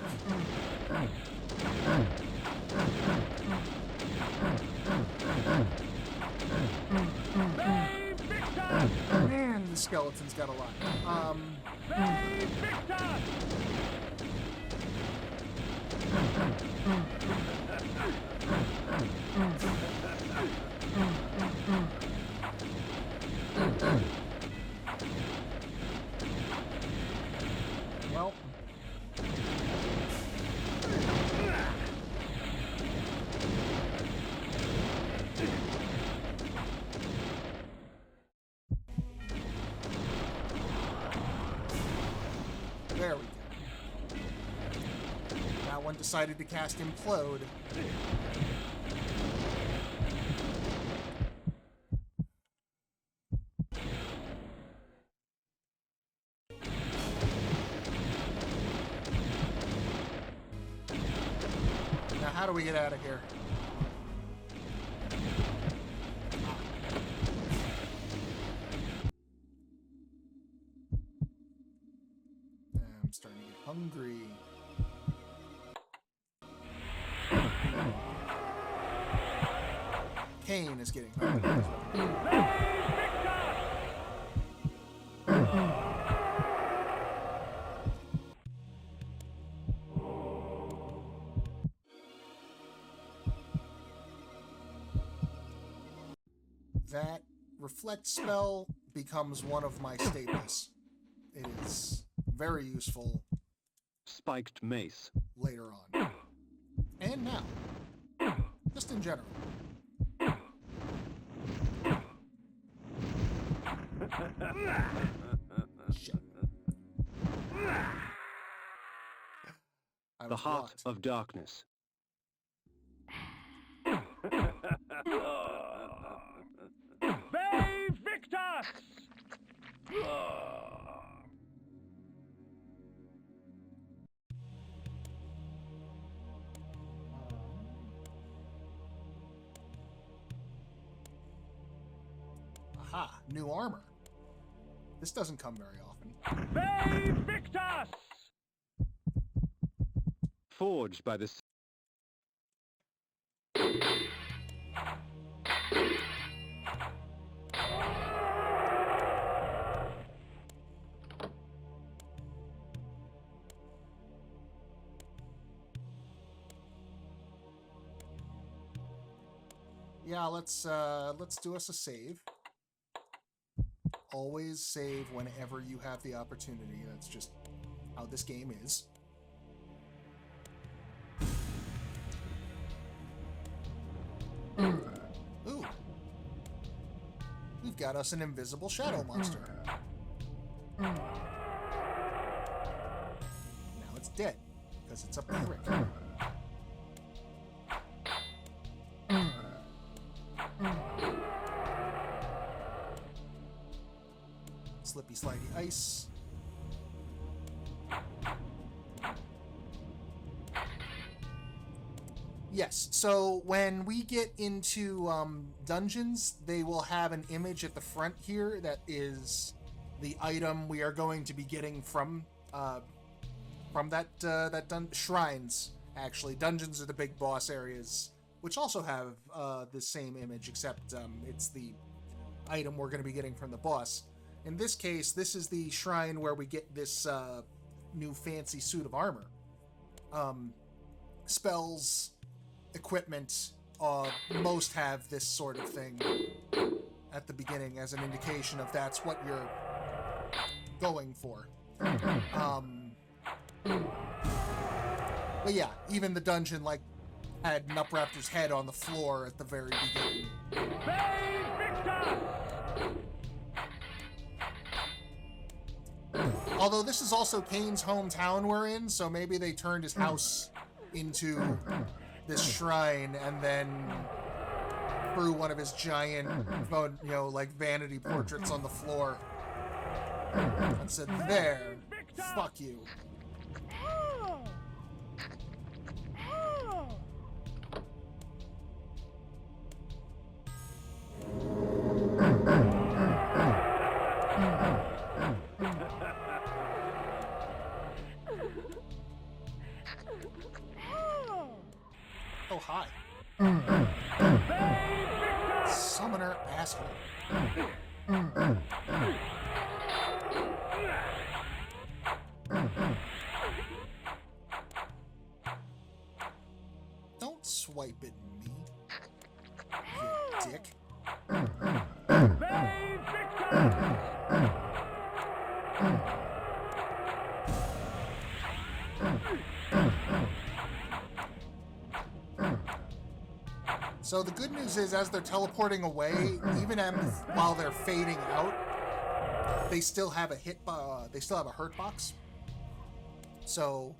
Man, the skeleton's got a lot. Well. There we go. That one decided to cast Implode. Now, how do we get out of here? I'm starting to get hungry. Kane is getting hungry. That reflect spell becomes one of my staples. It is very useful Spiked mace. later on. And now. Just in general. Shit. I The was heart blocked. of darkness. Bay Victus! Aha, new armor. This doesn't come very often. Bay Victus! Forged by the... Yeah, let's do us a save. Always save whenever you have the opportunity. That's just how this game is. Ooh. We've got us an invisible shadow monster. Now it's dead, because it's a brick. Slippy slidey ice. Yes, so when we get into dungeons, they will have an image at the front here that is the item we are going to be getting from that shrines. Actually, dungeons are the big boss areas, which also have the same image, except it's the item we're going to be getting from the boss. In this case, this is the shrine where we get this new fancy suit of armor. Spells, equipment, most have this sort of thing at the beginning as an indication of that's what you're going for. But yeah, even the dungeon had Nupraptor's head on the floor at the very beginning. Although this is also Kane's hometown we're in, so maybe they turned his house into this shrine and then threw one of his giant, vanity portraits on the floor and said, "There, fuck you." Oh, hi. Summoner asshole. Don't swipe at me, you dick. So the good news is, as they're teleporting away, even while they're fading out, they still have a hurt box. So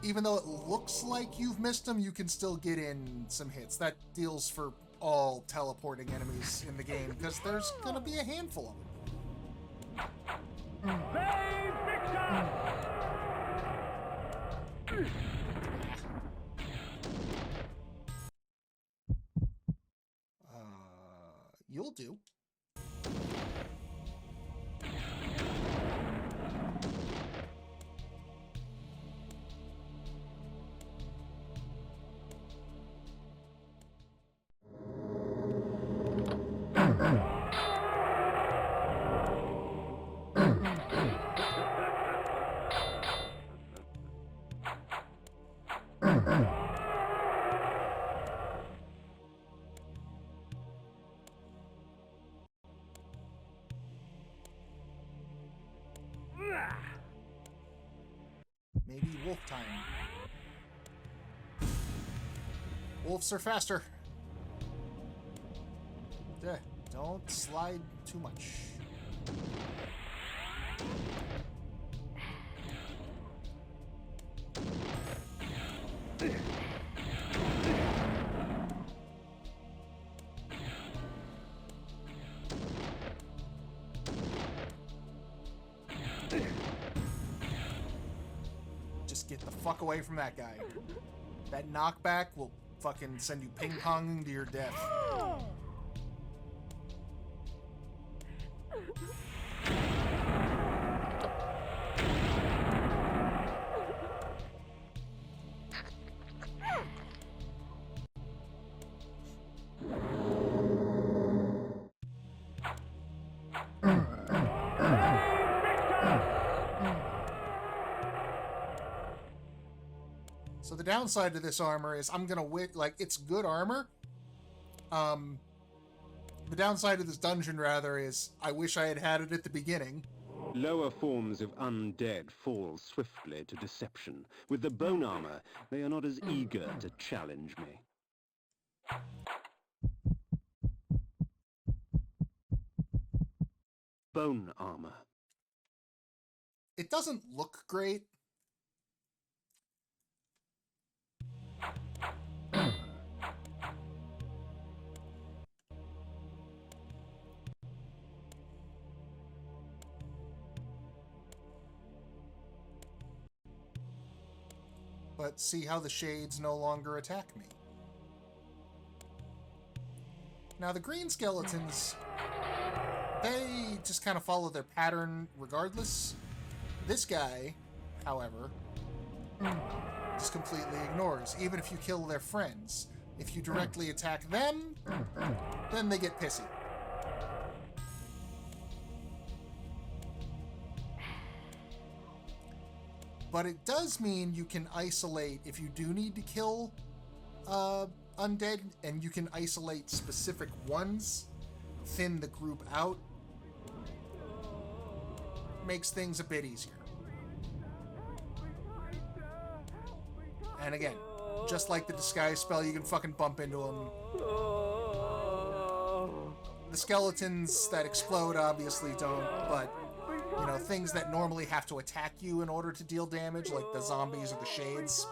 even though it looks like you've missed them, you can still get in some hits. That deals for all teleporting enemies in the game, because there's gonna be a handful of them. You'll do. Maybe wolf time. Wolves are faster. Don't slide too much. Just get the fuck away from that guy. That knockback will fucking send you ping-ponging to your death. So the downside to this armor is it's good armor. The downside of this dungeon, rather, is I wish I had had it at the beginning. Lower forms of undead fall swiftly to deception. With the bone armor, they are not as eager to challenge me. Bone armor. It doesn't look great. But see how the shades no longer attack me. Now the green skeletons, they just kind of follow their pattern regardless. This guy, however, just completely ignores, even if you kill their friends. If you directly attack them, then they get pissy. But it does mean you can isolate if you do need to kill undead, and you can isolate specific ones, thin the group out. Makes things a bit easier. And again, just like the disguise spell, you can fucking bump into them. The skeletons that explode obviously don't, but you know, things that normally have to attack you in order to deal damage, like the zombies or the shades.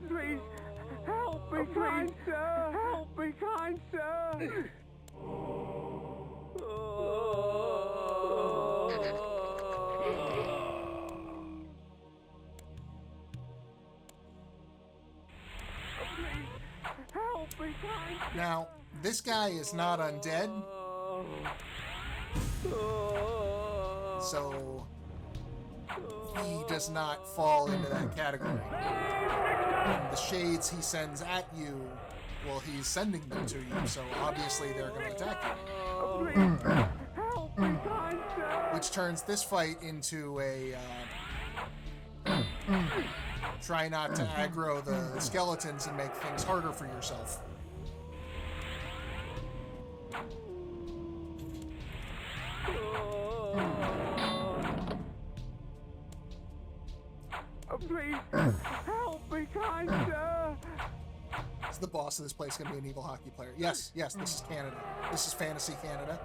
Please, help me, kind sir! Help me, kind sir! Now, this guy is not undead. So, he does not fall into that category. And the shades he sends at you, well, he's sending them to you, so obviously they're going to attack you. Please, help me, kind sir. Which turns this fight into a try not to aggro the skeletons and make things harder for yourself. Please, help me, kind sir. Is the boss of this place going to be an evil hockey player? Yes, this is Canada. This is fantasy Canada.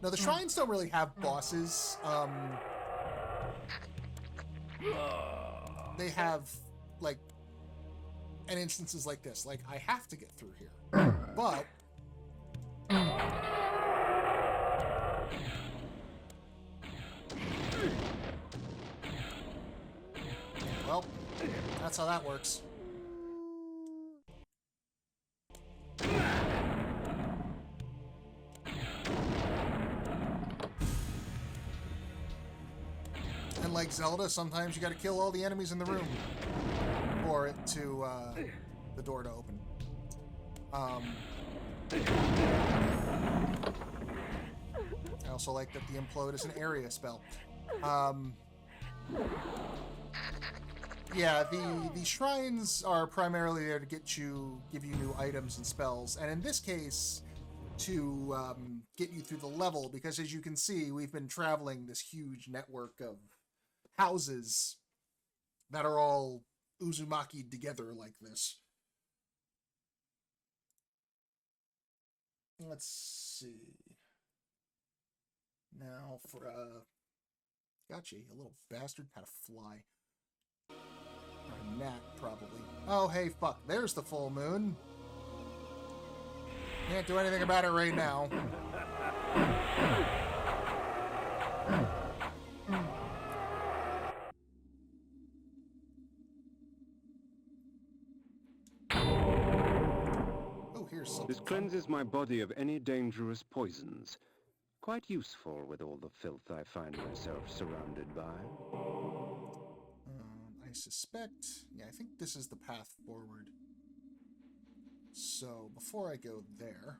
No, the shrines don't really have bosses. They have, like, and instances like this. Like, I have to get through here. But well, that's how that works. And like Zelda, sometimes you gotta kill all the enemies in the room for it to, the door to open. I also like that the Implode is an area spell. Yeah, the shrines are primarily there to give you new items and spells, and in this case, to get you through the level, because as you can see, we've been traveling this huge network of houses that are all Uzumaki'd together like this. Let's see. Now for gotcha, you little bastard. Had a fly. Or a gnat, probably. Oh, hey, fuck. There's the full moon. Can't do anything about it right now. Oh, here's something. This cleanses my body of any dangerous poisons. Quite useful with all the filth I find myself surrounded by. I suspect... Yeah, I think this is the path forward. So, before I go there...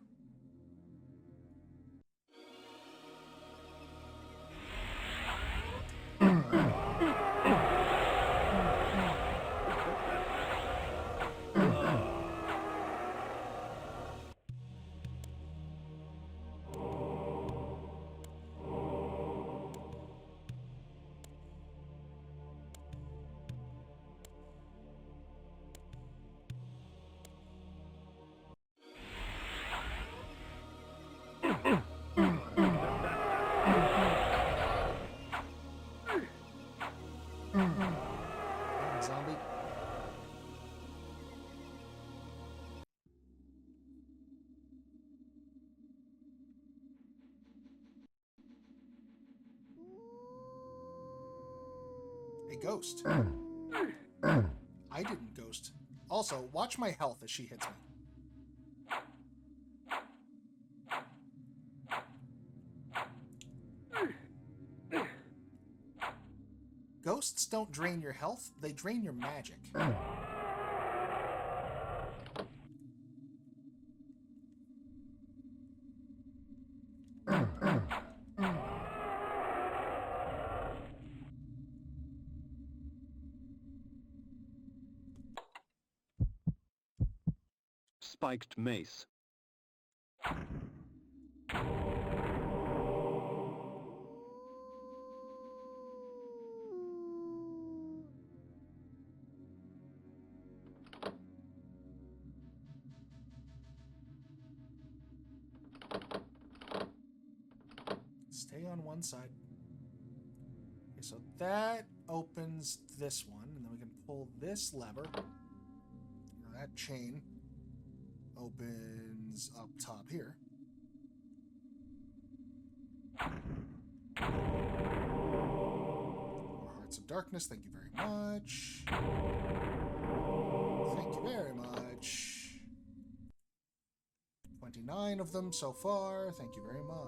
Zombie. A ghost. I didn't ghost. Also, watch my health as she hits me. Ghosts don't drain your health, they drain your magic. Spiked mace. Stay on one side. Okay, so that opens this one, and then we can pull this lever. Now that chain opens up top here. More Hearts of Darkness, thank you very much. Thank you very much. 29 of them so far, thank you very much.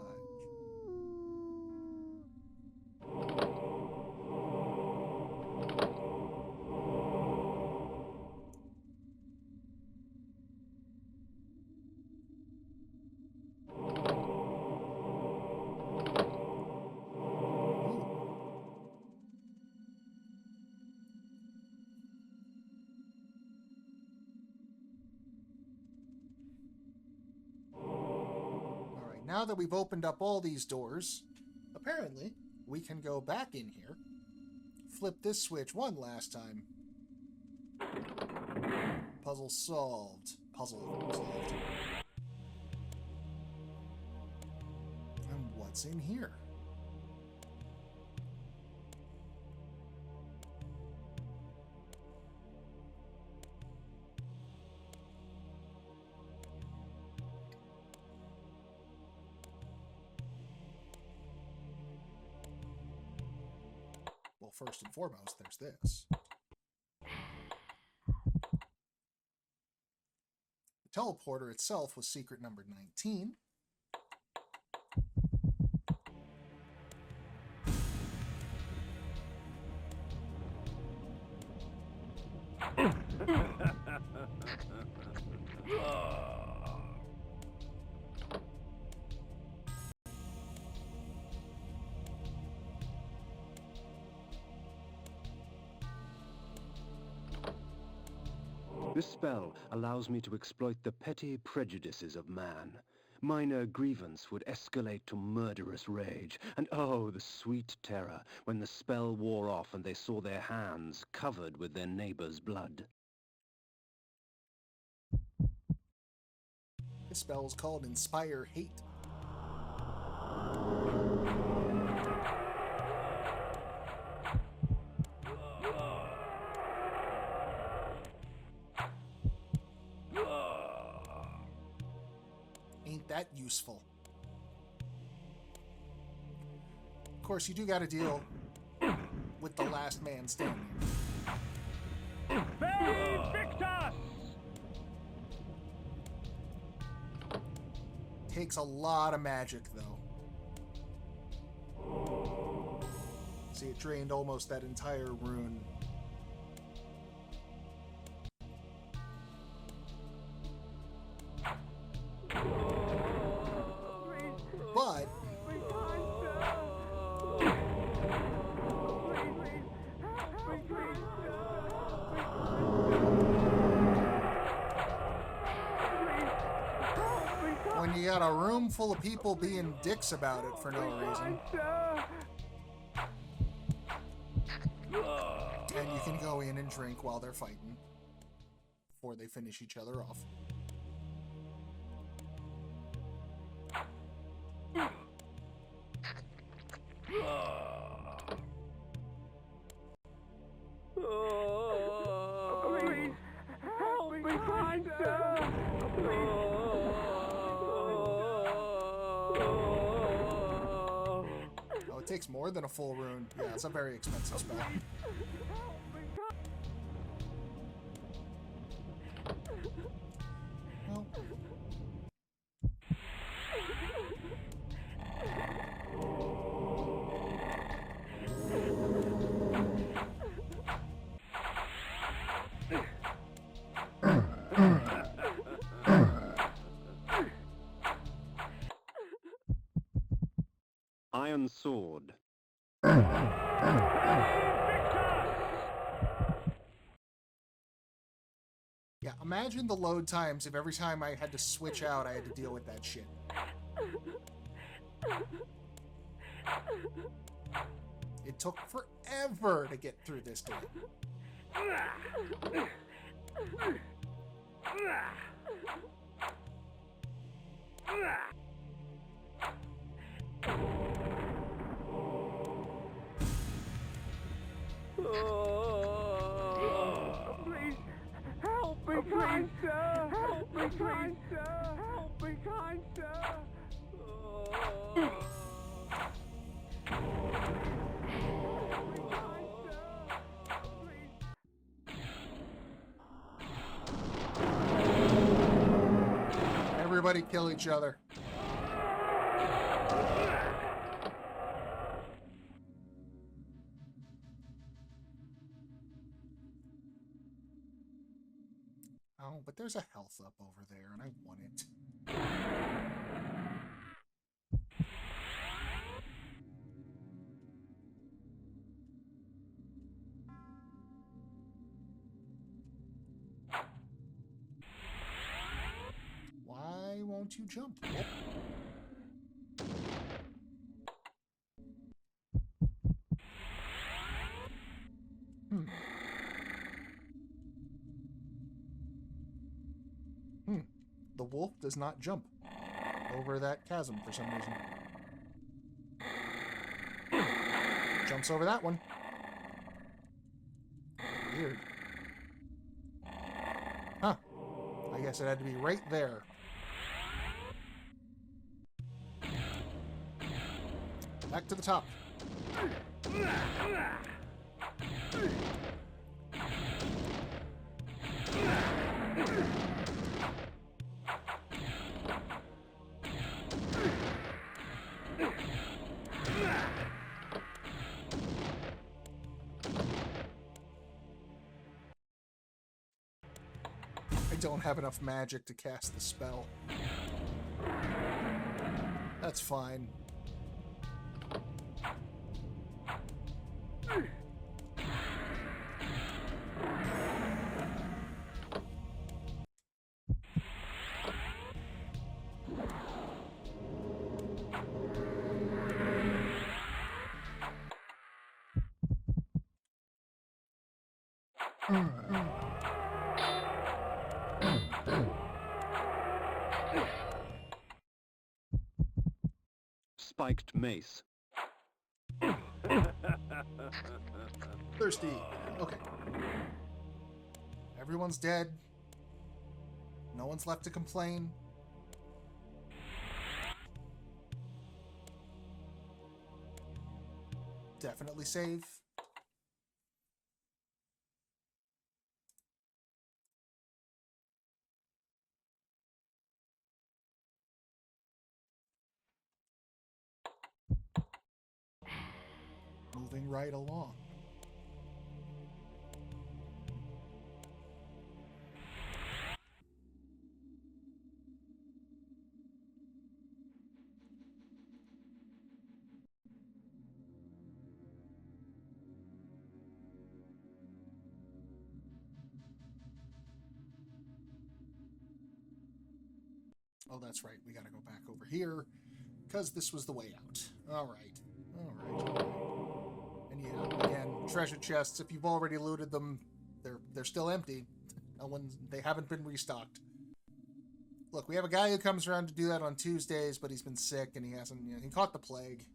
now that we've opened up all these doors, apparently we can go back in here, flip this switch one last time. Puzzle solved. Puzzle solved. And what's in here? Well, first and foremost, there's this. The teleporter itself was secret number 19. This spell allows me to exploit the petty prejudices of man. Minor grievance would escalate to murderous rage, and oh, the sweet terror when the spell wore off and they saw their hands covered with their neighbor's blood. This spell is called Inspire Hate. Ain't that useful? Of course, you do gotta deal with the last man standing. Victus! Takes a lot of magic, though. See, it drained almost that entire rune. But when you got a room full of people being dicks about it for no reason, and you can go in and drink while they're fighting before they finish each other off. Please, help me, kind sir! Oh, it takes more than a full rune. Yeah, it's a very expensive spell. Well, Iron Sword. yeah, imagine the load times if every time I had to switch out, I had to deal with that shit. It took forever to get through this game. Please, help me, kind sir! Help me, kind sir! Help me, kind sir! Everybody kill each other. Oh, but there's a health up over there, and I want it. Why won't you jump? Whoop. the wolf does not jump over that chasm for some reason. Jumps over that one. Weird. Huh. I guess it had to be right there. Back to the top. I don't have enough magic to cast the spell. That's fine. Spiked mace. Thirsty. Okay. Everyone's dead. No one's left to complain. Definitely save. Moving right along. Oh, that's right. We gotta go back over here, because this was the way out. All right. All right. And yeah, again, treasure chests, if you've already looted them, they're still empty. They haven't been restocked. Look, we have a guy who comes around to do that on Tuesdays, but he's been sick and he hasn't, he caught the plague.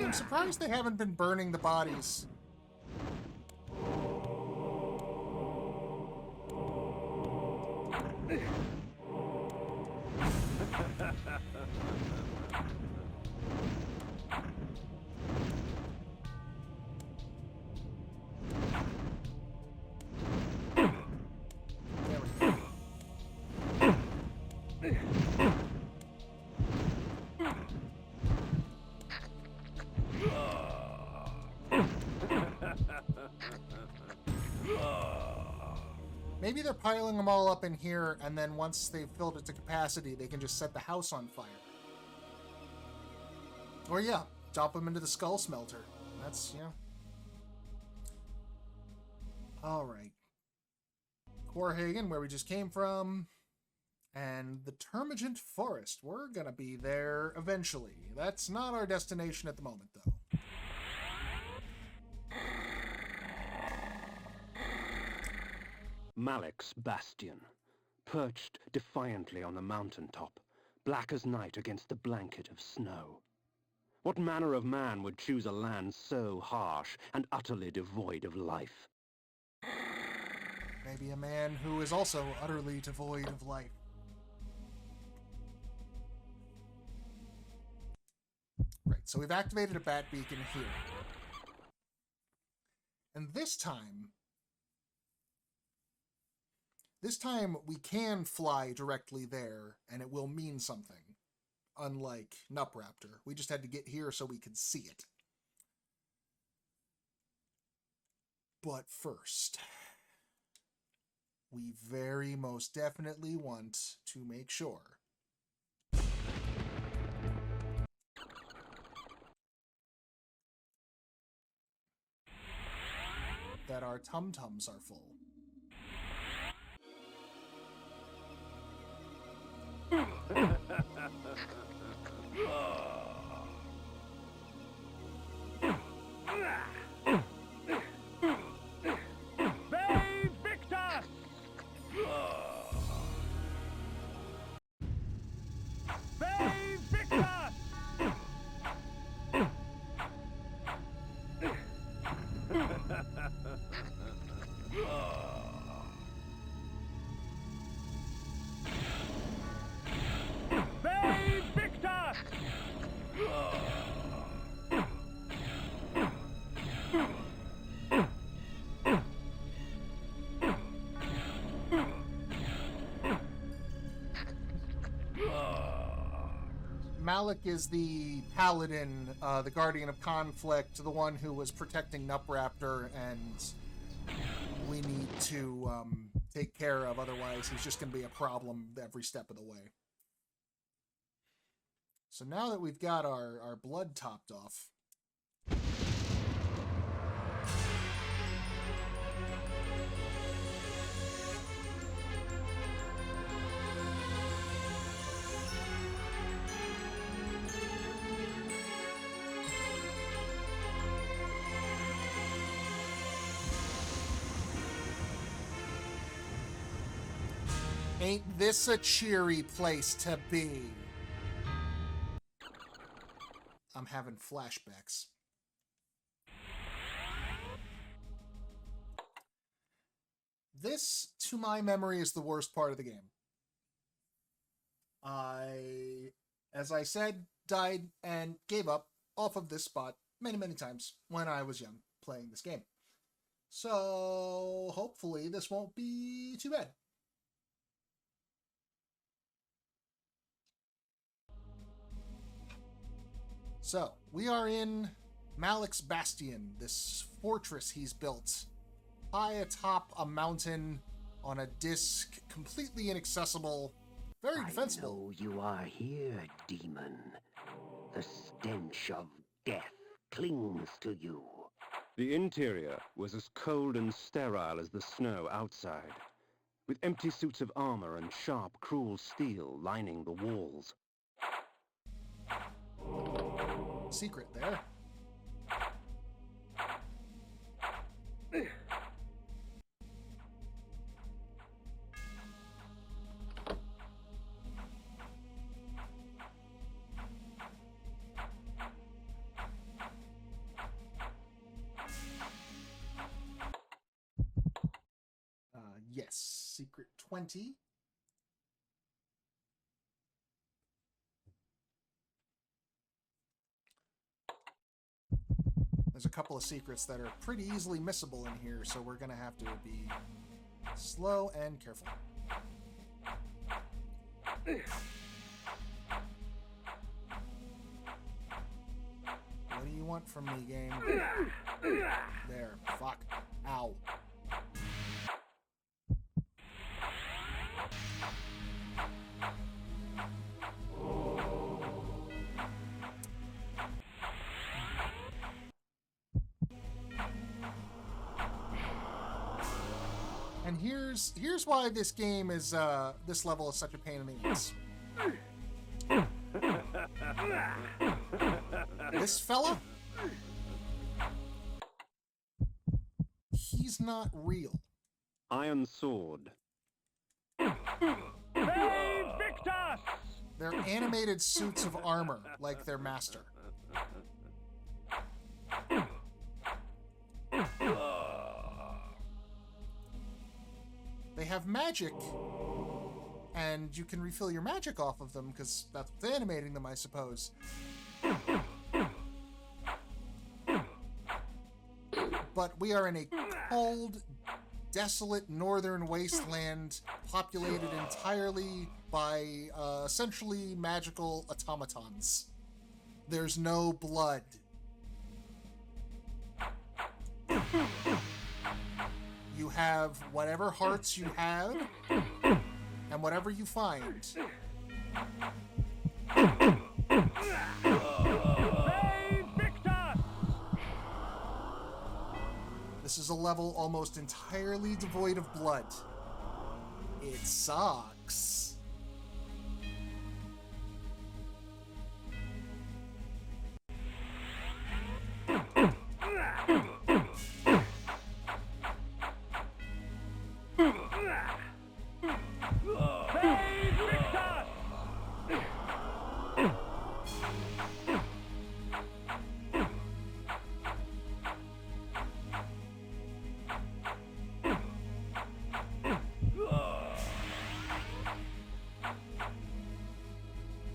I'm surprised they haven't been burning the bodies. Maybe they're piling them all up in here, and then once they've filled it to capacity, they can just set the house on fire. Or yeah, dump them into the skull smelter. That's, yeah. Alright. Corhagen, where we just came from. And the Termagant Forest. We're gonna be there eventually. That's not our destination at the moment, though. Malik's Bastion, perched defiantly on the mountaintop, black as night against the blanket of snow. What manner of man would choose a land so harsh and utterly devoid of life? Maybe a man who is also utterly devoid of life. Right, so we've activated a bat beacon here. And this time we can fly directly there, and it will mean something. Unlike Nupraptor. We just had to get here so we could see it. But first, we very most definitely want to make sure that our tum-tums are full. Malik is the paladin, the guardian of conflict, the one who was protecting Nupraptor, and we need to take care of, otherwise he's just going to be a problem every step of the way. So now that we've got our blood topped off, ain't this a cheery place to be? I'm having flashbacks. This, to my memory, is the worst part of the game. I, as I said, died and gave up off of this spot many, many times when I was young playing this game. So hopefully this won't be too bad. So, we are in Malik's Bastion, this fortress he's built, high atop a mountain on a disc, completely inaccessible, very defensible. I know you are here, demon. The stench of death clings to you. The interior was as cold and sterile as the snow outside, with empty suits of armor and sharp, cruel steel lining the walls. Secret there. Yes, secret 20. There's a couple of secrets that are pretty easily missable in here, so we're going to have to be slow and careful. What do you want from me, game? There. Fuck. Ow. And here's why this game is this level is such a pain in the ass. This fella, he's not real. Iron Sword. They're animated suits of armor, like their master. They have magic, and you can refill your magic off of them, because that's what's animating them, I suppose. But we are in a cold, desolate northern wasteland populated entirely by essentially magical automatons. There's no blood. have whatever hearts you have and whatever you find. This is a level almost entirely devoid of blood. It sucks.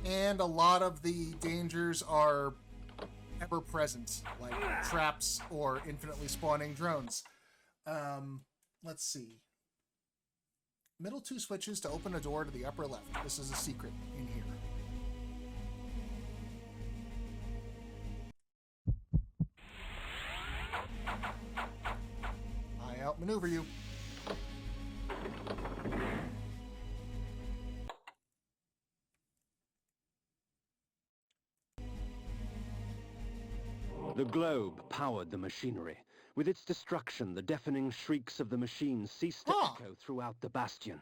And a lot of the dangers are ever present, like traps or infinitely spawning drones. Let's see. Middle two switches to open a door to the upper left. This is a secret in here. I outmaneuver you. The globe powered the machinery. With its destruction, the deafening shrieks of the machines ceased to echo throughout the Bastion.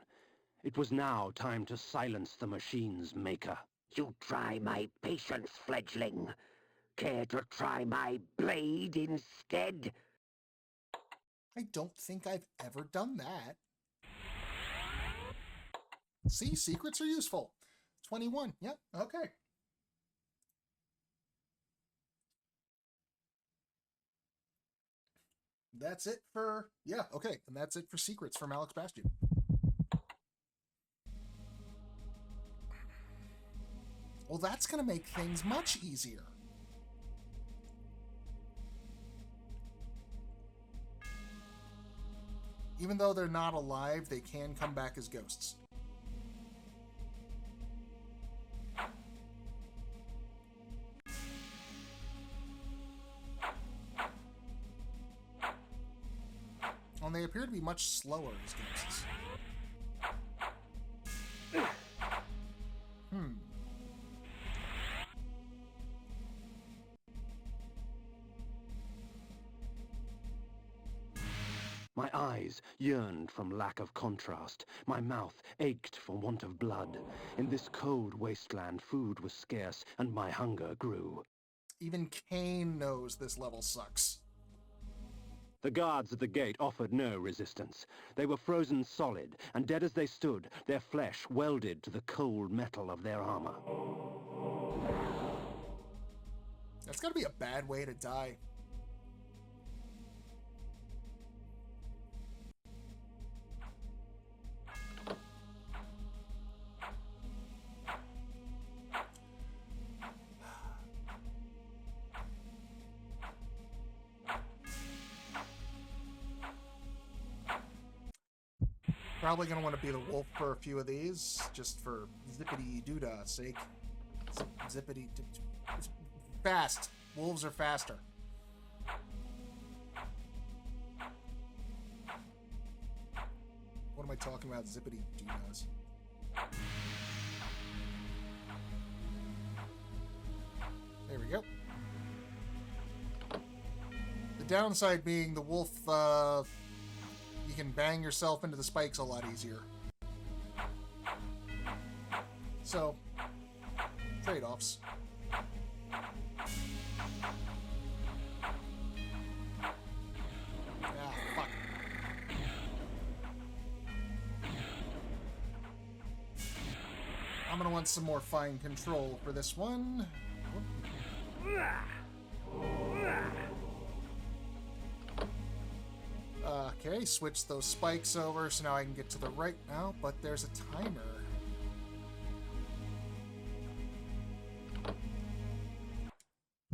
It was now time to silence the machine's maker. You try my patience, fledgling. Care to try my blade instead? I don't think I've ever done that. See, secrets are useful. 21. Yep, okay. That's it for... Yeah, okay. And that's it for secrets for Malik's Bastion. Well, that's going to make things much easier. Even though they're not alive, they can come back as ghosts. And they appear to be much slower as ghosts. My eyes yearned from lack of contrast. My mouth ached for want of blood. In this cold wasteland, food was scarce, and my hunger grew. Even Kane knows this level sucks. The guards at the gate offered no resistance. They were frozen solid, and dead as they stood, their flesh welded to the cold metal of their armor. That's gotta be a bad way to die. Probably going to want to be the wolf for a few of these, just for zippity-doo-dah sake. Zippity... It's fast. Wolves are faster. What am I talking about? Zippity-doo-dahs. There we go. The downside being the wolf, you can bang yourself into the spikes a lot easier. So, trade-offs. Ah, fuck. I'm gonna want some more fine control for this one. Okay, switch those spikes over so now I can get to the right now, but there's a timer.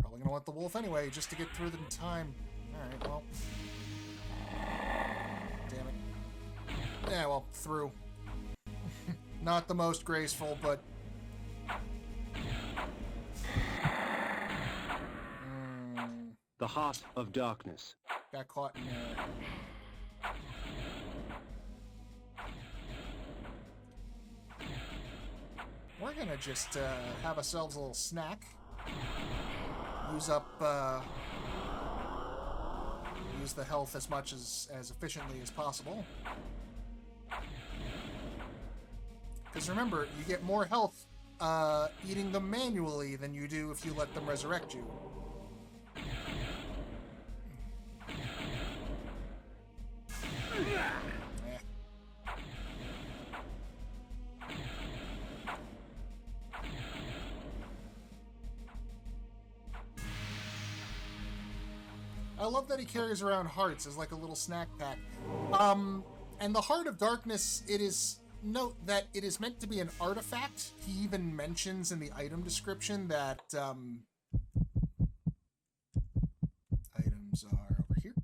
Probably gonna want the wolf anyway, just to get through the time. Alright, well. Damn it. Yeah, well, through. Not the most graceful, but... The heart of darkness. Got caught in there. gonna just have ourselves a little snack. Use the health as much as efficiently as possible. Because remember, you get more health eating them manually than you do if you let them resurrect you. I love that he carries around hearts as like a little snack pack. And the Heart of Darkness, note that it is meant to be an artifact. He even mentions in the item description that items are over here.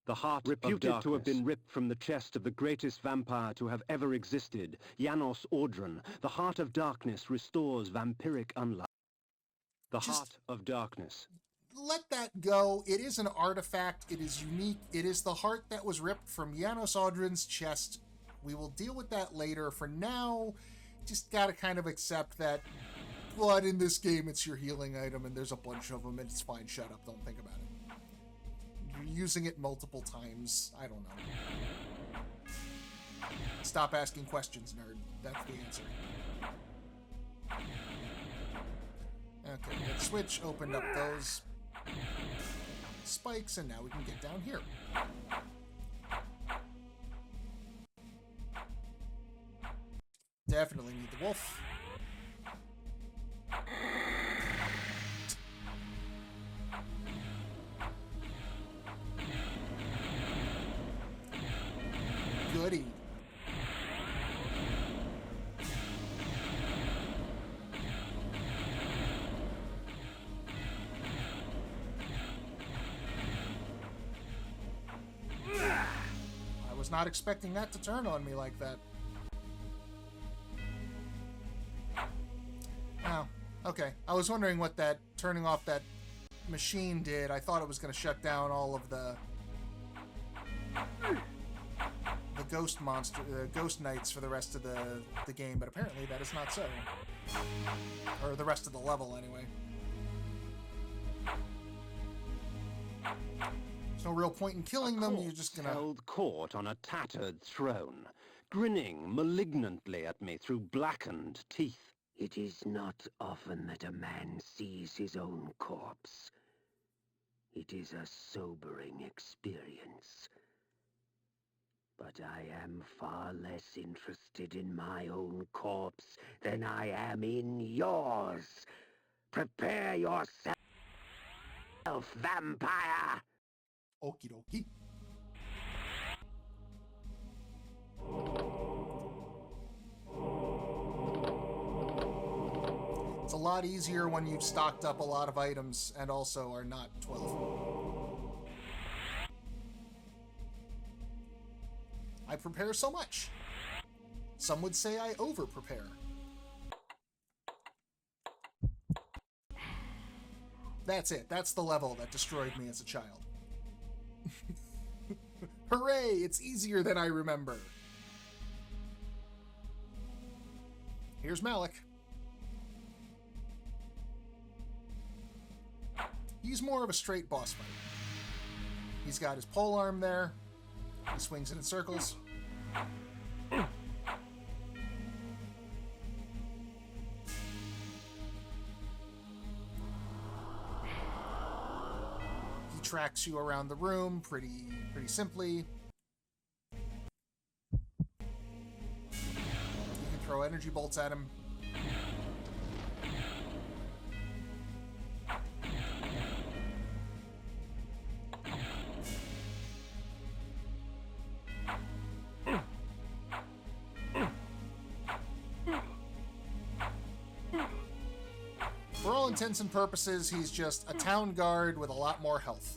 The heart reputed to have been ripped from the chest of the greatest vampire to have ever existed, Janos Audron. The Heart of Darkness restores vampiric unlife. The Heart of Darkness. Let that go. It is an artifact. It is unique. It is the heart that was ripped from Janos Audron's chest. We will deal with that later. For now, just gotta kind of accept that, but in this game, it's your healing item, and there's a bunch of them, and it's fine. Shut up. Don't think about it. You're using it multiple times. I don't know. Stop asking questions, nerd. That's the answer. Okay, that switch opened up those spikes, and now we can get down here. Definitely need the wolf. Goody. I was not expecting that to turn on me like that. Oh, okay. I was wondering what that turning off that machine did. I thought it was going to shut down all of the ghost knights for the rest of the game, but apparently that is not so. Or the rest of the level, anyway. There's no real point in killing them. You're just gonna held court on a tattered throne, grinning malignantly at me through blackened teeth. It is not often that a man sees his own corpse. It is a sobering experience. But I am far less interested in my own corpse than I am in yours. Prepare yourself, vampire! Okie dokie. It's a lot easier when you've stocked up a lot of items and also are not 12. I prepare so much. Some would say I over-prepare. That's it. That's the level that destroyed me as a child. Hooray! It's easier than I remember. Here's Malik. He's more of a straight boss fight. He's got his polearm there. He swings it in circles. He tracks you around the room pretty simply. You can throw energy bolts at him. For all intents and purposes, he's just a town guard with a lot more health.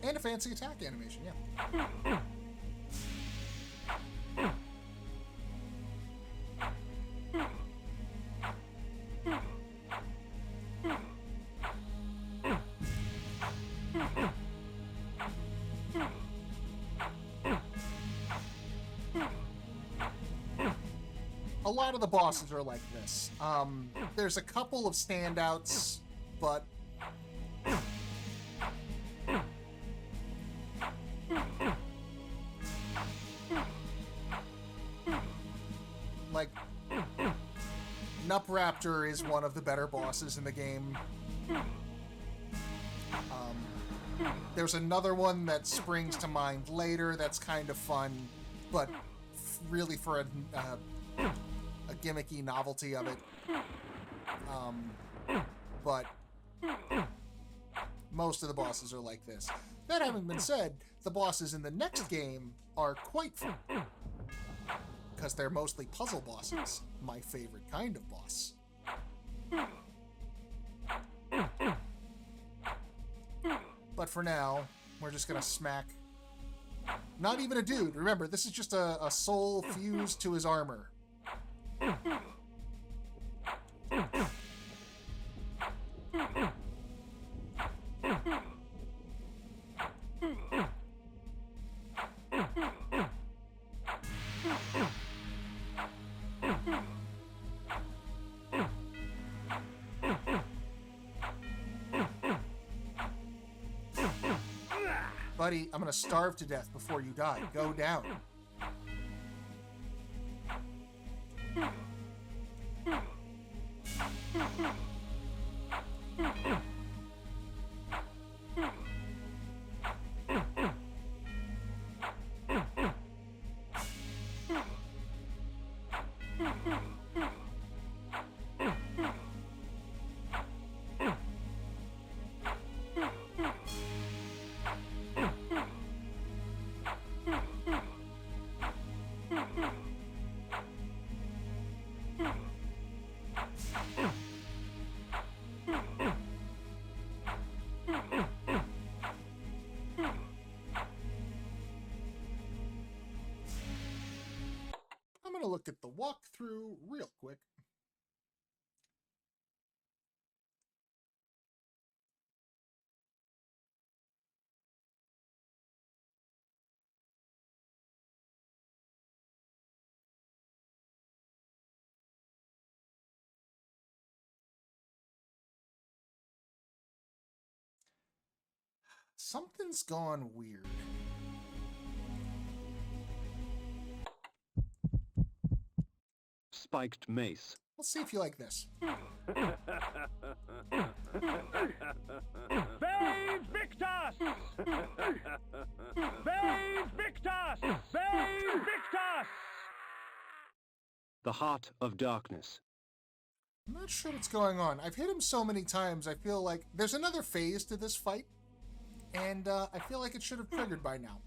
And a fancy attack animation, yeah. A lot of the bosses are like this. There's a couple of standouts, but like Nupraptor is one of the better bosses in the game. There's another one that springs to mind later that's kind of fun, but really for a gimmicky novelty of it. But most of the bosses are like this. That having been said, the bosses in the next game are quite fun, because they're mostly puzzle bosses, my favorite kind of boss. But for now, we're just gonna smack... Not even a dude. Remember, this is just a soul fused to his armor. Buddy, I'm gonna starve to death before you die. Go down. I'm gonna look at the walkthrough real quick. Something's gone weird. Spiked mace. Let's see if you like this. Vae Victus! Vae Victus! Vae Victus! The Heart of Darkness. I'm not sure what's going on. I've hit him so many times, I feel like there's another phase to this fight, and I feel like it should have triggered by now.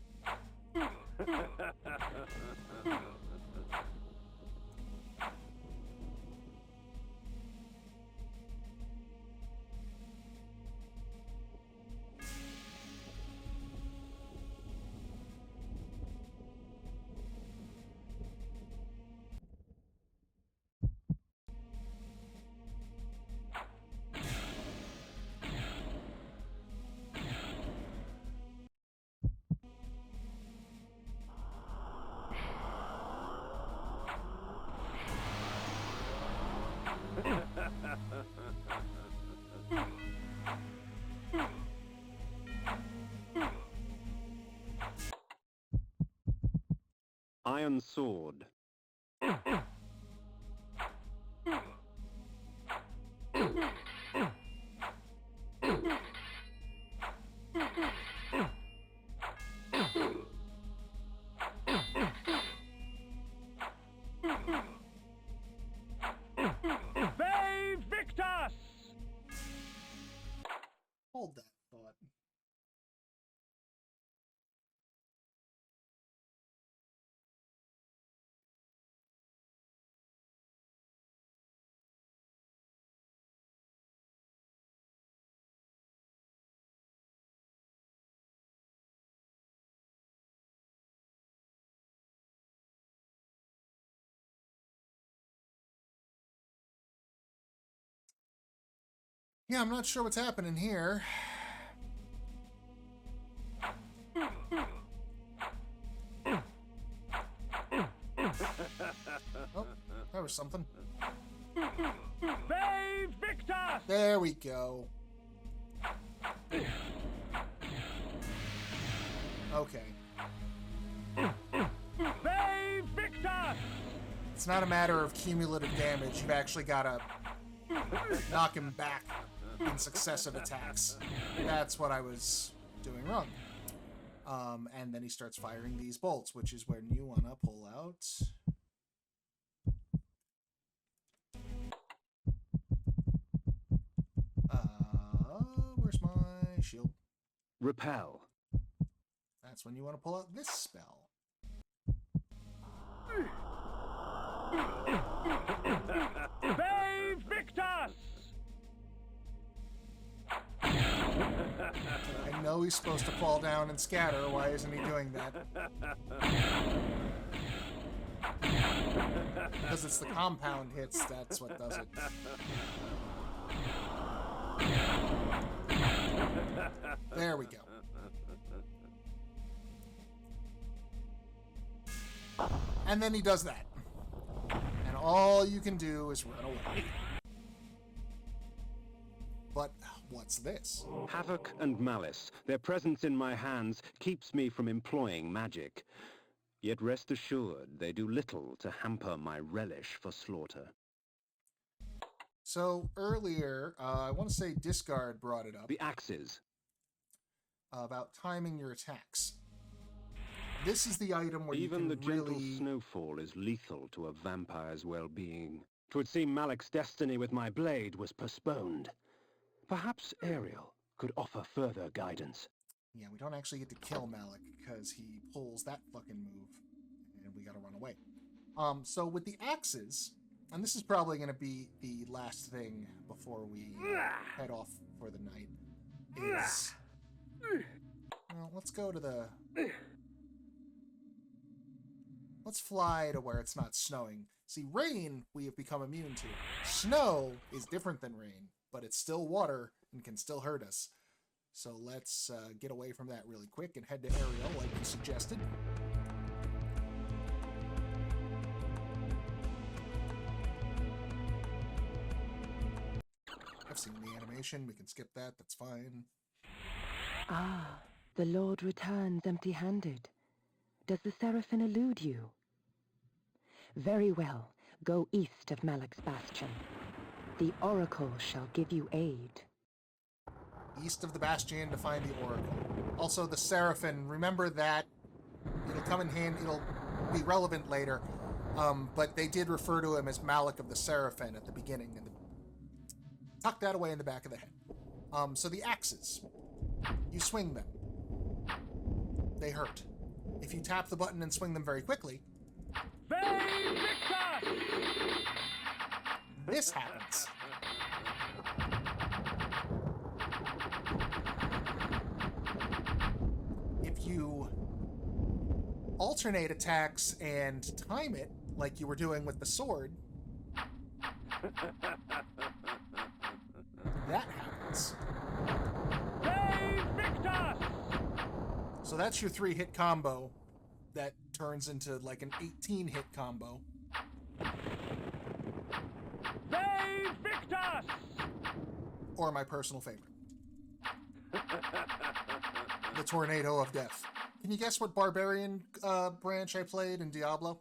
Iron Sword. Vae Victus! Hold that thought. Yeah, I'm not sure what's happening here. Oh, there was something. Save Victor! There we go. Okay. Save Victor! It's not a matter of cumulative damage. You've actually got to knock him back in successive attacks. That's what I was doing wrong. And then he starts firing these bolts, which is when you want to pull out... where's my shield? Repel. That's when you want to pull out this spell. Save Victor! I know he's supposed to fall down and scatter. Why isn't he doing that? Because it's the compound hits, that's what does it. There we go. And then he does that. And all you can do is run away. But what's this? Havoc and malice. Their presence in my hands keeps me from employing magic. Yet rest assured, they do little to hamper my relish for slaughter. So earlier, I want to say Discard brought it up. The axes. About timing your attacks. This is the item where Even you the can gentle really... snowfall is lethal to a vampire's well-being. 'Twould seem Malik's destiny with my blade was postponed. Perhaps Ariel could offer further guidance. Yeah, we don't actually get to kill Malik because he pulls that fucking move, and we gotta run away. So with the axes, and this is probably going to be the last thing before we head off for the night, is... Well, let's go to the... Let's fly to where it's not snowing. See, rain we have become immune to. Snow is different than rain, but it's still water and can still hurt us. So let's get away from that really quick and head to Ariel like you suggested. I've seen the animation. We can skip that. That's fine. Ah, the Lord returns empty-handed. Does the Seraphim elude you? Very well. Go east of Malek's Bastion. The Oracle shall give you aid. East of the Bastion to find the Oracle. Also, the Seraphim. Remember that. It'll come in hand. It'll be relevant later. But they did refer to him as Malek of the Seraphim at the beginning. And tuck that away in the back of the head. So the axes. You swing them. They hurt. If you tap the button and swing them very quickly, this happens. If you alternate attacks and time it, like you were doing with the sword, that happens. So that's your 3-hit combo that turns into like an 18-hit combo. Save Victor! Or my personal favorite. The Tornado of Death. Can you guess what barbarian branch I played in Diablo?